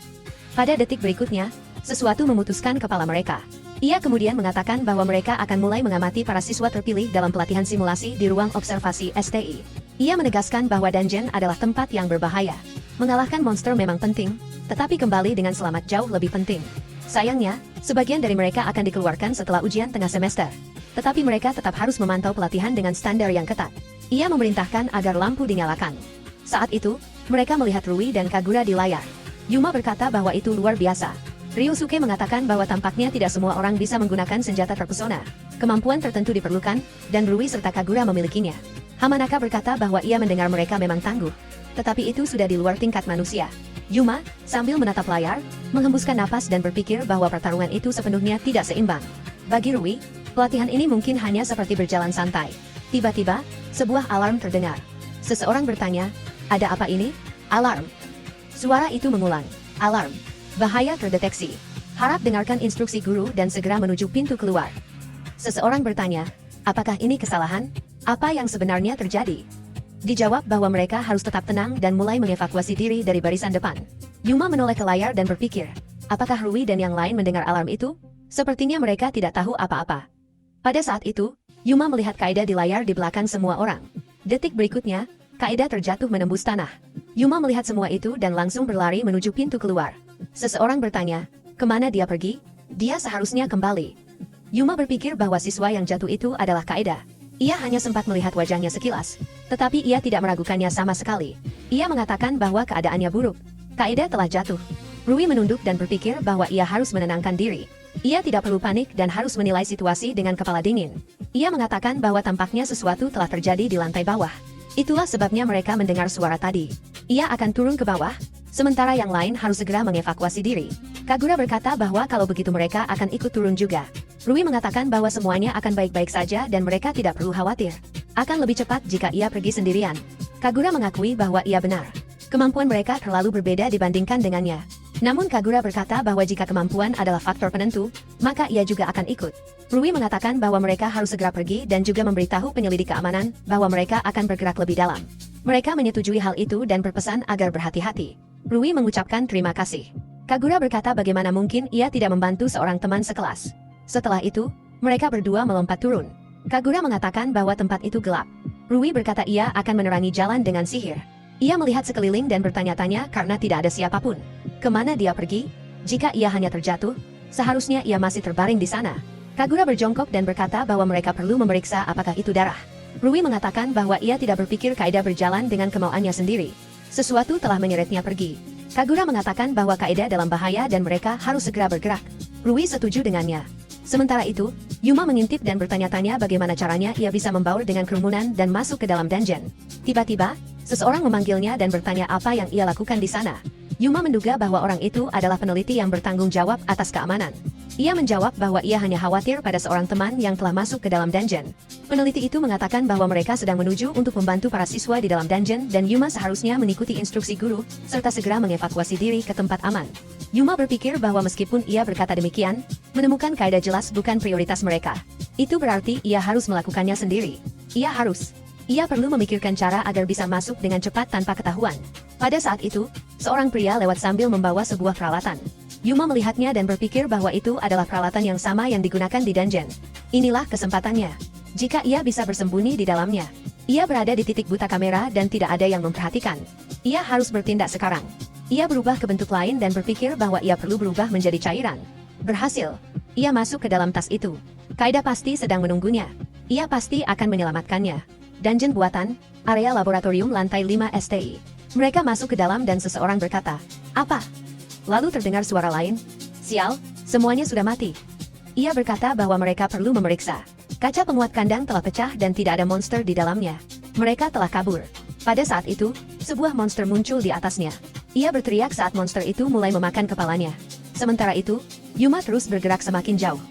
Pada detik berikutnya, sesuatu memutuskan kepala mereka. Ia kemudian mengatakan bahwa mereka akan mulai mengamati para siswa terpilih dalam pelatihan simulasi di ruang observasi STI. Ia menegaskan bahwa dungeon adalah tempat yang berbahaya. Mengalahkan monster memang penting, tetapi kembali dengan selamat jauh lebih penting. Sayangnya, sebagian dari mereka akan dikeluarkan setelah ujian tengah semester. Tetapi mereka tetap harus memantau pelatihan dengan standar yang ketat. Ia memerintahkan agar lampu dinyalakan. Saat itu, mereka melihat Rui dan Kagura di layar. Yuma berkata bahwa itu luar biasa. Ryosuke mengatakan bahwa tampaknya tidak semua orang bisa menggunakan senjata terpesona. Kemampuan tertentu diperlukan, dan Rui serta Kagura memilikinya. Hamanaka berkata bahwa ia mendengar mereka memang tangguh. Tetapi itu sudah di luar tingkat manusia. Yuma, sambil menatap layar, menghembuskan napas dan berpikir bahwa pertarungan itu sepenuhnya tidak seimbang. Bagi Rui, pelatihan ini mungkin hanya seperti berjalan santai. Tiba-tiba, sebuah alarm terdengar. Seseorang bertanya, ada apa ini? Alarm. Suara itu mengulang. Alarm. Bahaya terdeteksi. Harap dengarkan instruksi guru dan segera menuju pintu keluar. Seseorang bertanya, apakah ini kesalahan? Apa yang sebenarnya terjadi? Dijawab bahwa mereka harus tetap tenang dan mulai mengevakuasi diri dari barisan depan. Yuma menoleh ke layar dan berpikir, apakah Rui dan yang lain mendengar alarm itu? Sepertinya mereka tidak tahu apa-apa. Pada saat itu, Yuma melihat Kaeda di layar di belakang semua orang. Detik berikutnya, Kaeda terjatuh menembus tanah. Yuma melihat semua itu dan langsung berlari menuju pintu keluar. Seseorang bertanya, kemana dia pergi? Dia seharusnya kembali. Yuma berpikir bahwa siswa yang jatuh itu adalah Kaeda. Ia hanya sempat melihat wajahnya sekilas, tetapi ia tidak meragukannya sama sekali. Ia mengatakan bahwa keadaannya buruk. Kaeda telah jatuh. Rui menunduk dan berpikir bahwa ia harus menenangkan diri. Ia tidak perlu panik dan harus menilai situasi dengan kepala dingin. Ia mengatakan bahwa tampaknya sesuatu telah terjadi di lantai bawah. Itulah sebabnya mereka mendengar suara tadi. Ia akan turun ke bawah, sementara yang lain harus segera mengevakuasi diri. Kagura berkata bahwa kalau begitu mereka akan ikut turun juga. Rui mengatakan bahwa semuanya akan baik-baik saja dan mereka tidak perlu khawatir. Akan lebih cepat jika ia pergi sendirian. Kagura mengakui bahwa ia benar. Kemampuan mereka terlalu berbeda dibandingkan dengannya. Namun Kagura berkata bahwa jika kemampuan adalah faktor penentu, maka ia juga akan ikut. Rui mengatakan bahwa mereka harus segera pergi dan juga memberitahu penyelidik keamanan bahwa mereka akan bergerak lebih dalam. Mereka menyetujui hal itu dan berpesan agar berhati-hati. Rui mengucapkan terima kasih. Kagura berkata bagaimana mungkin ia tidak membantu seorang teman sekelas. Setelah itu, mereka berdua melompat turun. Kagura mengatakan bahwa tempat itu gelap. Rui berkata ia akan menerangi jalan dengan sihir. Ia melihat sekeliling dan bertanya-tanya karena tidak ada siapapun. Kemana dia pergi? Jika ia hanya terjatuh, seharusnya ia masih terbaring di sana. Kagura berjongkok dan berkata bahwa mereka perlu memeriksa apakah itu darah. Rui mengatakan bahwa ia tidak berpikir Kaeda berjalan dengan kemauannya sendiri. Sesuatu telah menyeretnya pergi. Kagura mengatakan bahwa Kaeda dalam bahaya dan mereka harus segera bergerak. Rui setuju dengannya. Sementara itu, Yuma mengintip dan bertanya-tanya bagaimana caranya ia bisa membaur dengan kerumunan dan masuk ke dalam dungeon. Tiba-tiba, seseorang memanggilnya dan bertanya apa yang ia lakukan di sana. Yuma menduga bahwa orang itu adalah peneliti yang bertanggung jawab atas keamanan. Ia menjawab bahwa ia hanya khawatir pada seorang teman yang telah masuk ke dalam dungeon. Peneliti itu mengatakan bahwa mereka sedang menuju untuk membantu para siswa di dalam dungeon dan Yuma seharusnya mengikuti instruksi guru, serta segera mengevakuasi diri ke tempat aman. Yuma berpikir bahwa meskipun ia berkata demikian, menemukan Kaeda jelas bukan prioritas mereka. Itu berarti ia harus melakukannya sendiri. Ia harus. Ia perlu memikirkan cara agar bisa masuk dengan cepat tanpa ketahuan. Pada saat itu, seorang pria lewat sambil membawa sebuah peralatan. Yuma melihatnya dan berpikir bahwa itu adalah peralatan yang sama yang digunakan di dungeon. Inilah kesempatannya. Jika ia bisa bersembunyi di dalamnya. Ia berada di titik buta kamera dan tidak ada yang memperhatikan. Ia harus bertindak sekarang. Ia berubah ke bentuk lain dan berpikir bahwa ia perlu berubah menjadi cairan. Berhasil. Ia masuk ke dalam tas itu. Kaida pasti sedang menunggunya. Ia pasti akan menyelamatkannya. Dungeon buatan, area laboratorium lantai 5 STI. Mereka masuk ke dalam dan seseorang berkata, "Apa?" Lalu terdengar suara lain, "Sial, semuanya sudah mati." Ia berkata bahwa mereka perlu memeriksa. Kaca penguat kandang telah pecah dan tidak ada monster di dalamnya. Mereka telah kabur. Pada saat itu, sebuah monster muncul di atasnya. Ia berteriak saat monster itu mulai memakan kepalanya. Sementara itu, Yuma terus bergerak semakin jauh.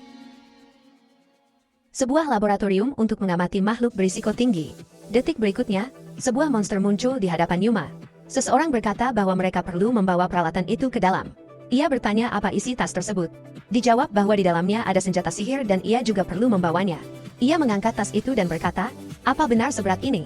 Sebuah laboratorium untuk mengamati makhluk berisiko tinggi. Detik berikutnya, sebuah monster muncul di hadapan Yuma. Seseorang berkata bahwa mereka perlu membawa peralatan itu ke dalam. Ia bertanya apa isi tas tersebut. Dijawab bahwa di dalamnya ada senjata sihir dan ia juga perlu membawanya. Ia mengangkat tas itu dan berkata, "Apa benar seberat ini?"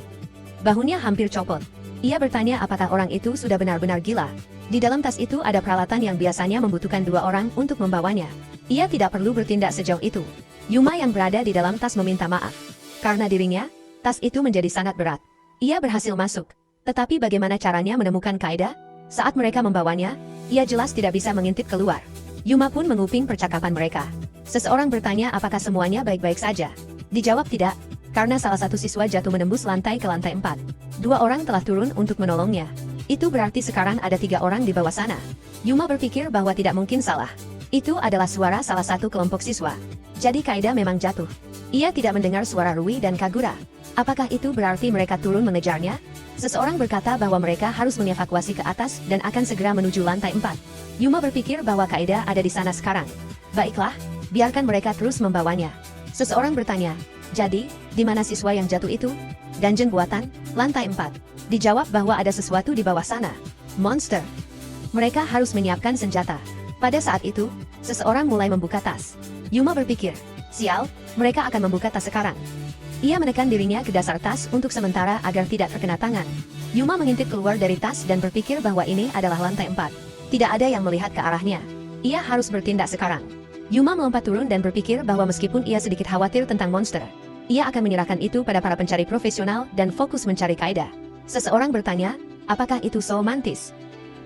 Bahunya hampir copot. Ia bertanya apakah orang itu sudah benar-benar gila. Di dalam tas itu ada peralatan yang biasanya membutuhkan 2 orang untuk membawanya. Ia tidak perlu bertindak sejauh itu. Yuma yang berada di dalam tas meminta maaf. Karena dirinya, tas itu menjadi sangat berat. Ia berhasil masuk. Tetapi bagaimana caranya menemukan Kaida? Saat mereka membawanya, ia jelas tidak bisa mengintip keluar. Yuma pun menguping percakapan mereka. Seseorang bertanya apakah semuanya baik-baik saja. Dijawab tidak, karena salah satu siswa jatuh menembus lantai ke lantai 4. 2 orang telah turun untuk menolongnya. Itu berarti sekarang ada 3 orang di bawah sana. Yuma berpikir bahwa tidak mungkin salah. Itu adalah suara salah satu kelompok siswa. Jadi Kaida memang jatuh. Ia tidak mendengar suara Rui dan Kagura. Apakah itu berarti mereka turun mengejarnya? Seseorang berkata bahwa mereka harus mengevakuasi ke atas dan akan segera menuju lantai 4. Yuma berpikir bahwa Kaida ada di sana sekarang. Baiklah, biarkan mereka terus membawanya. Seseorang bertanya, "Jadi, di mana siswa yang jatuh itu?" "Dungeon buatan, lantai 4. Dijawab bahwa ada sesuatu di bawah sana. Monster. Mereka harus menyiapkan senjata. Pada saat itu, seseorang mulai membuka tas. Yuma berpikir, "Sial, mereka akan membuka tas sekarang." Ia menekan dirinya ke dasar tas untuk sementara agar tidak terkena tangan. Yuma mengintip keluar dari tas dan berpikir bahwa ini adalah lantai 4. Tidak ada yang melihat ke arahnya. Ia harus bertindak sekarang. Yuma melompat turun dan berpikir bahwa meskipun ia sedikit khawatir tentang monster, ia akan menyerahkan itu pada para pencari profesional dan fokus mencari Kaida. Seseorang bertanya, apakah itu So Mantis?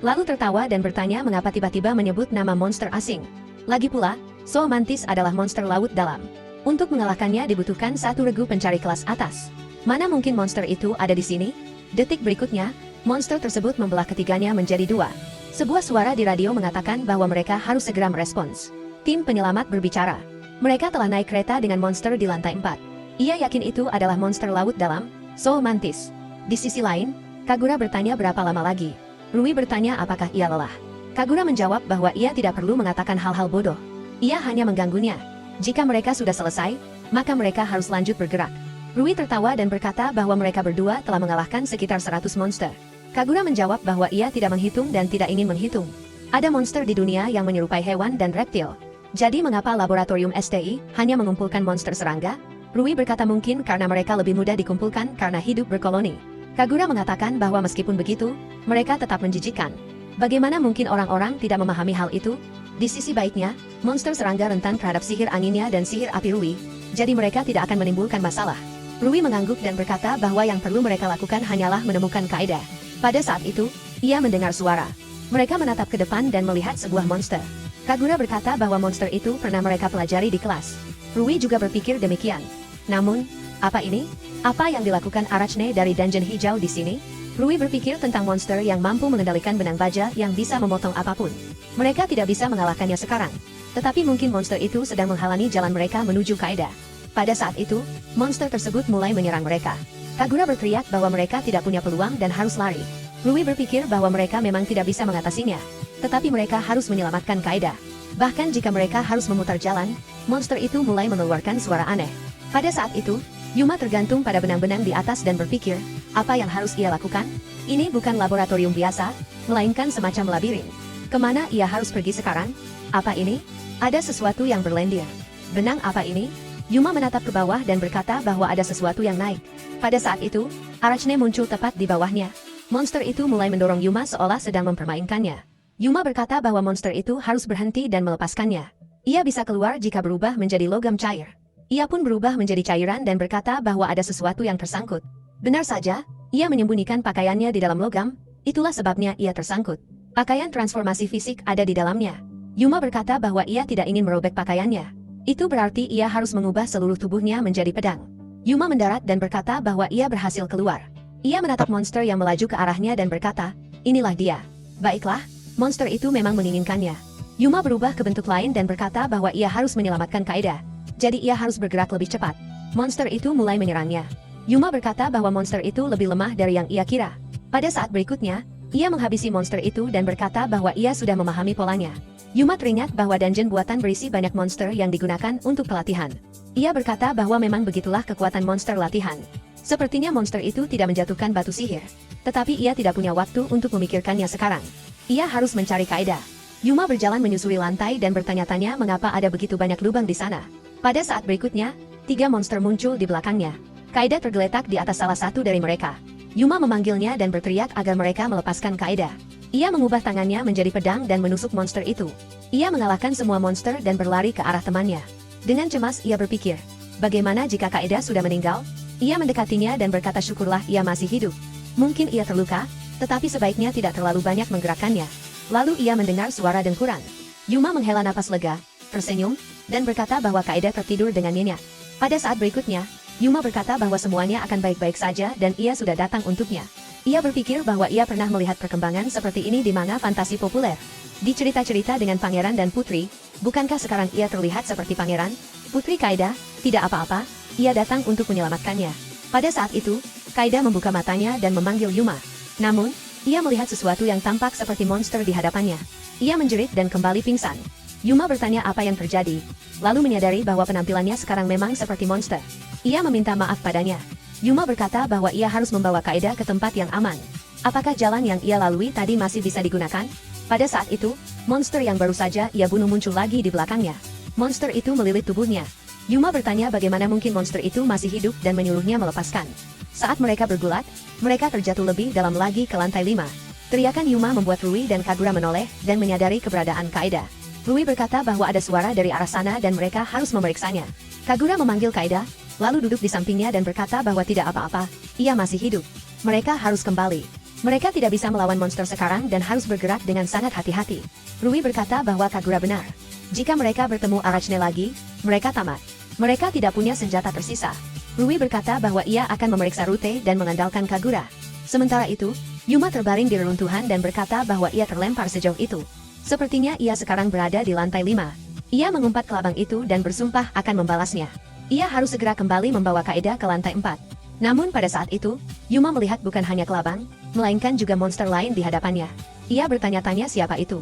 Lalu tertawa dan bertanya mengapa tiba-tiba menyebut nama monster asing. Lagi pula, So Mantis adalah monster laut dalam. Untuk mengalahkannya dibutuhkan 1 regu pencari kelas atas. Mana mungkin monster itu ada di sini? Detik berikutnya, monster tersebut membelah ketiganya menjadi 2. Sebuah suara di radio mengatakan bahwa mereka harus segera merespons. Tim penyelamat berbicara. Mereka telah naik kereta dengan monster di lantai 4. Ia yakin itu adalah monster laut dalam, So Mantis. Di sisi lain, Kagura bertanya berapa lama lagi. Rui bertanya apakah ia lelah. Kagura menjawab bahwa ia tidak perlu mengatakan hal-hal bodoh. Ia hanya mengganggunya. Jika mereka sudah selesai, maka mereka harus lanjut bergerak. Rui tertawa dan berkata bahwa mereka berdua telah mengalahkan sekitar 100 monster. Kagura menjawab bahwa ia tidak menghitung dan tidak ingin menghitung. Ada monster di dunia yang menyerupai hewan dan reptil. Jadi mengapa laboratorium STI hanya mengumpulkan monster serangga? Rui berkata mungkin karena mereka lebih mudah dikumpulkan karena hidup berkoloni. Kagura mengatakan bahwa meskipun begitu, mereka tetap menjijikkan. Bagaimana mungkin orang-orang tidak memahami hal itu? Di sisi baiknya, monster serangga rentan terhadap sihir anginnya dan sihir api Rui, jadi mereka tidak akan menimbulkan masalah. Rui mengangguk dan berkata bahwa yang perlu mereka lakukan hanyalah menemukan Kaida. Pada saat itu, ia mendengar suara. Mereka menatap ke depan dan melihat sebuah monster. Kagura berkata bahwa monster itu pernah mereka pelajari di kelas. Rui juga berpikir demikian. Namun, apa ini? Apa yang dilakukan Arachne dari Dungeon Hijau di sini? Rui berpikir tentang monster yang mampu mengendalikan benang baja yang bisa memotong apapun. Mereka tidak bisa mengalahkannya sekarang. Tetapi mungkin monster itu sedang menghalangi jalan mereka menuju Kaida. Pada saat itu, monster tersebut mulai menyerang mereka. Kagura berteriak bahwa mereka tidak punya peluang dan harus lari. Rui berpikir bahwa mereka memang tidak bisa mengatasinya. Tetapi mereka harus menyelamatkan Kaida. Bahkan jika mereka harus memutar jalan, monster itu mulai mengeluarkan suara aneh. Pada saat itu, Yuma tergantung pada benang-benang di atas dan berpikir, apa yang harus ia lakukan? Ini bukan laboratorium biasa, melainkan semacam labirin. Kemana ia harus pergi sekarang? Apa ini? Ada sesuatu yang berlendir. Benang apa ini? Yuma menatap ke bawah dan berkata bahwa ada sesuatu yang naik. Pada saat itu, Arachne muncul tepat di bawahnya. Monster itu mulai mendorong Yuma seolah sedang mempermainkannya. Yuma berkata bahwa monster itu harus berhenti dan melepaskannya. Ia bisa keluar jika berubah menjadi logam cair. Ia pun berubah menjadi cairan dan berkata bahwa ada sesuatu yang tersangkut. Benar saja, ia menyembunyikan pakaiannya di dalam logam, itulah sebabnya ia tersangkut. Pakaian transformasi fisik ada di dalamnya. Yuma berkata bahwa ia tidak ingin merobek pakaiannya. Itu berarti ia harus mengubah seluruh tubuhnya menjadi pedang. Yuma mendarat dan berkata bahwa ia berhasil keluar. Ia menatap monster yang melaju ke arahnya dan berkata, inilah dia. Baiklah, monster itu memang menginginkannya. Yuma berubah ke bentuk lain dan berkata bahwa ia harus menyelamatkan Kaeda. Jadi ia harus bergerak lebih cepat. Monster itu mulai menyerangnya. Yuma berkata bahwa monster itu lebih lemah dari yang ia kira. Pada saat berikutnya, ia menghabisi monster itu dan berkata bahwa ia sudah memahami polanya. Yuma teringat bahwa dungeon buatan berisi banyak monster yang digunakan untuk pelatihan. Ia berkata bahwa memang begitulah kekuatan monster latihan. Sepertinya monster itu tidak menjatuhkan batu sihir. Tetapi ia tidak punya waktu untuk memikirkannya sekarang. Ia harus mencari Kaeda. Yuma berjalan menyusuri lantai dan bertanya-tanya mengapa ada begitu banyak lubang di sana. Pada saat berikutnya, 3 monster muncul di belakangnya. Kaeda tergeletak di atas salah satu dari mereka. Yuma memanggilnya dan berteriak agar mereka melepaskan Kaeda. Ia mengubah tangannya menjadi pedang dan menusuk monster itu. Ia mengalahkan semua monster dan berlari ke arah temannya. Dengan cemas ia berpikir, bagaimana jika Kaeda sudah meninggal? Ia mendekatinya dan berkata syukurlah ia masih hidup. Mungkin ia terluka, tetapi sebaiknya tidak terlalu banyak menggerakkannya. Lalu ia mendengar suara dengkuran. Yuma menghela napas lega, tersenyum, dan berkata bahwa Kaeda tertidur dengan nyenyak. Pada saat berikutnya, Yuma berkata bahwa semuanya akan baik-baik saja dan ia sudah datang untuknya. Ia berpikir bahwa ia pernah melihat perkembangan seperti ini di manga fantasi populer. Di cerita-cerita dengan pangeran dan putri, bukankah sekarang ia terlihat seperti pangeran? Putri Kaeda, tidak apa-apa, ia datang untuk menyelamatkannya. Pada saat itu, Kaeda membuka matanya dan memanggil Yuma. Namun, ia melihat sesuatu yang tampak seperti monster di hadapannya. Ia menjerit dan kembali pingsan. Yuma bertanya apa yang terjadi, lalu menyadari bahwa penampilannya sekarang memang seperti monster. Ia meminta maaf padanya. Yuma berkata bahwa ia harus membawa Kaeda ke tempat yang aman. Apakah jalan yang ia lalui tadi masih bisa digunakan? Pada saat itu, monster yang baru saja ia bunuh muncul lagi di belakangnya. Monster itu melilit tubuhnya. Yuma bertanya bagaimana mungkin monster itu masih hidup dan menyuruhnya melepaskan. Saat mereka bergulat, mereka terjatuh lebih dalam lagi ke lantai 5. Teriakan Yuma membuat Rui dan Kagura menoleh dan menyadari keberadaan Kaeda. Rui berkata bahwa ada suara dari arah sana dan mereka harus memeriksanya. Kagura memanggil Kaeda, lalu duduk di sampingnya dan berkata bahwa tidak apa-apa, ia masih hidup. Mereka harus kembali. Mereka tidak bisa melawan monster sekarang dan harus bergerak dengan sangat hati-hati. Rui berkata bahwa Kagura benar. Jika mereka bertemu Arachne lagi, mereka tamat. Mereka tidak punya senjata tersisa. Rui berkata bahwa ia akan memeriksa rute dan mengandalkan Kagura. Sementara itu, Yuma terbaring di reruntuhan dan berkata bahwa ia terlempar sejauh itu. Sepertinya ia sekarang berada di lantai 5. Ia mengumpat kelabang itu dan bersumpah akan membalasnya. Ia harus segera kembali membawa Kaeda ke lantai 4. Namun pada saat itu, Yuma melihat bukan hanya kelabang, melainkan juga monster lain di hadapannya. Ia bertanya-tanya siapa itu.